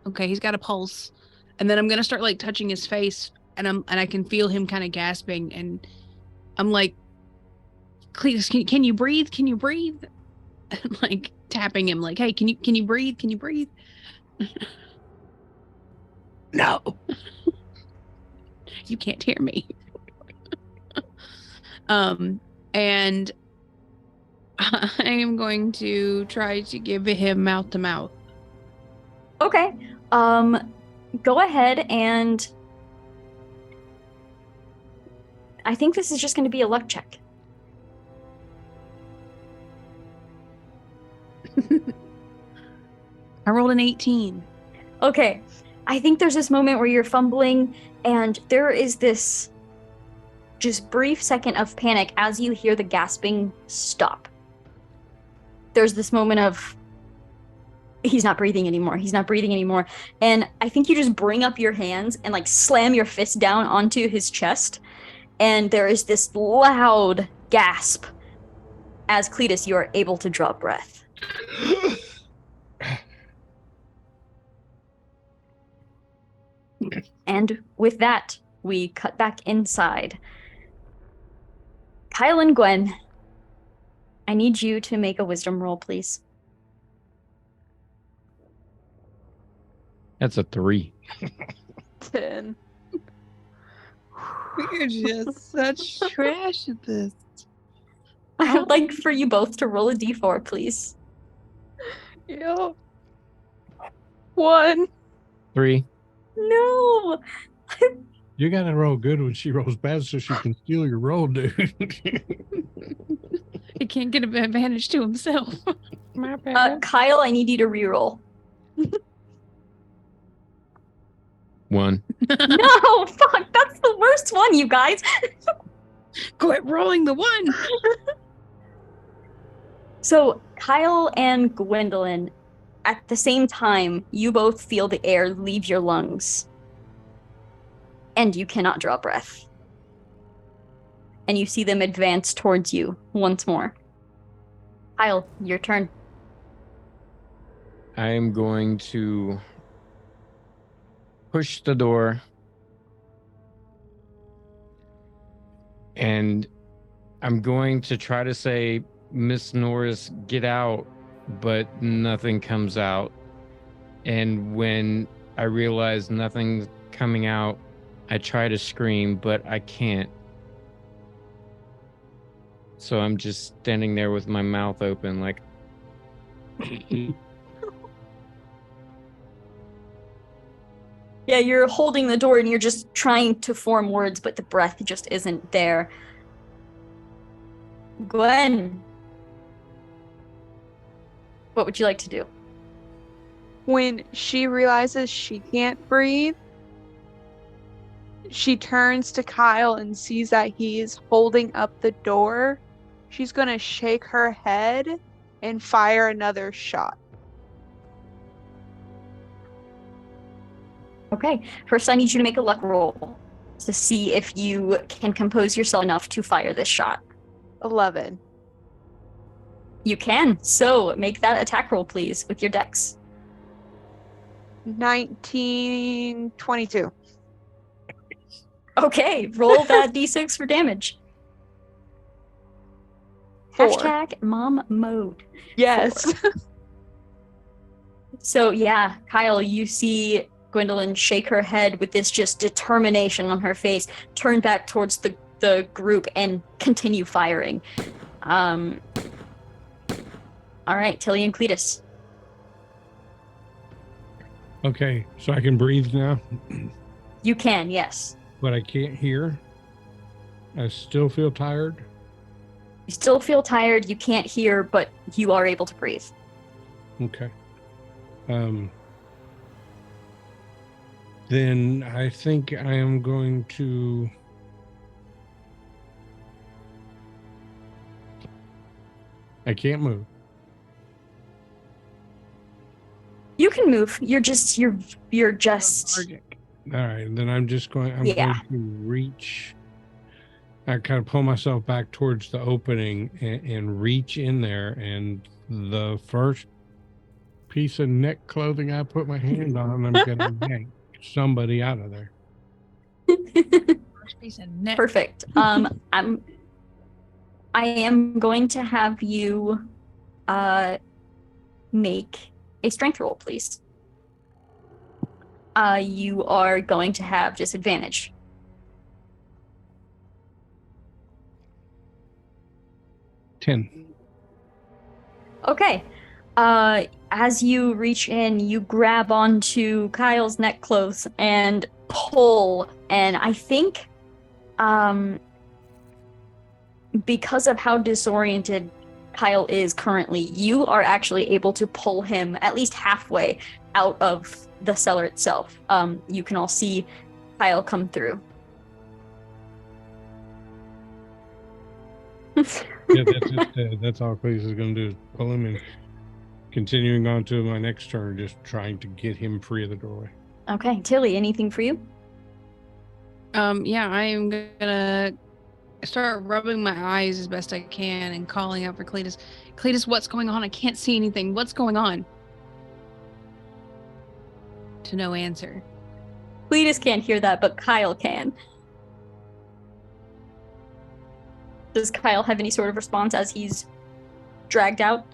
okay, he's got a pulse. And then I'm gonna start like touching his face, and I can feel him kind of gasping, and I'm like, Cletus, can you breathe? Can you breathe? And like tapping him like, hey, can you breathe? Can you breathe? No. You can't hear me. And I am going to try to give him mouth to mouth. Okay. Go ahead, and I think this is just going to be a luck check. I rolled an 18. Okay. I think there's this moment where you're fumbling, and there is this just brief second of panic as you hear the gasping stop. There's this moment of, he's not breathing anymore. He's not breathing anymore. And I think you just bring up your hands and like slam your fist down onto his chest. And there is this loud gasp as Cletus, you are able to draw breath. And with that, we cut back inside. Kyle and Gwen, I need you to make a wisdom roll, please. That's a 3. 10. We're just such trash at this. I would like for you both to roll a d4, please. Yeah. 1. 3. No! You gotta roll good when she rolls bad so she can steal your roll, dude. He can't get an advantage to himself. My bad. Kyle, I need you to reroll. 1. No! Fuck! That's the worst one, you guys! Quit rolling the 1. So, Kyle and Gwendolyn, at the same time, you both feel the air leave your lungs. And you cannot draw breath. And you see them advance towards you once more. Kyle, your turn. I am going to push the door and I'm going to try to say, Miss Norris, get out, but nothing comes out. And when I realize nothing's coming out, I try to scream, but I can't. So I'm just standing there with my mouth open like... Yeah, you're holding the door and you're just trying to form words, but the breath just isn't there. Gwen, what would you like to do? When she realizes she can't breathe, she turns to Kyle and sees that he's holding up the door. She's going to shake her head and fire another shot. Okay, first I need you to make a luck roll to see if you can compose yourself enough to fire this shot. 11. You can, so make that attack roll, please, with your dex. 19, 22. Okay, roll that d6 for damage. 4. Hashtag mom mode. Yes. So yeah, Kyle, you see Gwendolyn shake her head with this just determination on her face, turn back towards the group and continue firing. All right, Tilly and Cletus. Okay, so I can breathe now, You can, yes. but I can't hear. I still feel tired. You still feel tired, you can't hear, but you are able to breathe. Okay. Then I think I am going to I can't move. You can move. You're just All right, then I'm Yeah. going to reach. I kind of pull myself back towards the opening and reach in there, and the first piece of neck clothing I put my hand on, I'm gonna yank somebody out of there. First piece of net. Perfect. I am going to have you make a strength roll, please. You are going to have disadvantage. Ten. Okay. As you reach in, you grab onto Kyle's neck clothes and pull. And I think, because of how disoriented Kyle is currently, you are actually able to pull him at least halfway out of the cellar itself. You can all see Kyle come through. Yeah, that's it. That's all Cleese is going to do is pull him and continuing on to my next turn, just trying to get him free of the doorway. Okay, Tilly, anything for you? Yeah, I am gonna start rubbing my eyes as best I can and calling out for Cletus. Cletus, what's going on? I can't see anything. What's going on? To no answer. Cletus can't hear that, but Kyle can. Does Kyle have any sort of response as he's dragged out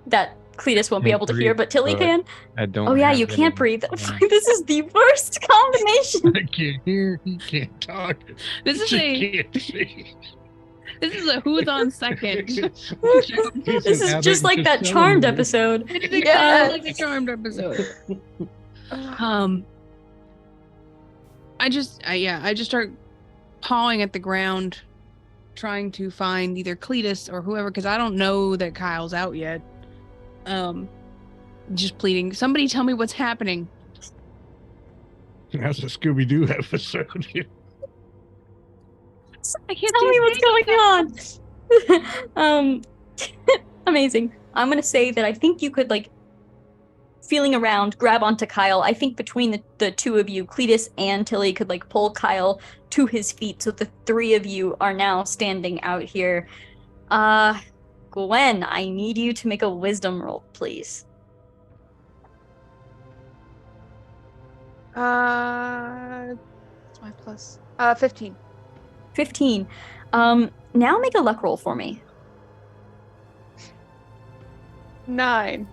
that Cletus won't be Can't able to hear, breathe, but Tilly but can? I don't. Oh yeah, have you any- can't breathe. This is the worst combination. I can't hear. He can't talk. This is She a can't see. this is a who's on second. This is just like that Charmed episode. It is Yes. exactly like the Charmed episode. I just start pawing at the ground, trying to find either Cletus or whoever, because I don't know that Kyle's out yet. Just pleading, somebody tell me what's happening. That's a Scooby-Doo episode. I can't Tell me what's going on. Amazing. I'm gonna say that I think you could, like, feeling around, grab onto Kyle. I think between the two of you, Cletus and Tilly, could, like, pull Kyle to his feet, so the three of you are now standing out here. Gwen, I need you to make a wisdom roll, please. What's my plus? 15. 15. Now make a luck roll for me. 9.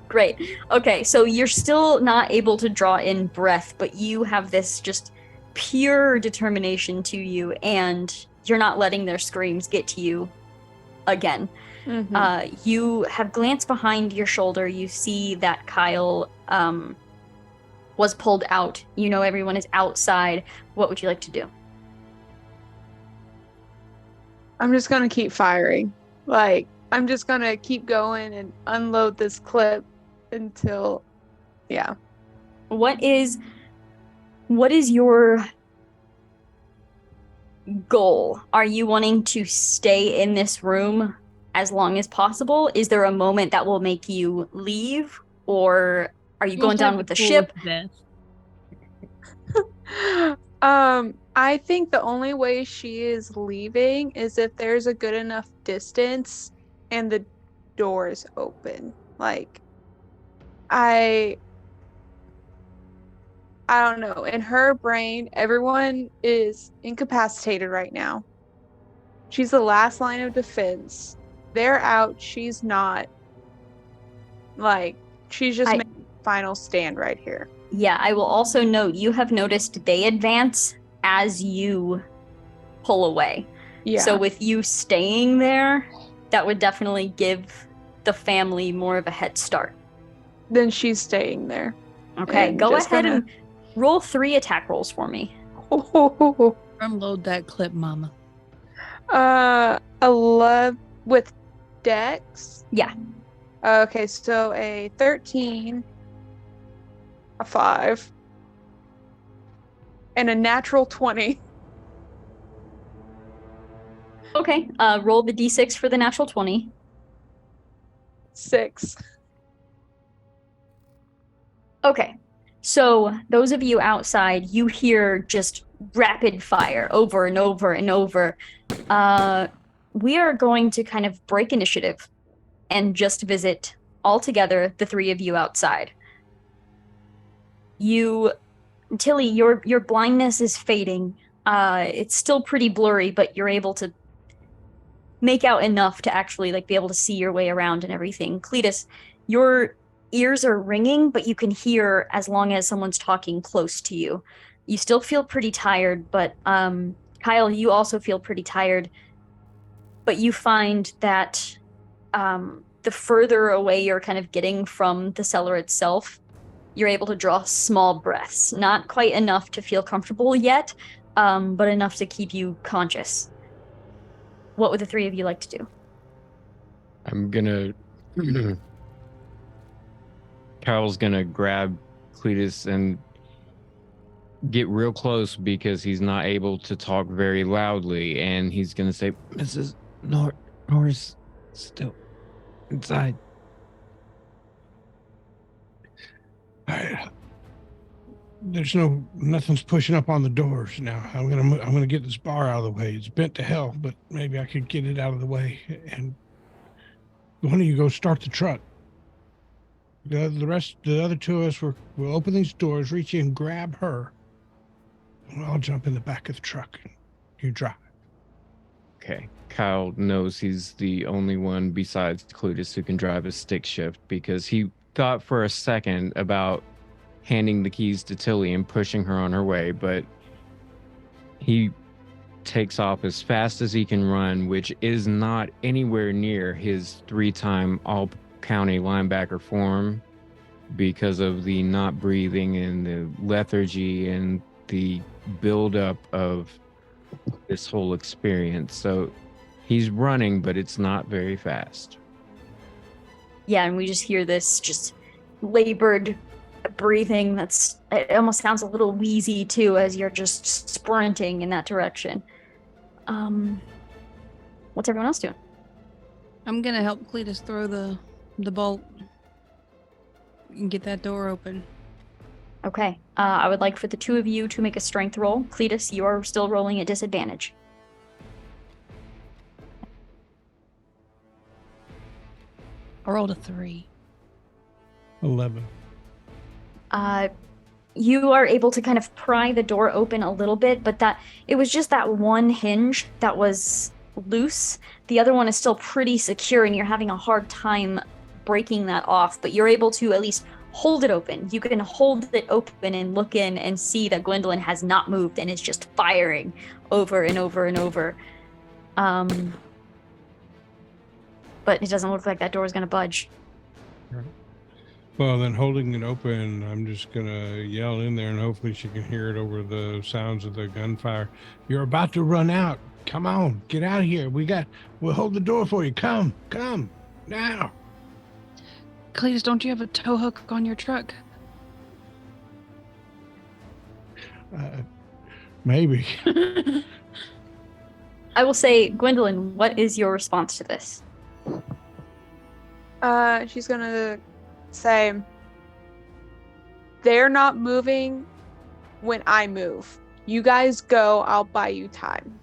Great. Okay, so you're still not able to draw in breath, but you have this just pure determination to you, and you're not letting their screams get to you again. Mhm. You have glanced behind your shoulder. You see that Kyle was pulled out. You know everyone is outside. What would you like to do? I'm just gonna keep firing. Like, I'm just gonna keep going and unload this clip until, yeah. What is your goal? Are you wanting to stay in this room as long as possible? Is there a moment that will make you leave, or are you going down with the ship? I think the only way she is leaving is if there's a good enough distance and the door is open. Like, I don't know. In her brain, everyone is incapacitated right now. She's the last line of defense. They're out. She's not. Like, she's just making a final stand right here. Yeah, I will also note you have noticed they advance as you pull away. Yeah. So with you staying there, that would definitely give the family more of a head start. Then she's staying there. Okay, And go just ahead gonna- and roll 3 attack rolls for me. Unload that clip, mama. 11 with Dex. Yeah. Okay, so a 13, a 5, and a natural 20. Okay, roll the d6 for the natural 20. 6. Okay, so those of you outside, you hear just rapid fire over and over and over. We are going to kind of break initiative and just visit all together, the 3 of you outside. Tilly, your blindness is fading. It's still pretty blurry, but you're able to make out enough to actually like be able to see your way around and everything. Cletus, your ears are ringing, but you can hear as long as someone's talking close to you. You still feel pretty tired, but Kyle, you also feel pretty tired. But you find that the further away you're kind of getting from the cellar itself, you're able to draw small breaths. Not quite enough to feel comfortable yet, but enough to keep you conscious. What would the 3 of you like to do? I'm gonna. Kyle's gonna grab Cletus and get real close because he's not able to talk very loudly, and he's gonna say, "Mrs. Norris, still inside." Nothing's pushing up on the doors now. I'm gonna get this bar out of the way. It's bent to hell, but maybe I could get it out of the way. And one of you go start the truck. The other 2 of us we'll open these doors, reach in, grab her. And I'll jump in the back of the truck and you drive. Okay. Kyle knows he's the only one besides Cletus who can drive a stick shift because he thought for a second about handing the keys to Tilly and pushing her on her way, but he takes off as fast as he can run, which is not anywhere near his 3-time all-county linebacker form because of the not breathing and the lethargy and the buildup of this whole experience. So he's running, but it's not very fast. Yeah, and we just hear this just labored breathing. It almost sounds a little wheezy too as you're just sprinting in that direction. What's everyone else doing? I'm gonna help Cletus throw the bolt and get that door open. Okay, I would like for the 2 of you to make a strength roll. Cletus, you are still rolling at disadvantage. I rolled a 3. 11. You are able to kind of pry the door open a little bit, but it was just that one hinge that was loose. The other one is still pretty secure, and you're having a hard time breaking that off, but you're able to at least hold it open. You can hold it open and look in and see that Gwendolyn has not moved and is just firing over and over and over. But it doesn't look like that door is going to budge. Right. Well, then holding it open, I'm just going to yell in there and hopefully she can hear it over the sounds of the gunfire. You're about to run out. Come on, get out of here. We'll hold the door for you. Come now. Cletus, don't you have a tow hook on your truck? Maybe. I will say, Gwendolyn, what is your response to this? She's gonna say, they're not moving when I move. You guys go, I'll buy you time.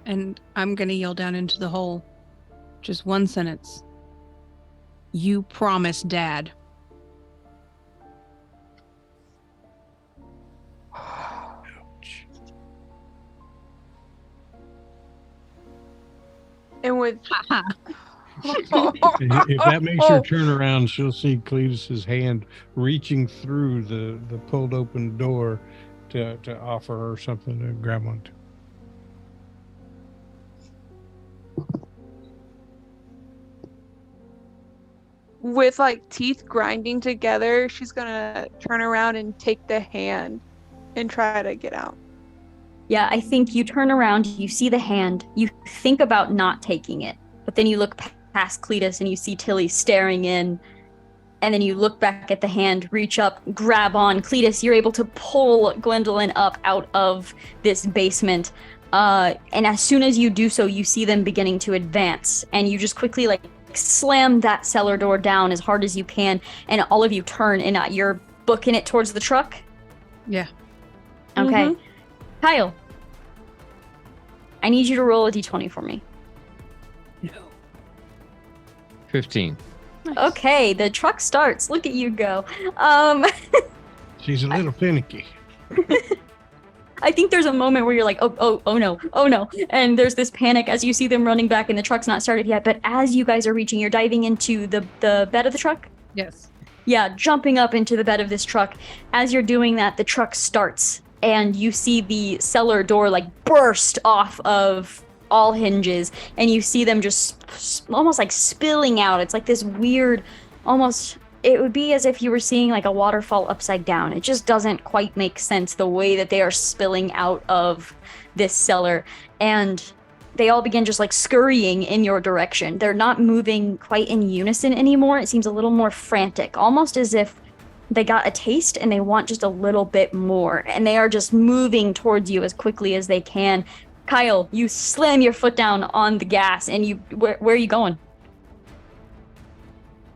And I'm gonna yell down into the hole. Just one sentence. You promise, Dad. And with If that makes her turn around, she'll see Cletus's hand reaching through the pulled open door to offer her something to grab onto. with like teeth grinding together, she's gonna turn around and take the hand and try to get out. Yeah, I think you turn around, you see the hand, you think about not taking it, but then you look past Cletus and you see Tilly staring in, and then you look back at the hand, reach up, grab on. Cletus, you're able to pull Gwendolyn up out of this basement, and as soon as you do so, you see them beginning to advance, and you just quickly like slam that cellar door down as hard as you can, and all of you turn, and you're booking it towards the truck? Yeah. Okay. Mhm. Kyle, I need you to roll a d20 for me. No. 15. Okay, the truck starts. Look at you go. She's a little finicky. I think there's a moment where you're like, oh no. And there's this panic as you see them running back and the truck's not started yet. But as you guys are reaching, you're diving into the bed of the truck? Yes. Yeah, jumping up into the bed of this truck. As you're doing that, the truck starts and you see the cellar door like burst off of all hinges, and you see them just almost like spilling out. It's like this weird, almost, it would be as if you were seeing like a waterfall upside down. It just doesn't quite make sense the way that they are spilling out of this cellar, and they all begin just like scurrying in your direction. They're not moving quite in unison anymore. It seems a little more frantic, almost as if they got a taste and they want just a little bit more, and they are just moving towards you as quickly as they can. Kyle, you slam your foot down on the gas, and where are you going?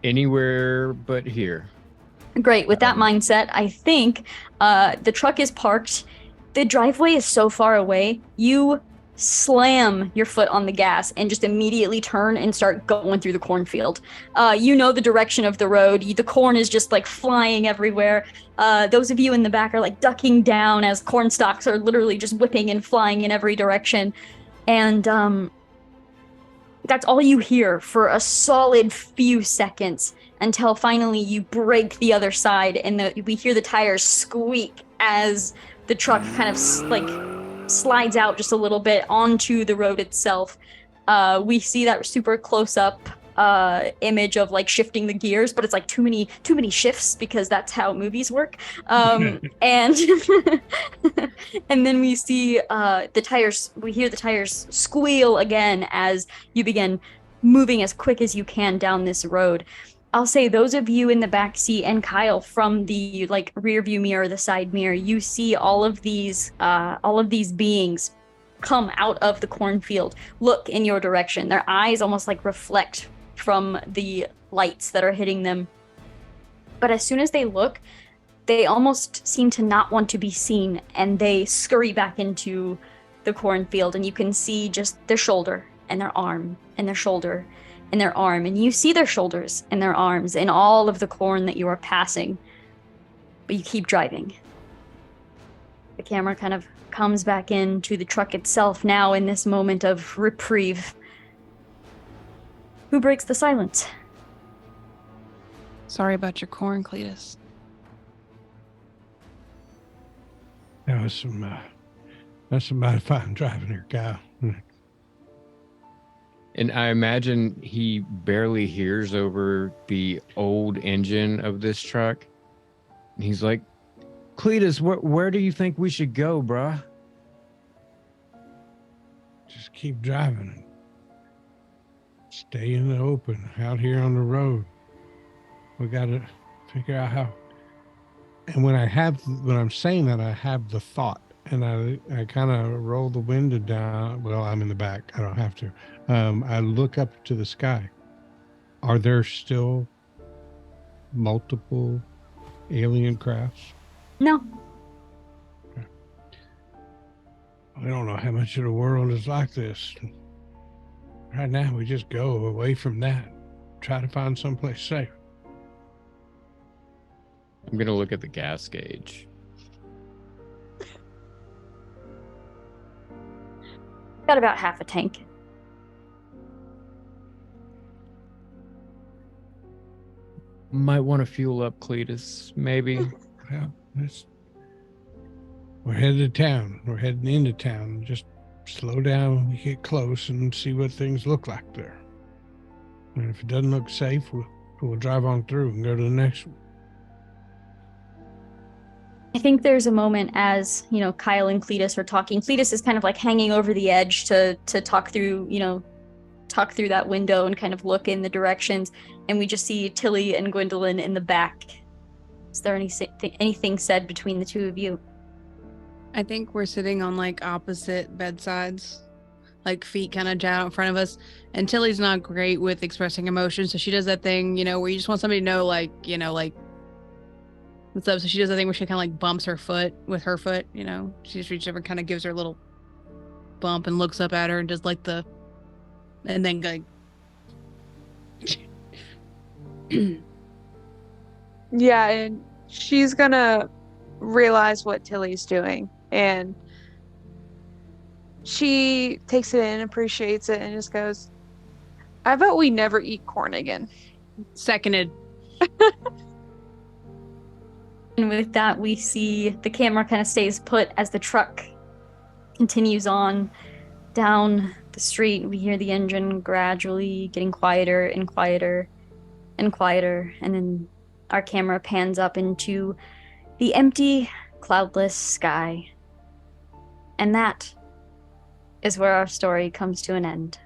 Anywhere but here. Great. With that mindset, I think the truck is parked. The driveway is so far away. You slam your foot on the gas and just immediately turn and start going through the cornfield. You know the direction of the road. The corn is just like flying everywhere. Those of you in the back are like ducking down as corn stalks are literally just whipping and flying in every direction. And that's all you hear for a solid few seconds until finally you break the other side and we hear the tires squeak as the truck kind of slides out just a little bit onto the road itself. We see that super close up image of like shifting the gears, but it's like too many shifts because that's how movies work. And and then we see we hear the tires squeal again as you begin moving as quick as you can down this road. I'll say those of you in the back seat and Kyle from the like rear view mirror, the side mirror, you see all of these beings come out of the cornfield, look in your direction. Their eyes almost like reflect from the lights that are hitting them. But as soon as they look, they almost seem to not want to be seen, and they scurry back into the cornfield, and you can see just their shoulder and their arm and their shoulder and their arm, and you see their shoulders and their arms and all of the corn that you are passing, but you keep driving. The camera kind of comes back into the truck itself now in this moment of reprieve. Who breaks the silence? Sorry about your corn, Cletus. That was that's some mighty fine driving here, Kyle. And I imagine he barely hears over the old engine of this truck. And he's like, Cletus, where do you think we should go, bruh? just keep driving. Stay in the open, out here on the road. We got to figure out how. And when I'm saying that, I have the thought, and I kind of roll the window down. Well, I'm in the back. I don't have to. I look up to the sky. Are there still multiple alien crafts? No. I don't know how much of the world is like this. Right now, we just go away from that. Try to find someplace safe. I'm gonna look at the gas gauge. Got about half a tank. Might want to fuel up, Cletus. Maybe. Well, we're headed to town. We're heading into town. Just slow down when we get close and see what things look like there. And if it doesn't look safe, we'll drive on through and go to the next one. I think there's a moment as, Kyle and Cletus are talking. Cletus is kind of like hanging over the edge to talk through that window and kind of look in the directions. And we just see Tilly and Gwendolyn in the back. Is there anything said between the two of you? I think we're sitting on like opposite bedsides, like feet kind of down in front of us. And Tilly's not great with expressing emotion, so she does that thing, where you just want somebody to know, like what's up. So she does that thing where she kind of like bumps her foot with her foot. She just reaches over and kind of gives her a little bump and looks up at her and does like and then like. Yeah, and she's gonna realize what Tilly's doing, and she takes it in, appreciates it, and just goes, I bet we never eat corn again. Seconded. And with that, we see the camera kind of stays put as the truck continues on down the street. We hear the engine gradually getting quieter and quieter and quieter, and then our camera pans up into the empty, cloudless sky. And that is where our story comes to an end.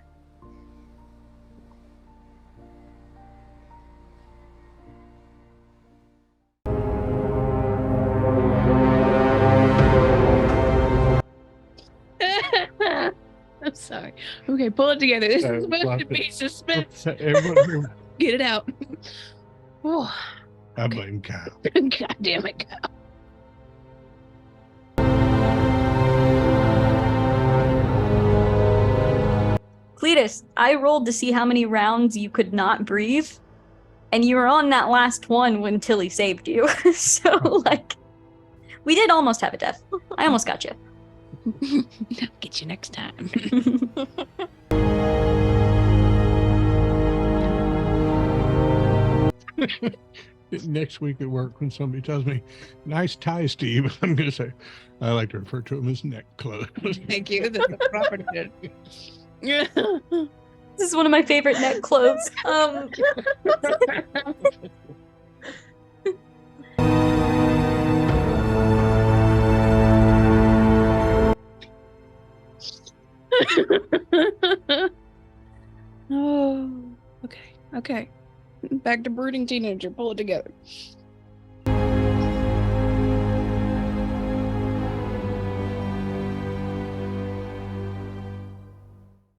I'm sorry. Okay, pull it together. This is supposed to be suspense. Get it out. Oh, I blame Kyle. God damn it, Kyle. Cletus, I rolled to see how many rounds you could not breathe, and you were on that last one when Tilly saved you. So, we did almost have a death. I almost got you. Get you next time. Next week at work, when somebody tells me, nice tie, Steve, I'm going to say, I like to refer to them as neck clothes. Thank you. That's a proper This is one of my favorite neck clothes. Oh, okay. Back to brooding teenager. Pull it together.